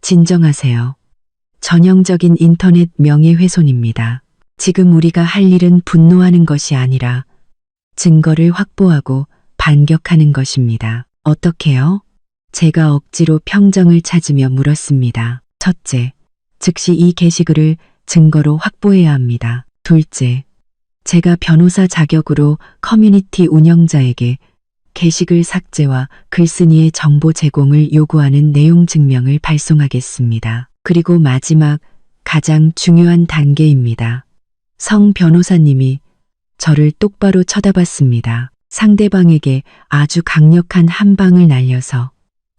진정하세요. 전형적인 인터넷 명예훼손입니다. 지금 우리가 할 일은 분노하는 것이 아니라 증거를 확보하고 반격하는 것입니다. 어떻게요? 제가 억지로 평정을 찾으며 물었습니다. 첫째, 즉시 이 게시글을 증거로 확보해야 합니다. 둘째, 제가 변호사 자격으로 커뮤니티 운영자에게 게시글 삭제와 글쓴이의 정보 제공을 요구하는 내용 증명을 발송하겠습니다. 그리고 마지막 가장 중요한 단계입니다. 성 변호사님이 저를 똑바로 쳐다봤습니다. 상대방에게 아주 강력한 한 방을 날려서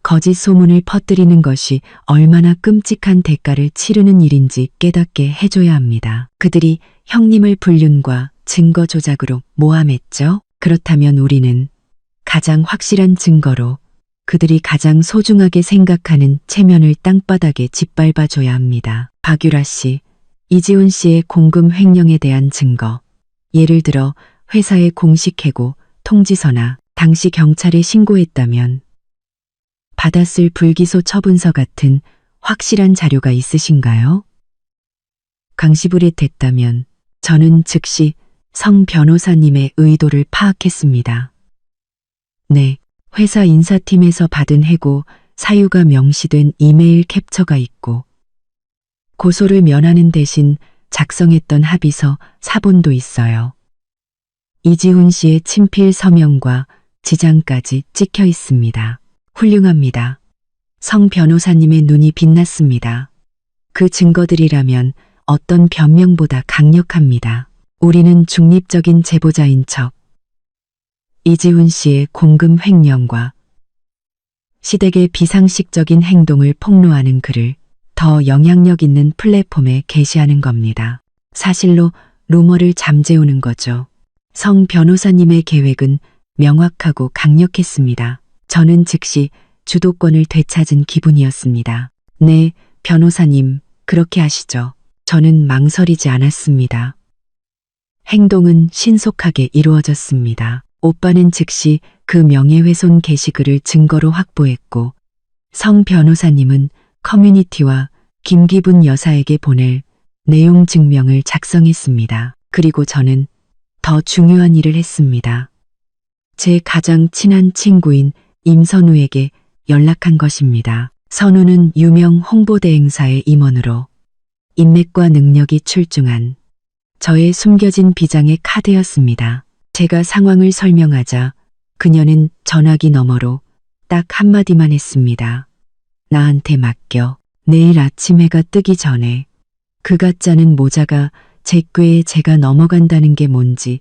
거짓 소문을 퍼뜨리는 것이 얼마나 끔찍한 대가를 치르는 일인지 깨닫게 해줘야 합니다. 그들이 형님을 불륜과 증거 조작으로 모함했죠? 그렇다면 우리는 가장 확실한 증거로 그 그들이 가장 소중하게 생각하는 체면을 땅바닥에 짓밟아 줘야 합니다. 박유라 씨, 이지훈 씨의 공금 횡령에 대한 증거, 예를 들어 회사의 공식 해고, 통지서나 당시 경찰에 신고했다면 받았을 불기소 처분서 같은 확실한 자료가 있으신가요? 강시불이됐다면 저는 즉시 성 변호사님의 의도를 파악했습니다. 네, 회사 인사팀에서 받은 해고 사유가 명시된 이메일 캡처가 있고 고소를 면하는 대신 작성했던 합의서 사본도 있어요. 이지훈 씨의 친필 서명과 지장까지 찍혀 있습니다. 훌륭합니다. 성 변호사님의 눈이 빛났습니다. 그 증거들이라면 어떤 변명보다 강력합니다. 우리는 중립적인 제보자인 척 이지훈 씨의 공금 횡령과 시댁의 비상식적인 행동을 폭로하는 글을 더 영향력 있는 플랫폼에 게시하는 겁니다. 사실로 루머를 잠재우는 거죠. 성 변호사님의 계획은 명확하고 강력했습니다. 저는 즉시 주도권을 되찾은 기분이었습니다. 네, 변호사님, 그렇게 하시죠. 저는 망설이지 않았습니다. 행동은 신속하게 이루어졌습니다. 오빠는 즉시 그 명예훼손 게시글을 증거로 확보했고 성 변호사님은 커뮤니티와 김기분 여사에게 보낼 내용 증명을 작성했습니다. 그리고 저는 더 중요한 일을 했습니다. 제 가장 친한 친구인 임선우에게 연락한 것입니다. 선우는 유명 홍보대 행사의 임원으로 인맥과 능력이 출중한 저의 숨겨진 비장의 카드였습니다. 제가 상황을 설명하자 그녀는 전화기 너머로 딱 한마디만 했습니다. 나한테 맡겨. 내일 아침 해가 뜨기 전에 그 가짜는 모자가 제 꾀에 제가 넘어간다는 게 뭔지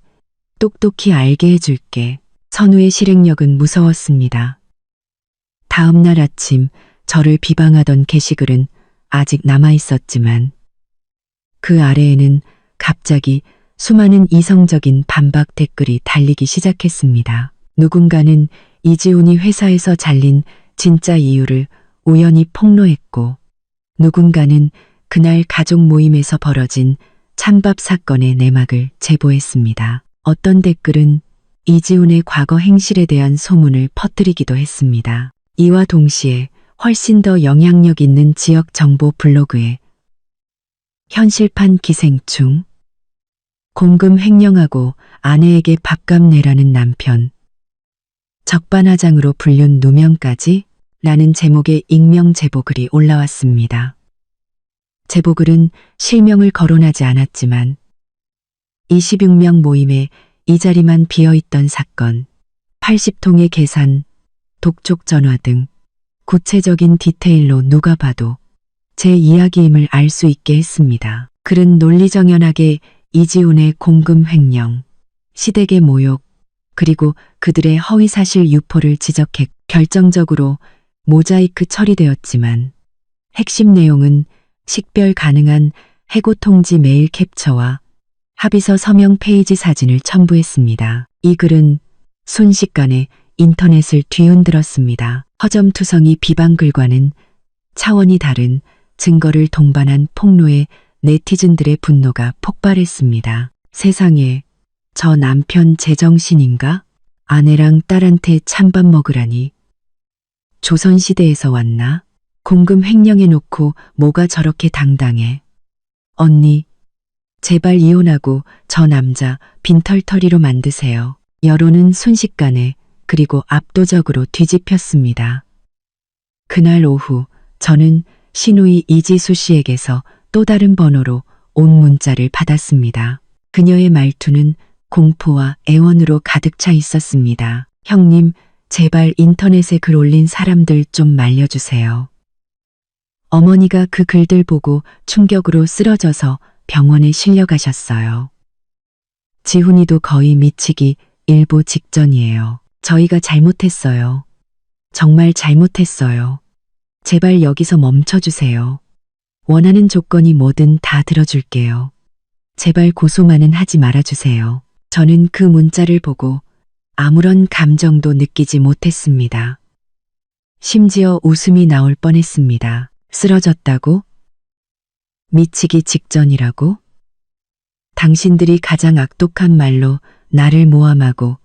똑똑히 알게 해줄게. 선우의 실행력은 무서웠습니다. 다음 날 아침 저를 비방하던 게시글은 아직 남아있었지만 그 아래에는 갑자기 수많은 이성적인 반박 댓글이 달리기 시작했습니다. 누군가는 이지훈이 회사에서 잘린 진짜 이유를 우연히 폭로했고 누군가는 그날 가족 모임에서 벌어진 찬밥 사건의 내막을 제보했습니다. 어떤 댓글은 이지훈의 과거 행실에 대한 소문을 퍼뜨리기도 했습니다. 이와 동시에 훨씬 더 영향력 있는 지역 정보 블로그에 현실판 기생충, 공금 횡령하고 아내에게 밥값 내라는 남편, 적반하장으로 불륜 누명까지 라는 제목의 익명 제보글이 올라왔습니다. 제보글은 실명을 거론하지 않았지만 26명 모임에 이 자리만 비어있던 사건, 80통의 계산, 독촉 전화 등 구체적인 디테일로 누가 봐도 제 이야기임을 알 수 있게 했습니다. 글은 논리정연하게 이지훈의 공금 횡령, 시댁의 모욕, 그리고 그들의 허위사실 유포를 지적해 결정적으로 모자이크 처리되었지만 핵심 내용은 식별 가능한 해고 통지 메일 캡처와 합의서 서명 페이지 사진을 첨부했습니다. 이 글은 순식간에 인터넷을 뒤흔들었습니다. 허점투성이 비방글과는 차원이 다른 증거를 동반한 폭로에 네티즌들의 분노가 폭발했습니다. 세상에, 저 남편 제정신인가? 아내랑 딸한테 찬밥 먹으라니. 조선시대에서 왔나? 공금 횡령해놓고 뭐가 저렇게 당당해. 언니, 제발 이혼하고 저 남자 빈털터리로 만드세요. 여론은 순식간에 그리고 압도적으로 뒤집혔습니다. 그날 오후 저는 시누이 이지수 씨에게서 또 다른 번호로 온 문자를 받았습니다. 그녀의 말투는 공포와 애원으로 가득 차 있었습니다. 형님, 제발 인터넷에 글 올린 사람들 좀 말려주세요. 어머니가 그 글들 보고 충격으로 쓰러져서 병원에 실려가셨어요. 지훈이도 거의 미치기 일보 직전이에요. 저희가 잘못했어요. 정말 잘못했어요. 제발 여기서 멈춰주세요. 원하는 조건이 뭐든 다 들어줄게요. 제발 고소만은 하지 말아주세요. 저는 그 문자를 보고 아무런 감정도 느끼지 못했습니다. 심지어 웃음이 나올 뻔했습니다. 쓰러졌다고? 미치기 직전이라고? 당신들이 가장 악독한 말로 나를 모함하고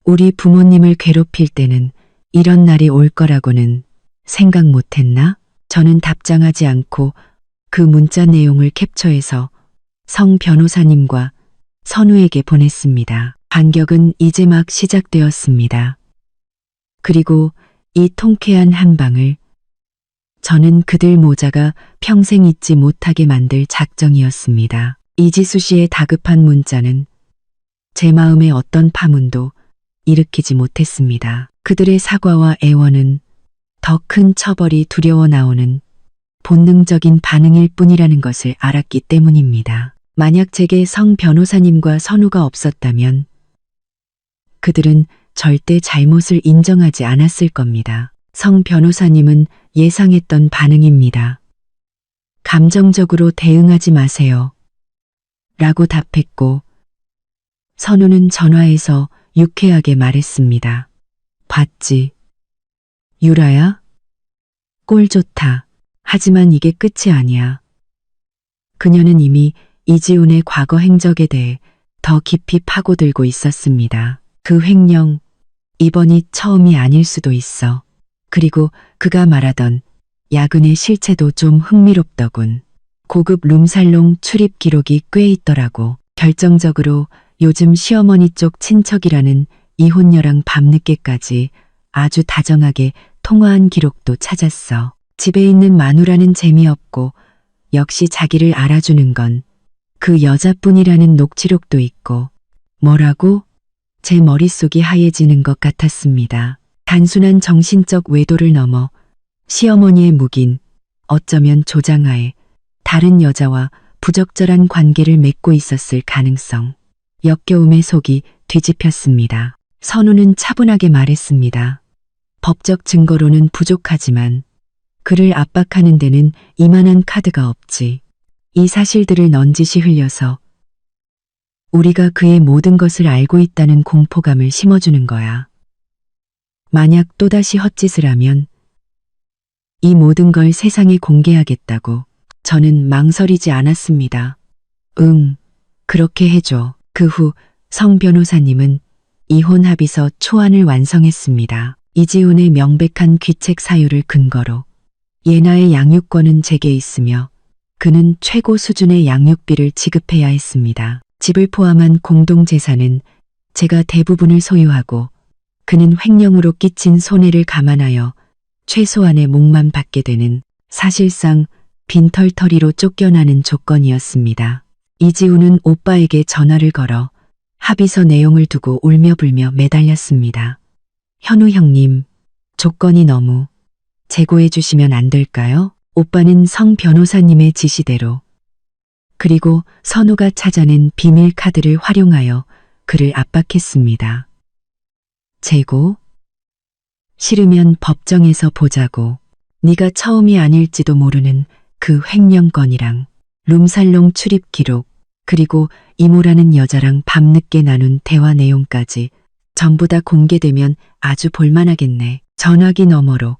우리 부모님을 괴롭힐 때는 이런 날이 올 거라고는 생각 못했나? 저는 답장하지 않고 그 문자 내용을 캡처해서 성 변호사님과 선우에게 보냈습니다. 반격은 이제 막 시작되었습니다. 그리고 이 통쾌한 한방을 저는 그들 모자가 평생 잊지 못하게 만들 작정이었습니다. 이지수 씨의 다급한 문자는 제 마음에 어떤 파문도 일으키지 못했습니다. 그들의 사과와 애원은 더 큰 처벌이 두려워 나오는 본능적인 반응일 뿐이라는 것을 알았기 때문입니다. 만약 제게 성 변호사님과 선우가 없었다면 그들은 절대 잘못을 인정하지 않았을 겁니다. 성 변호사님은 예상했던 반응입니다. 감정적으로 대응하지 마세요. 라고 답했고 선우는 전화에서 유쾌하게 말했습니다. 봤지? 유라야? 꼴 좋다. 하지만 이게 끝이 아니야. 그녀는 이미 이지훈의 과거 행적에 대해 더 깊이 파고들고 있었습니다. 그 횡령, 이번이 처음이 아닐 수도 있어. 그리고 그가 말하던 야근의 실체도 좀 흥미롭더군. 고급 룸살롱 출입 기록이 꽤 있더라고. 결정적으로 요즘 시어머니 쪽 친척이라는 이혼녀랑 밤늦게까지 아주 다정하게 통화한 기록도 찾았어. 집에 있는 마누라는 재미없고 역시 자기를 알아주는 건 그 여자뿐이라는 녹취록도 있고 뭐라고? 제 머릿속이 하얘지는 것 같았습니다. 단순한 정신적 외도를 넘어 시어머니의 묵인, 어쩌면 조장하에 다른 여자와 부적절한 관계를 맺고 있었을 가능성. 역겨움에 속이 뒤집혔습니다. 선우는 차분하게 말했습니다. 법적 증거로는 부족하지만 그를 압박하는 데는 이만한 카드가 없지. 이 사실들을 넌지시 흘려서 우리가 그의 모든 것을 알고 있다는 공포감을 심어주는 거야. 만약 또다시 헛짓을 하면 이 모든 걸 세상에 공개하겠다고 저는 망설이지 않았습니다. 응, 그렇게 해줘. 그 후 성 변호사님은 이혼 합의서 초안을 완성했습니다. 이지훈의 명백한 귀책 사유를 근거로 예나의 양육권은 제게 있으며 그는 최고 수준의 양육비를 지급해야 했습니다. 집을 포함한 공동재산은 제가 대부분을 소유하고 그는 횡령으로 끼친 손해를 감안하여 최소한의 몫만 받게 되는 사실상 빈털터리로 쫓겨나는 조건이었습니다. 이지훈은 오빠에게 전화를 걸어 합의서 내용을 두고 울며불며 매달렸습니다. 현우 형님, 조건이 너무 재고해 주시면 안 될까요? 오빠는 성 변호사님의 지시대로 그리고 선우가 찾아낸 비밀 카드를 활용하여 그를 압박했습니다. 재고? 싫으면 법정에서 보자고. 네가 처음이 아닐지도 모르는 그 횡령건이랑 룸살롱 출입 기록 그리고 이모라는 여자랑 밤늦게 나눈 대화 내용까지 전부 다 공개되면 아주 볼만하겠네. 전화기 너머로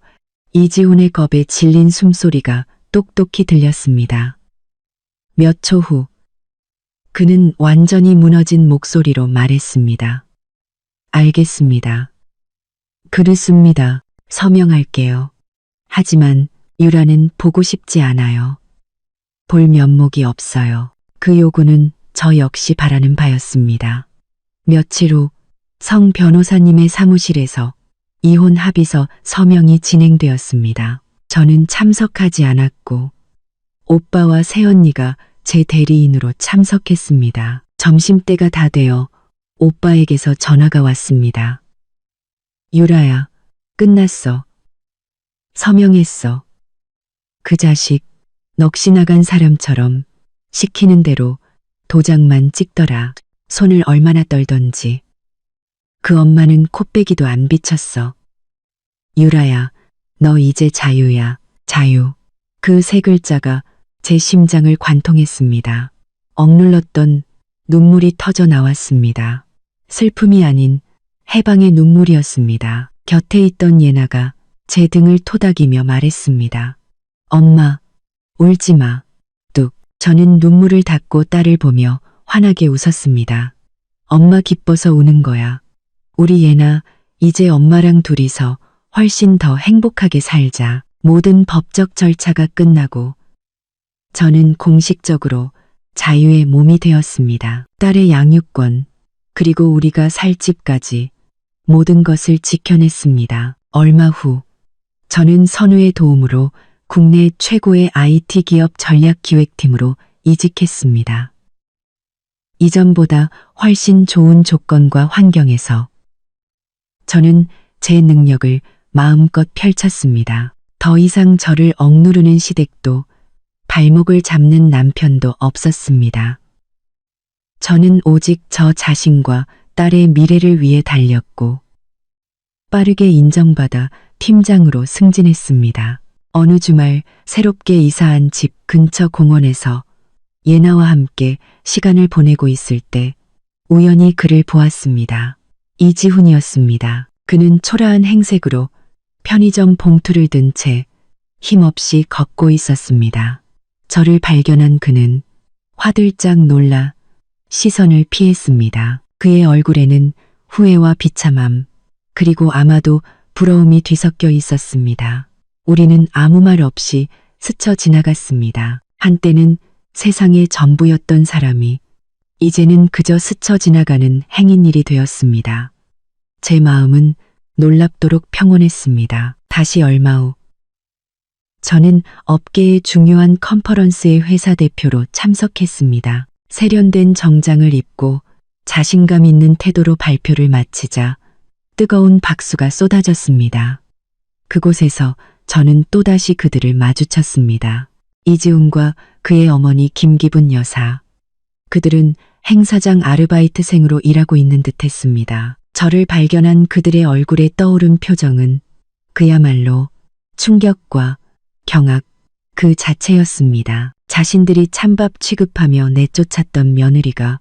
이지훈의 겁에 질린 숨소리가 똑똑히 들렸습니다. 몇 초 후 그는 완전히 무너진 목소리로 말했습니다. 알겠습니다. 그렇습니다. 서명할게요. 하지만 유라는 보고 싶지 않아요. 볼 면목이 없어요. 그 요구는 저 역시 바라는 바였습니다. 며칠 후 성 변호사님의 사무실에서 이혼 합의서 서명이 진행되었습니다. 저는 참석하지 않았고 오빠와 새언니가 제 대리인으로 참석했습니다. 점심때가 다 되어 오빠에게서 전화가 왔습니다. 유라야, 끝났어. 서명했어. 그 자식, 넋이 나간 사람처럼 시키는 대로 도장만 찍더라. 손을 얼마나 떨던지. 그 엄마는 코빼기도 안 비쳤어. 유라야, 너 이제 자유야, 자유. 그 세 글자가 제 심장을 관통했습니다. 억눌렀던 눈물이 터져 나왔습니다. 슬픔이 아닌 해방의 눈물이었습니다. 곁에 있던 예나가 제 등을 토닥이며 말했습니다. 엄마, 울지 마. 뚝. 저는 눈물을 닦고 딸을 보며 환하게 웃었습니다. 엄마 기뻐서 우는 거야. 우리 예나 이제 엄마랑 둘이서 훨씬 더 행복하게 살자. 모든 법적 절차가 끝나고 저는 공식적으로 자유의 몸이 되었습니다. 딸의 양육권, 그리고 우리가 살 집까지 모든 것을 지켜냈습니다. 얼마 후 저는 선우의 도움으로 국내 최고의 IT 기업 전략기획팀으로 이직했습니다. 이전보다 훨씬 좋은 조건과 환경에서 저는 제 능력을 마음껏 펼쳤습니다. 더 이상 저를 억누르는 시댁도 발목을 잡는 남편도 없었습니다. 저는 오직 저 자신과 딸의 미래를 위해 달렸고 빠르게 인정받아 팀장으로 승진했습니다. 어느 주말 새롭게 이사한 집 근처 공원에서 예나와 함께 시간을 보내고 있을 때 우연히 그를 보았습니다. 이지훈이었습니다. 그는 초라한 행색으로 편의점 봉투를 든 채 힘없이 걷고 있었습니다. 저를 발견한 그는 화들짝 놀라 시선을 피했습니다. 그의 얼굴에는 후회와 비참함, 그리고 아마도 부러움이 뒤섞여 있었습니다. 우리는 아무 말 없이 스쳐 지나갔습니다. 한때는 세상의 전부였던 사람이 이제는 그저 스쳐 지나가는 행인일이 되었습니다. 제 마음은 놀랍도록 평온했습니다. 다시 얼마 후 저는 업계의 중요한 컨퍼런스의 회사 대표로 참석했습니다. 세련된 정장을 입고 자신감 있는 태도로 발표를 마치자 뜨거운 박수가 쏟아졌습니다. 그곳에서 저는 또다시 그들을 마주쳤습니다. 이지훈과 그의 어머니 김기분 여사. 그들은 행사장 아르바이트생으로 일하고 있는 듯 했습니다. 저를 발견한 그들의 얼굴에 떠오른 표정은 그야말로 충격과 경악 그 자체였습니다. 자신들이 찬밥 취급하며 내쫓았던 며느리가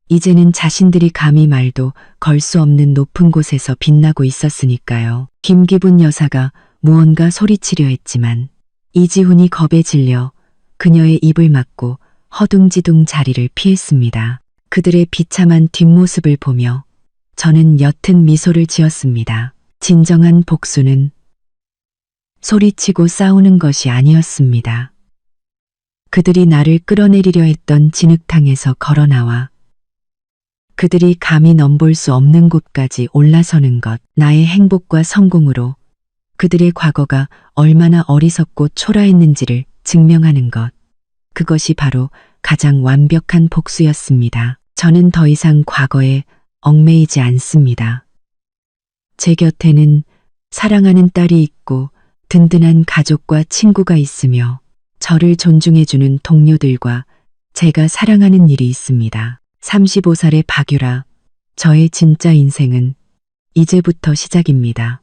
이제는 자신들이 감히 말도 걸 수 없는 높은 곳에서 빛나고 있었으니까요. 김기분 여사가 무언가 소리치려 했지만 이지훈이 겁에 질려 그녀의 입을 막고 허둥지둥 자리를 피했습니다. 그들의 비참한 뒷모습을 보며 저는 옅은 미소를 지었습니다. 진정한 복수는 소리치고 싸우는 것이 아니었습니다. 그들이 나를 끌어내리려 했던 진흙탕에서 걸어나와 그들이 감히 넘볼 수 없는 곳까지 올라서는 것, 나의 행복과 성공으로 그들의 과거가 얼마나 어리석고 초라했는지를 증명하는 것. 그것이 바로 가장 완벽한 복수였습니다. 저는 더 이상 과거에 얽매이지 않습니다. 제 곁에는 사랑하는 딸이 있고 든든한 가족과 친구가 있으며 저를 존중해주는 동료들과 제가 사랑하는 일이 있습니다. 35살의 박유라, 저의 진짜 인생은 이제부터 시작입니다.